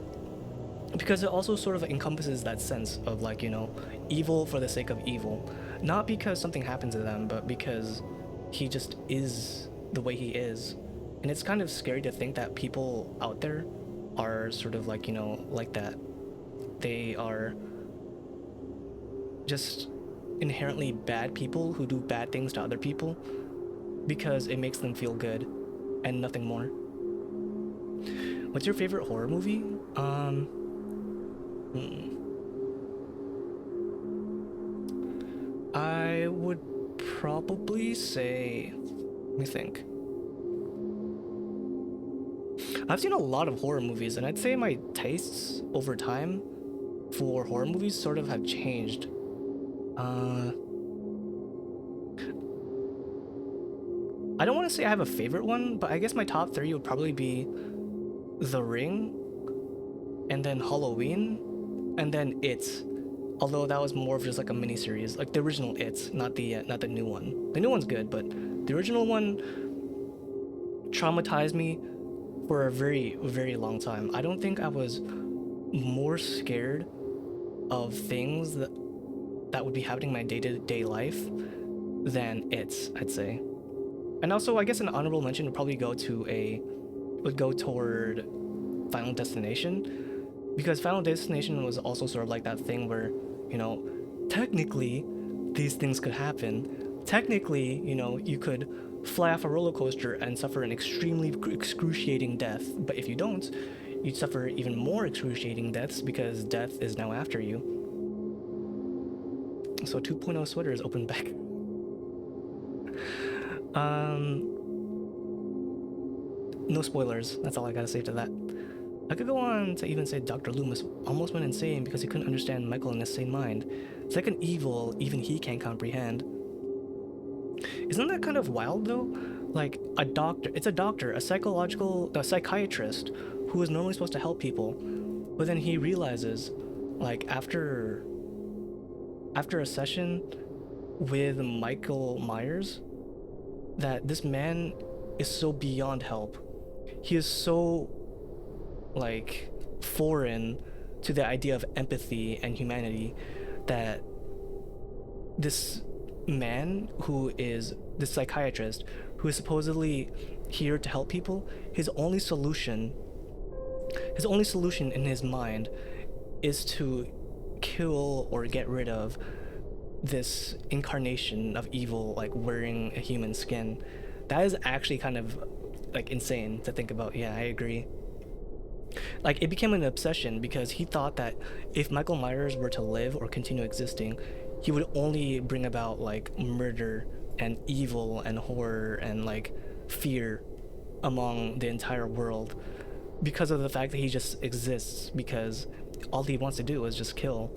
because it also sort of encompasses that sense of like, you know, evil for the sake of evil, not because something happened to them, but because he just is the way he is. And it's kind of scary to think that people out there are sort of like, you know, like that. They are just inherently bad people who do bad things to other people because it makes them feel good and nothing more. What's your favorite horror movie? I would probably say, let me think. I've seen a lot of horror movies, and I'd say my tastes over time for horror movies sort of have changed. I don't want to say I have a favorite one, but I guess my top three would probably be The Ring, and then Halloween, and then It. Although that was more of just like a mini series, like the original It, not the new one. The new one's good, but the original one traumatized me for a very long time. I don't think I was more scared of things that would be happening in my day-to-day life than It, I'd say. And also, I guess an honorable mention would probably go toward Final Destination, because Final Destination was also sort of like that thing where, you know, technically these things could happen. Technically, you know, you could fly off a roller coaster and suffer an extremely excruciating death, but if you don't, you'd suffer even more excruciating deaths because death is now after you. So 2.0 sweater is open back. No spoilers, that's all I gotta say to that. I could go on to even say Dr. Loomis almost went insane because he couldn't understand Michael in his sane mind. It's like an evil even he can't comprehend. Isn't that kind of wild though? Like it's a doctor, a psychiatrist who is normally supposed to help people, but then he realizes, like after a session with Michael Myers, that this man is so beyond help. He is so like foreign to the idea of empathy and humanity that this man who is this psychiatrist who is supposedly here to help people, his only solution in his mind is to kill or get rid of this incarnation of evil, like wearing a human skin. That is actually kind of like insane to think about. Yeah, I agree. Like it became an obsession because he thought that if Michael Myers were to live or continue existing, he would only bring about like murder and evil and horror and like fear among the entire world because of the fact that he just exists, because all he wants to do is just kill.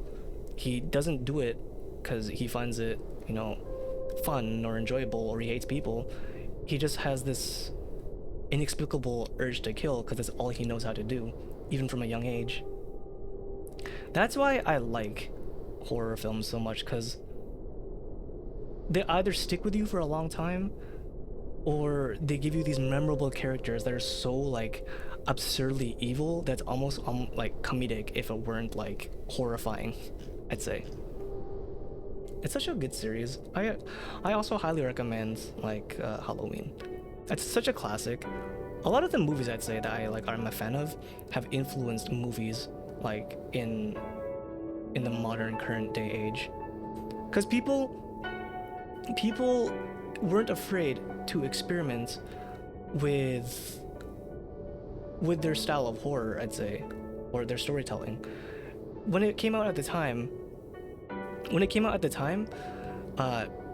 He doesn't do it because he finds it, you know, fun or enjoyable or he hates people. He just has this inexplicable urge to kill because that's all he knows how to do, even from a young age. That's why I like horror films so much, because they either stick with you for a long time, or they give you these memorable characters that are so like absurdly evil that's almost like comedic if it weren't like horrifying, I'd say. It's such a good series. I also highly recommend like Halloween. It's such a classic. A lot of the movies I'd say that I'm a fan of have influenced movies like in the modern current day age, because people weren't afraid to experiment with their style of horror, I'd say, or their storytelling. When it came out at the time,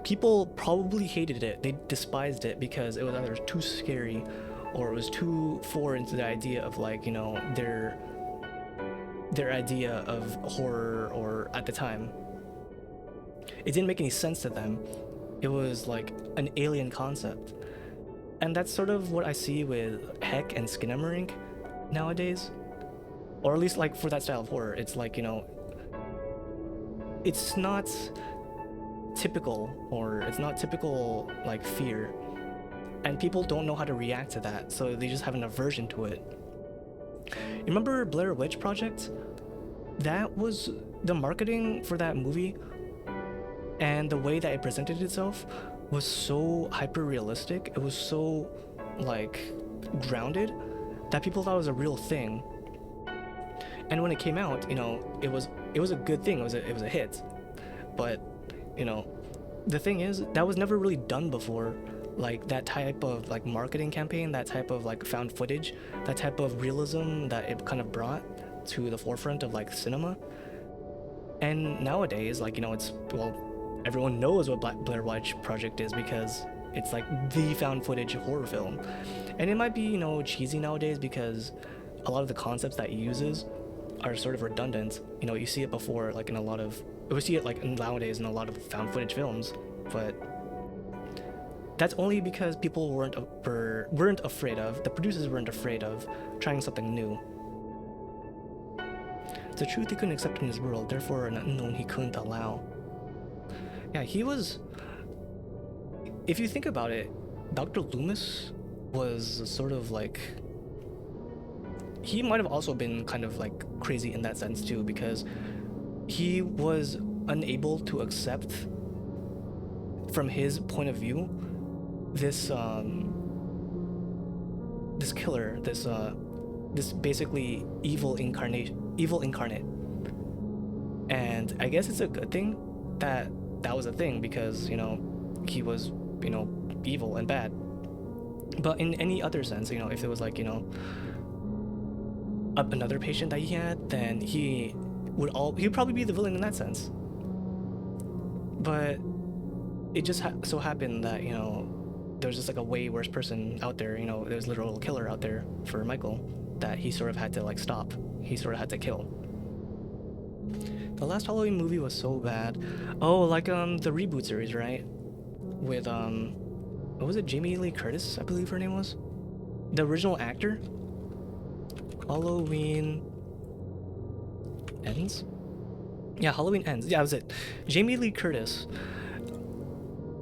people probably hated it. They despised it because it was either too scary or it was too foreign to the idea of like, you know, their idea of horror, or at the time it didn't make any sense to them. It was like an alien concept. And that's sort of what I see with Heck and Skinamarink nowadays. Or at least like for that style of horror. It's like, you know, it's not typical, or it's not typical like fear. And people don't know how to react to that, so they just have an aversion to it. You remember Blair Witch Project? That was the marketing for that movie, and the way that it presented itself was so hyper realistic. It was so like grounded that people thought it was a real thing. And when it came out, you know, it was a good thing. It was a hit. But you know, the thing is, that was never really done before. Like that type of like marketing campaign, that type of like found footage, that type of realism that it kind of brought to the forefront of like cinema. And nowadays, like, you know, it's, well, everyone knows what Blair Witch Project is because it's like the found footage horror film. And it might be, you know, cheesy nowadays because a lot of the concepts that it uses are sort of redundant. You know, you see it before, like in a lot of, we see it like nowadays in a lot of found footage films, but that's only because people weren't afraid of, the producers weren't afraid of trying something new. It's a truth he couldn't accept in his world, therefore an unknown he couldn't allow. Yeah, he was, if you think about it, Dr. Loomis was sort of like, he might have also been kind of like crazy in that sense too, because he was unable to accept, from his point of view, this killer, this basically evil incarnate. And I guess it's a good thing that was a thing, because, you know, he was, you know, evil and bad. But in any other sense, you know, if it was like, you know, another patient that he had, then he'd probably be the villain in that sense. But it just so happened that, you know, there's just like a way worse person out there, you know, there's a literal killer out there for Michael that he sort of had to like stop. He sort of had to kill. The last Halloween movie was so bad. Oh, like the reboot series, right? With what was it? Jamie Lee Curtis, I believe her name was. The original actor. Halloween Ends? Yeah, Halloween Ends. Yeah, that was it. Jamie Lee Curtis.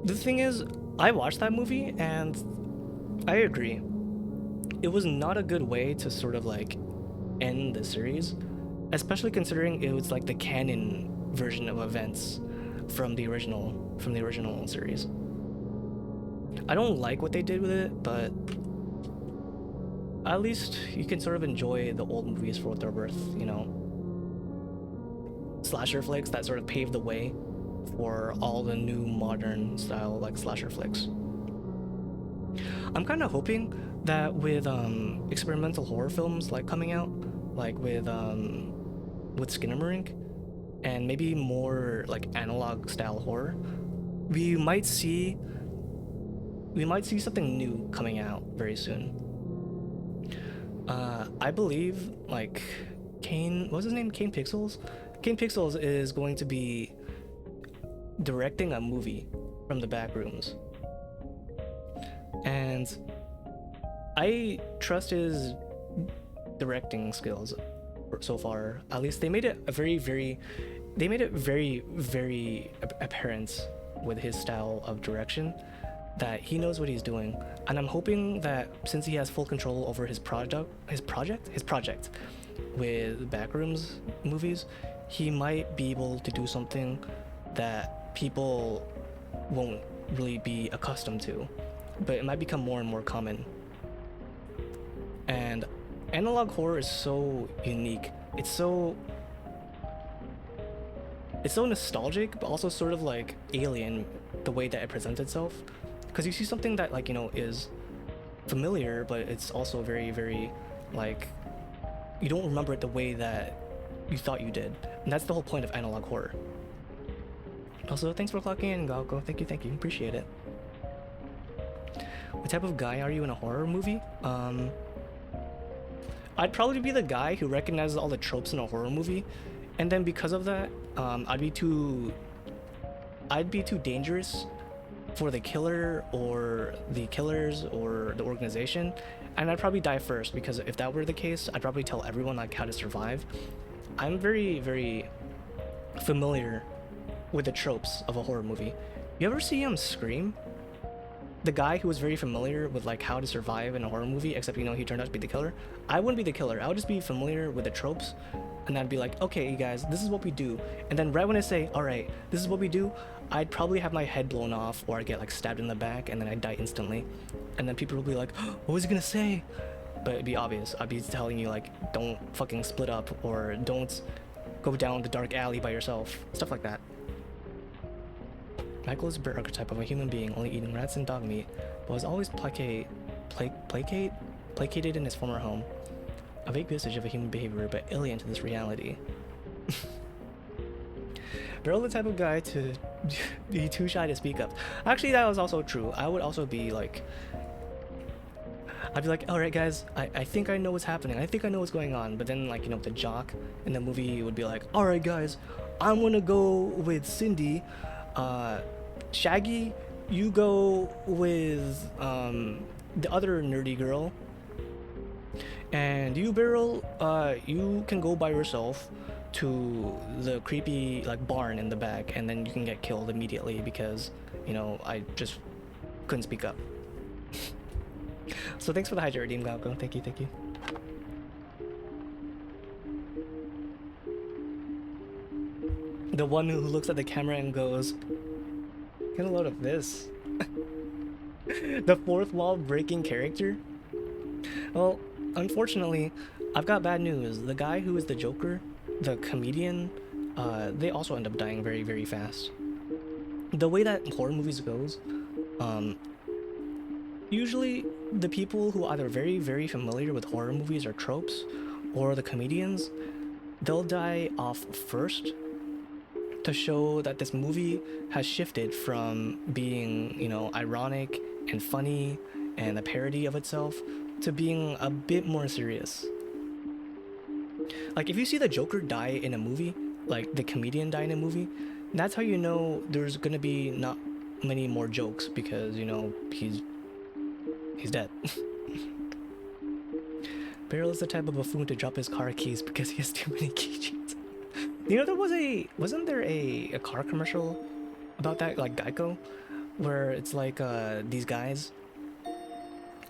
The thing is, I watched that movie and I agree. It was not a good way to sort of like end the series, especially considering it was like the canon version of events from the original series. I don't like what they did with it, but at least you can sort of enjoy the old movies for what they're worth, you know. Slasher flicks that sort of paved the way for all the new modern style like slasher flicks. I'm kind of hoping that with experimental horror films like coming out, like with Skinamarink, and maybe more like analog style horror, we might see something new coming out very soon. I believe like what was his name? Kane Pixels? Kane Pixels is going to be directing a movie from the back rooms. And I trust his directing skills so far. At least they made it a they made it very apparent with his style of direction that he knows what he's doing. And I'm hoping that since he has full control over his project with Backrooms movies, he might be able to do something that people won't really be accustomed to, but it might become more and more common. And analog horror is so unique. It's so nostalgic, but also sort of like alien the way that it presents itself. Because you see something that, like, you know, is familiar, but it's also very like, you don't remember it the way that you thought you did. And that's the whole point of analog horror. Also, thanks for clocking in, Galco. Thank you, appreciate it. What type of guy are you in a horror movie? I'd probably be the guy who recognizes all the tropes in a horror movie, and then because of that, I'd be too dangerous for the killer or the killers or the organization, and I'd probably die first, because if that were the case, I'd probably tell everyone like how to survive. I'm very familiar with the tropes of a horror movie. You ever see Scream? The guy who was very familiar with like how to survive in a horror movie, except, you know, he turned out to be the killer. I wouldn't be the killer. I would just be familiar with the tropes, and I'd be like, okay, you guys, this is what we do. And then right when I say, all right, this is what we do, I'd probably have my head blown off, or I'd get like stabbed in the back, and then I'd die instantly. And then people would be like, oh, what was he gonna say? But it'd be obvious. I'd be telling you like, don't fucking split up, or don't go down the dark alley by yourself, stuff like that. Michael is a bird archetype of a human being only eating rats and dog meat, but was always placated in his former home. A vague vestige of a human behavior, but alien to this reality. Beryl the type of guy to be too shy to speak up. Actually, that was also true. I would also be like, I'd be like, all right, guys, I think I know what's happening. I think I know what's going on. But then, like, you know, the jock in the movie would be like, all right, guys, I'm gonna go with Cindy. Shaggy, you go with the other nerdy girl, and you, Beryl, you can go by yourself to the creepy like barn in the back, and then you can get killed immediately because, you know, I just couldn't speak up. So thanks for the hydrate redeem, Galco. Thank you. The one who looks at the camera and goes, get a load of this. The fourth wall breaking character? Well, unfortunately, I've got bad news. The guy who is the Joker, the comedian, they also end up dying very fast. The way that horror movies goes, usually the people who are either very familiar with horror movies or tropes, or the comedians, they'll die off first to show that this movie has shifted from being, you know, ironic and funny and a parody of itself to being a bit more serious. Like, if you see the Joker die in a movie, like the comedian die in a movie, that's how you know there's gonna be not many more jokes, because, you know, he's dead. Beryl is the type of buffoon to drop his car keys because he has too many keychains. You know, wasn't there a car commercial about that, like Geico, where it's like these guys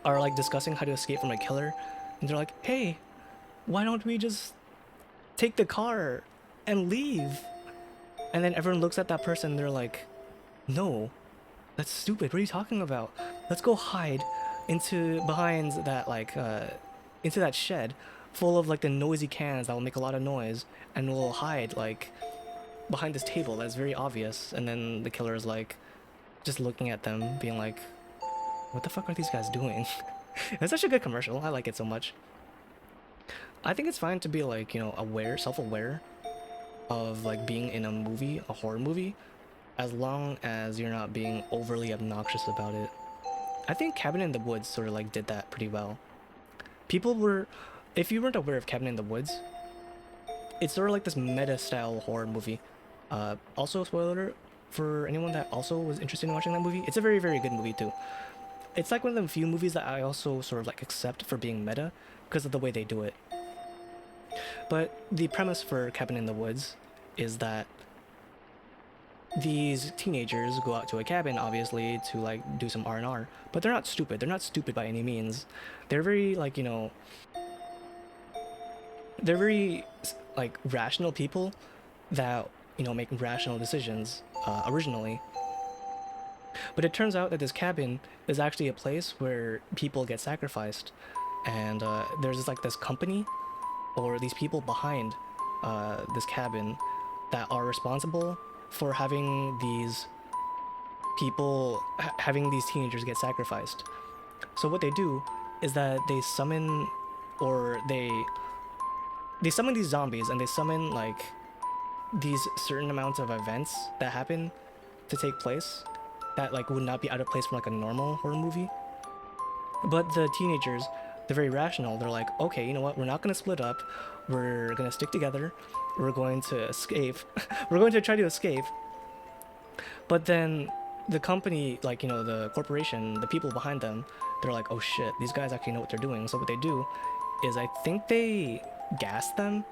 are like discussing how to escape from a killer, and they're like, hey, why don't we just take the car and leave? And then everyone looks at that person and they're like, no, that's stupid, what are you talking about? Let's go hide behind that like into that shed full of like the noisy cans that will make a lot of noise, and we'll hide like behind this table that's very obvious. And then the killer is like just looking at them being like, what the fuck are these guys doing? It's such a good commercial. I like it so much. I think it's fine to be like, you know, self-aware of like being in a movie, a horror movie, as long as you're not being overly obnoxious about it. I think Cabin in the Woods sort of like did that pretty well. If you weren't aware of Cabin in the Woods, it's sort of like this meta-style horror movie. Also, spoiler alert for anyone that also was interested in watching that movie, it's a very good movie too. it's like one of the few movies that I also sort of like accept for being meta because of the way they do it. But the premise for Cabin in the Woods is that these teenagers go out to a cabin, obviously, to like do some R&R, but they're not stupid. They're not stupid by any means. They're very like, you know, they're very like rational people that, you know, make rational decisions originally. But it turns out that this cabin is actually a place where people get sacrificed, and there's this company or these people behind this cabin that are responsible for having these people having these teenagers get sacrificed. So what they do is that they summon or they summon these zombies, and they summon like these certain amounts of events that happen to take place that like would not be out of place from like a normal horror movie. But the teenagers, they're very rational. They're like, okay, you know what? We're not going to split up. We're going to stick together. We're going to escape. We're going to try to escape. But then the company, like, you know, the corporation, the people behind them, they're like, oh shit, these guys actually know what they're doing. So what they do is I think they gas them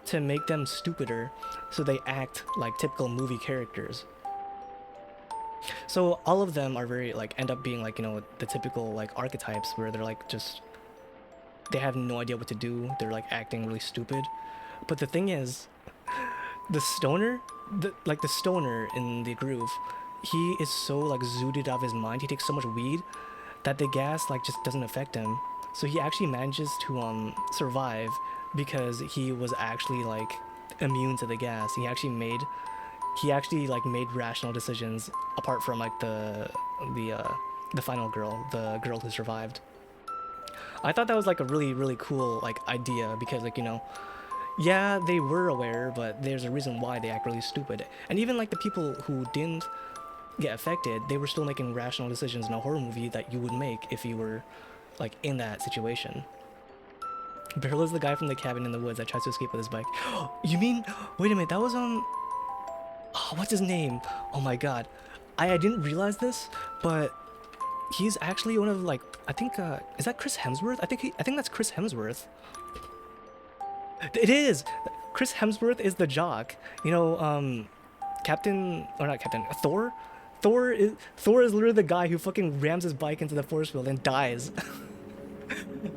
to make them stupider so they act like typical movie characters. So all of them are very like end up being like, you know, the typical like archetypes where they're like just they have no idea what to do. They're like acting really stupid. But the thing is, the stoner in the groove, he is so like zooted out of his mind. He takes so much weed that the gas like just doesn't affect him. So he actually manages to survive because he was actually like immune to the gas. He actually like made rational decisions apart from like the final girl, the girl who survived. I thought that was like a really, really cool like idea because like, you know, yeah, they were aware, but there's a reason why they act really stupid. And even like the people who didn't get affected, they were still making rational decisions in a horror movie that you would make if you were like in that situation. Beryl is the guy from the cabin in the woods that tries to escape with his bike. You mean, wait a minute, that was oh, what's his name? Oh my god. I didn't realize this, but he's actually one of like, I think, is that Chris Hemsworth? I think that's Chris Hemsworth. It is! Chris Hemsworth is the jock. You know, Thor? Thor is literally the guy who fucking rams his bike into the force field and dies.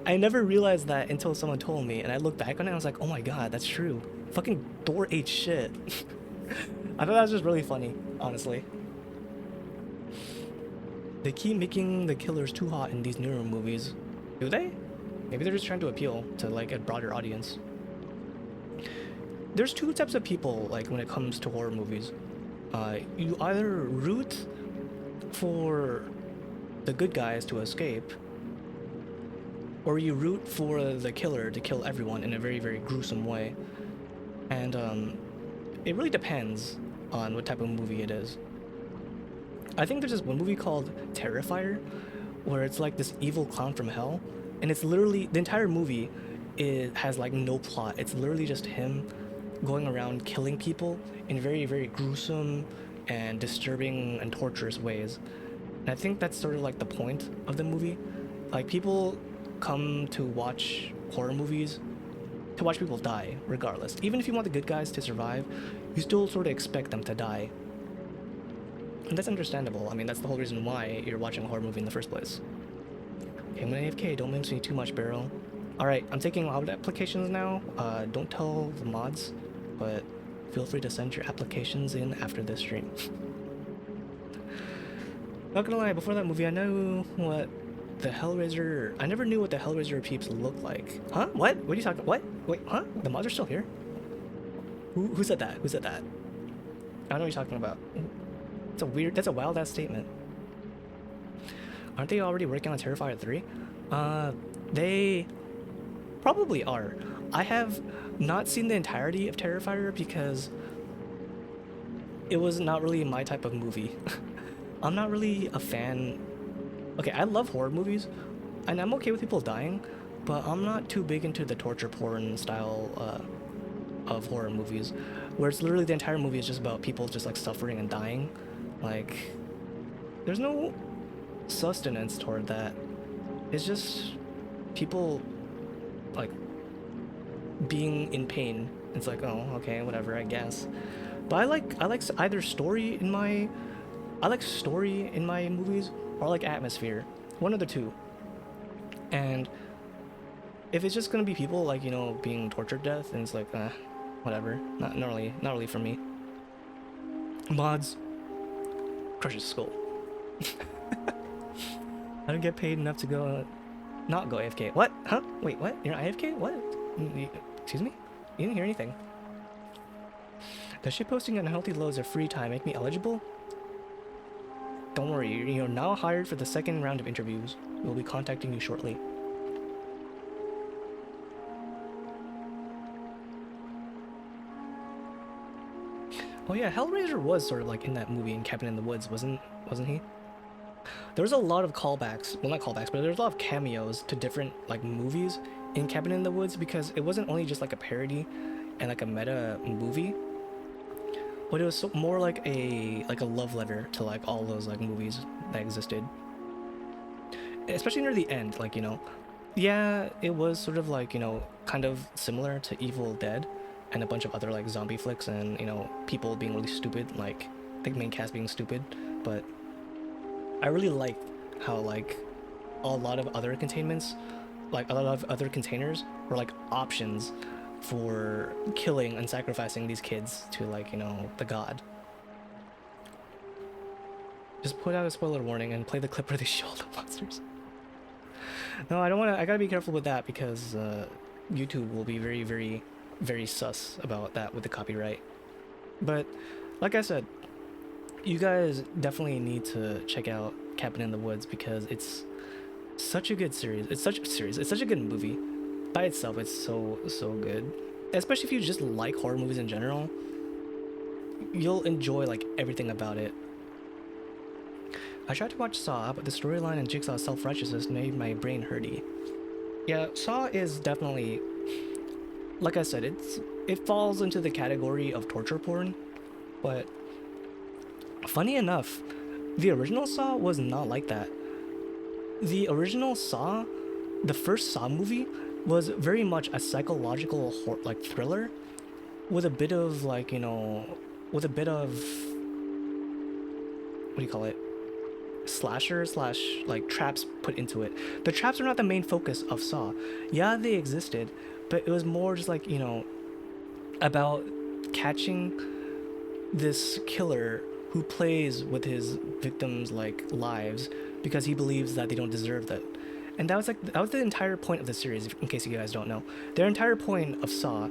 I never realized that until someone told me, and I looked back on it and I was like, oh my god, that's true. Fucking Thor ate shit. I thought that was just really funny, honestly. They keep making the killers too hot in these newer movies. Do they? Maybe they're just trying to appeal to like a broader audience. There's two types of people like when it comes to horror movies. You either root for the good guys to escape, or you root for the killer to kill everyone in a very, very gruesome way. And it really depends on what type of movie it is. I think there's this one movie called Terrifier, where it's like this evil clown from hell, and it's literally, the entire movie, it has like no plot. It's literally just him going around killing people in very, very gruesome and disturbing and torturous ways. And I think that's sort of like the point of the movie. Like, people come to watch horror movies to watch people die, regardless. Even if you want the good guys to survive, you still sort of expect them to die. And that's understandable. I mean, that's the whole reason why you're watching a horror movie in the first place. Okay, I'm gonna AFK, don't mince me too much, Beryl. Alright, I'm taking loud applications now. Don't tell the mods, but feel free to send your applications in after this stream. Not gonna lie, before that movie, I know what the Hellraiser... I never knew what the Hellraiser peeps looked like. Huh? What? What are you talking... What? Wait, huh? The mods are still here? Who said that? Who said that? I don't know what you're talking about. That's a wild-ass statement. Aren't they already working on Terrifier 3? They probably are. I have not seen the entirety of Terrifier because it was not really my type of movie. I'm not really a fan. Okay, I love horror movies, and I'm okay with people dying, but I'm not too big into the torture porn style of horror movies, where it's literally the entire movie is just about people just like suffering and dying. Like, there's no sustenance toward that. It's just people like being in pain. It's like, oh, okay, whatever, I guess. But I like either story in my I like story in my movies or like atmosphere. One of the two. And if it's just gonna be people like, being tortured to death, and it's like, whatever. Not really for me. Mods, crush his skull. I don't get paid enough to go, not go AFK. What? Huh? Wait, what? You're not AFK? What? Excuse me? You didn't hear anything. Does shitposting unhealthy loads of free time make me eligible? Don't worry, you're now hired for the second round of interviews. We'll be contacting you shortly. Oh yeah, Hellraiser was sort of like in that movie in Cabin in the Woods, wasn't he? There was a lot of callbacks, well not callbacks, but there's a lot of cameos to different like movies in Cabin in the Woods, because it wasn't only just like a parody and like a meta movie, but it was more like a love letter to like all those like movies that existed. Especially near the end, like, yeah, it was sort of like, kind of similar to Evil Dead and a bunch of other like zombie flicks, and people being really stupid, like the main cast being stupid. But I really liked how like a lot of other containments, like a lot of other containers were like options for killing and sacrificing these kids to like, the god. Just put out a spoiler warning and play the clip where they show all the monsters. No, I don't want to. I gotta be careful with that, because YouTube will be very, very, very sus about that with the copyright. But like I said, you guys definitely need to check out Cabin in the Woods, because it's such a good series. It's such a good movie. By itself, it's so good. Especially if you just like horror movies in general, you'll enjoy like everything about it. I tried to watch Saw, but the storyline and Jigsaw's self-righteousness made my brain hurty. Yeah, Saw is definitely, like I said, it falls into the category of torture porn, but funny enough, the original Saw was not like that. The original Saw, the first Saw movie, was very much a psychological like thriller with a bit of like, with a bit of, what do you call it? Slasher slash like traps put into it. The traps are not the main focus of Saw. Yeah, they existed, but it was more just like, about catching this killer who plays with his victims like lives because he believes that they don't deserve that. And that was the entire point of the series, in case you guys don't know. Their entire point of Saw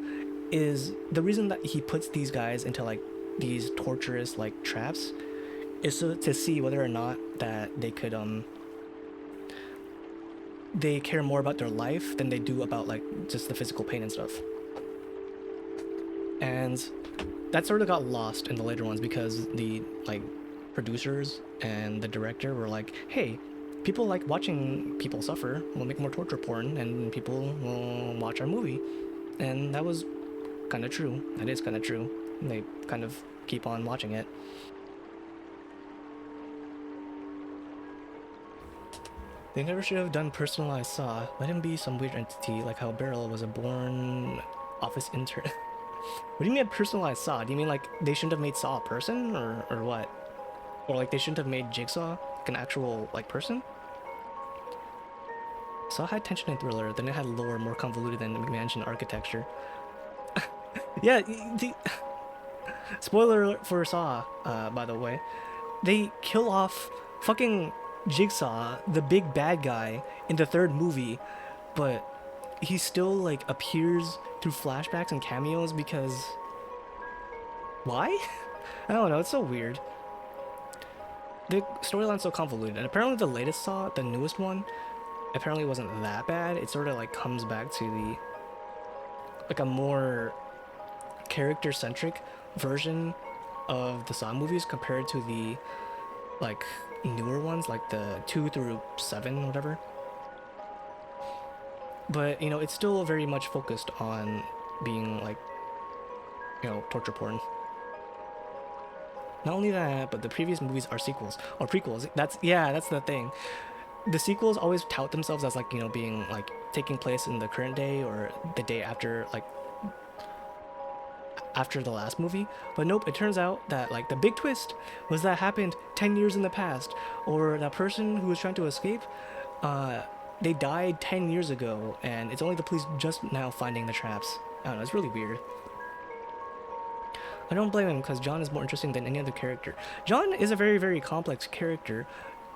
is the reason that he puts these guys into like these torturous like traps is to see whether or not that they could they care more about their life than they do about like just the physical pain and stuff. And that sort of got lost in the later ones, because the like producers and the director were like, hey, people like watching people suffer, we'll make more torture porn and people will watch our movie. And that was kind of true. That is kind of true. And they kind of keep on watching it. They never should have done personalized Saw. Let him be some weird entity, like how Beryl was a born office intern. What do you mean a personalized Saw? Do you mean like they shouldn't have made Saw a person, or what? Or like they shouldn't have made Jigsaw like an actual like person? Saw had tension and thriller, then it had lore more convoluted than mansion architecture. Yeah, spoiler alert for Saw, by the way. They kill off fucking Jigsaw, the big bad guy, in the third movie, but he still like appears through flashbacks and cameos because why? I don't know, it's so weird. The storyline's so convoluted, and apparently the latest Saw, the newest one, apparently wasn't that bad. It sort of like comes back to the like a more character-centric version of the Saw movies compared to the like newer ones, like the 2 through 7, whatever. But it's still very much focused on being like torture porn. Not only that, but the previous movies are sequels or prequels. That's the thing. The sequels always tout themselves as like, you know, being like taking place in the current day or the day after, like after the last movie. But nope, it turns out that like the big twist was that happened 10 years in the past, or that person who was trying to escape, uh they died 10 years ago, and it's only the police just now finding the traps. I don't know, it's really weird. I don't blame him because John is more interesting than any other character. John is a very, very complex character.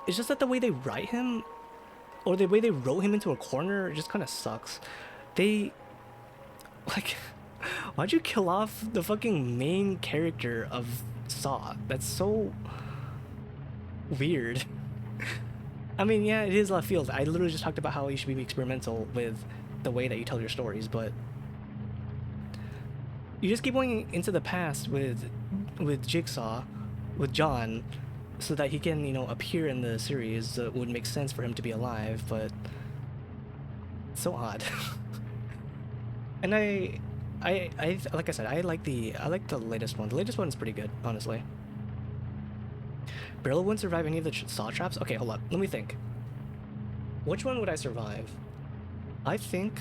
It's just that the way they write him, or the way they wrote him into a corner, just kind of sucks. They, like, why'd you kill off the fucking main character of Saw? That's so weird. I mean, yeah, it is left field. I literally just talked about how you should be experimental with the way that you tell your stories, but you just keep going into the past with Jigsaw, with John, so that he can, you know, appear in the series. It would make sense for him to be alive, but it's so odd. And I like I said, I like the latest one. The latest one is pretty good, honestly. Barrel wouldn't survive any of the saw traps. Okay, hold up. Let me think. Which one would I survive? I think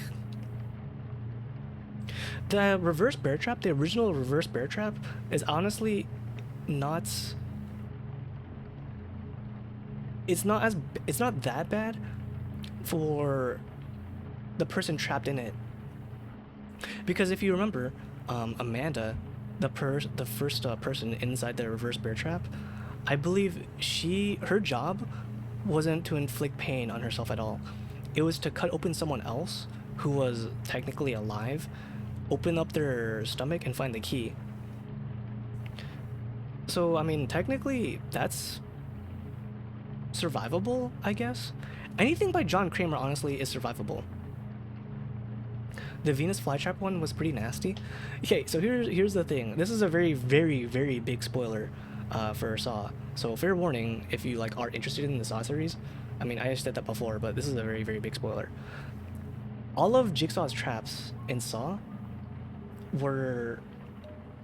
the reverse bear trap, the original reverse bear trap, is honestly not. It's not that bad for the person trapped in it. Because if you remember, Amanda, the first person inside the reverse bear trap, I believe her job wasn't to inflict pain on herself at all. It was to cut open someone else who was technically alive, open up their stomach and find the key. So I mean, technically that's survivable, I guess. Anything by John Kramer honestly is survivable. The Venus flytrap one was pretty nasty. Okay, so here's the thing. This is a very, very, very big spoiler for Saw. So fair warning if you like are interested in the Saw series. I mean, I said that before, but this is a very, very big spoiler. All of Jigsaw's traps in Saw were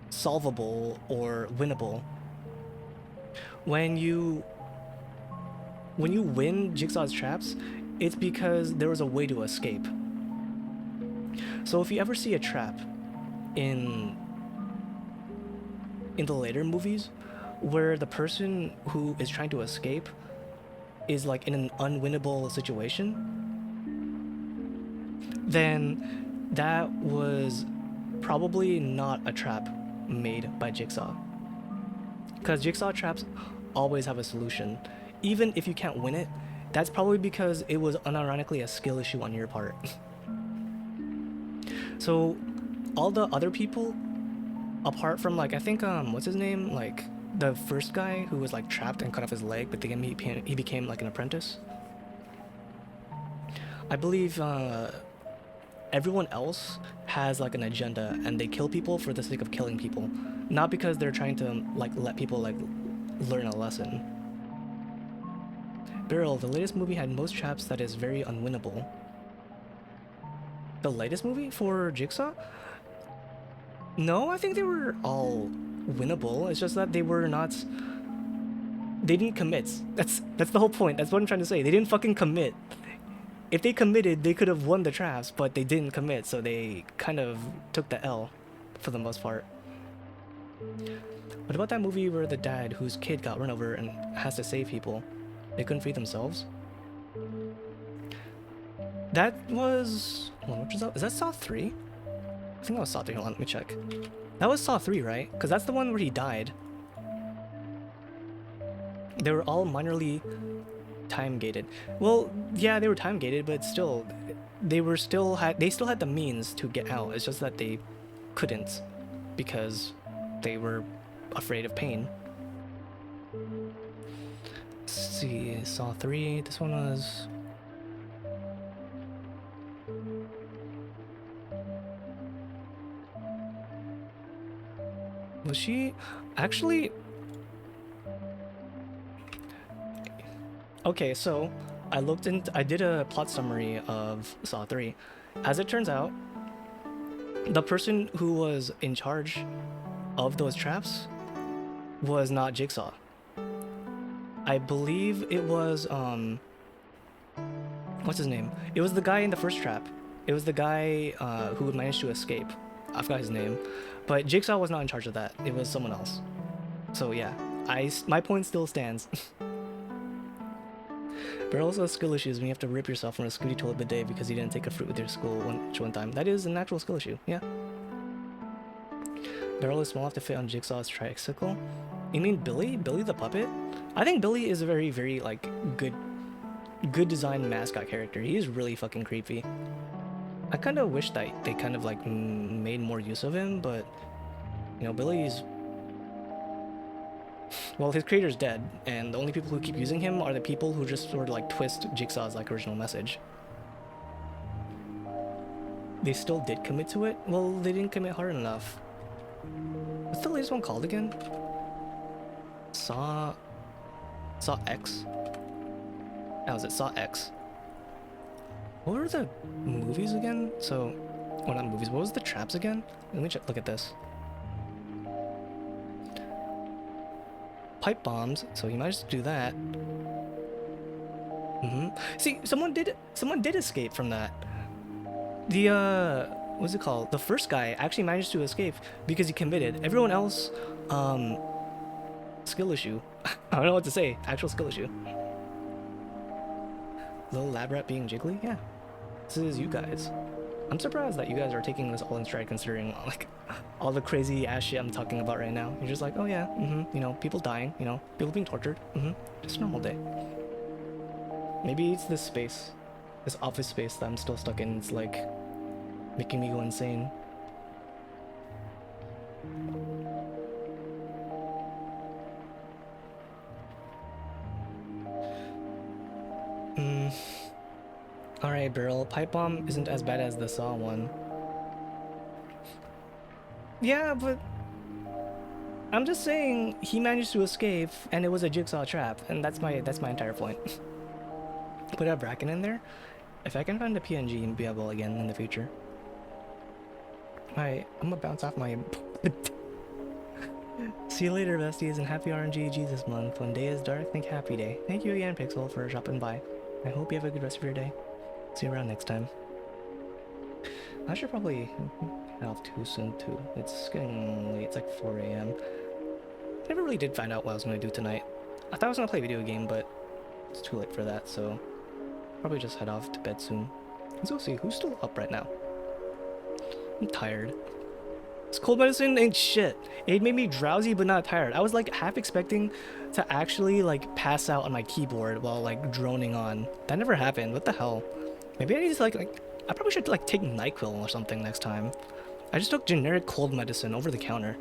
solvable or winnable. When you win Jigsaw's traps, it's because there was a way to escape. So if you ever see a trap in the later movies where the person who is trying to escape is like in an unwinnable situation, then that was probably not a trap made by Jigsaw. Because Jigsaw traps always have a solution. Even if you can't win it, that's probably because it was unironically a skill issue on your part. So all the other people, apart from like, I think what's his name, like the first guy who was like trapped and cut off his leg, but then he became like an apprentice. I believe everyone else has like an agenda, and they kill people for the sake of killing people, not because they're trying to like let people like learn a lesson. Beryl, the latest movie had most traps that is very unwinnable. The latest movie for Jigsaw? No, I think they were all winnable. It's just that they were not. They didn't commit. That's the whole point. That's what I'm trying to say. They didn't fucking commit. If they committed, they could have won the traps, but they didn't commit, so they kind of took the L for the most part. What about that movie where the dad whose kid got run over and has to save people? They couldn't free themselves? That was... Hold on, which is that? Is that Saw 3? I think that was Saw 3. Hold on, let me check. That was Saw 3, right? Because that's the one where he died. They were all minorly time-gated. Well, yeah, they were time-gated, but still, they still had the means to get out. It's just that they couldn't because they were afraid of pain. Let's see, Saw 3. This one was... Was she actually... Okay, so I did a plot summary of Saw 3. As it turns out, the person who was in charge of those traps was not Jigsaw. I believe it was what's his name? It was the guy in the first trap. It was the guy who would manage to escape. I forgot his name, but Jigsaw was not in charge of that. It was someone else. So yeah, my point still stands. But also skill issues when you have to rip yourself from a scooty toilet bidet because you didn't take a fruit with your school one time. That is an actual skill issue. Yeah. Barrel is small enough to fit on Jigsaw's tricycle. You mean Billy? Billy the puppet? I think Billy is a very, very like good designed mascot character. He is really fucking creepy. I kind of wish that they kind of like made more use of him, but you know, Billy's, well, his creator's dead, and the only people who keep using him are the people who just sort of like twist Jigsaw's like original message. They still did commit to it? Well, they didn't commit hard enough. What's the latest one called again? Saw X? That was it, Saw X. What were the movies again? So, well, not movies, what was the traps again? Let me look at this. Pipe bombs, so he managed to do that. See, someone did escape from that. The what's it called? The first guy actually managed to escape because he committed. Everyone else, skill issue. I don't know what to say. Actual skill issue. Little lab rat being jiggly? Yeah. This is you guys. I'm surprised that you guys are taking this all in stride considering like all the crazy ass shit I'm talking about right now. You're just like, oh yeah, you know, people dying, you know, people being tortured, just a normal day. Maybe it's this space, this office space that I'm still stuck in. It's like making me go insane. Alright, Beryl, pipe bomb isn't as bad as the Saw one. Yeah, but I'm just saying he managed to escape and it was a Jigsaw trap, and that's my entire point. Put a bracket in there. If I can find a PNG and be able again in the future. Alright, I'm gonna bounce off my See you later, besties, and happy RNGG this month. When day is dark, think happy day. Thank you again, Pixel, for dropping by. I hope you have a good rest of your day. See you around next time. I should probably head off too soon too. It's getting late, it's like 4 AM. Never really did find out what I was going to do tonight. I thought I was going to play a video game, but it's too late for that, so probably just head off to bed soon. Let's go see who's still up right now. I'm tired. This cold medicine ain't shit. It made me drowsy but not tired. I was like half expecting to actually like pass out on my keyboard while like droning on. That never happened. What the hell? Maybe I need to like I probably should like take NyQuil or something next time. I just took generic cold medicine over the counter.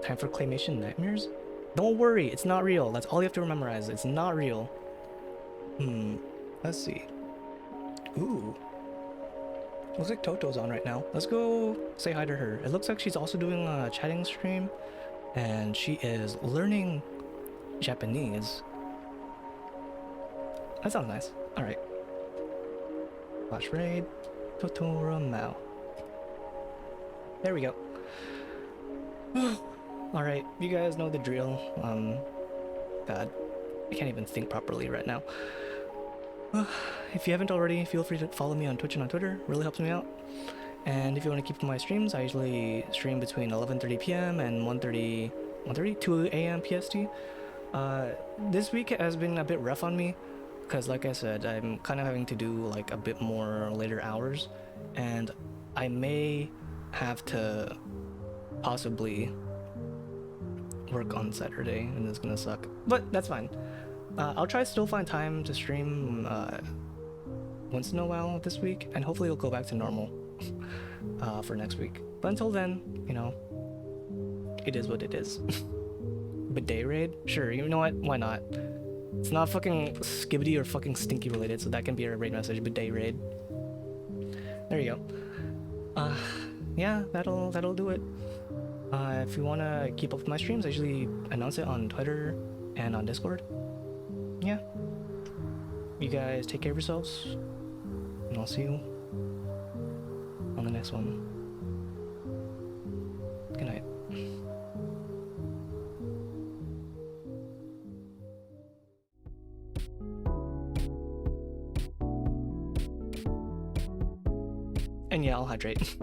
Time for claymation nightmares? Don't worry, it's not real. That's all you have to memorize. It's not real. Let's see. Ooh. Looks like Toto's on right now. Let's go say hi to her. It looks like she's also doing a chatting stream, and she is learning Japanese. That sounds nice. Alright. Flash raid. Totoro Mao. There we go. Alright, you guys know the drill. God. I can't even think properly right now. If you haven't already, feel free to follow me on Twitch and on Twitter. Really helps me out. And if you want to keep my streams, I usually stream between 11:30 p.m. and 2 a.m. PST. This week has been a bit rough on me because, like I said, I'm kind of having to do like a bit more later hours, and I may have to possibly work on Saturday, and it's gonna suck. But that's fine. I'll try to still find time to stream once in a while this week, and hopefully it'll go back to normal for next week. But until then, you know, it is what it is. Bidet raid? Sure, you know what? Why not? It's not fucking skibbity or fucking stinky related, so that can be a raid message. Bidet raid. There you go. Yeah, that'll do it. If you wanna keep up with my streams, I usually announce it on Twitter and on Discord. Yeah. You guys take care of yourselves, and I'll see you on the next one. And yeah, I'll hydrate.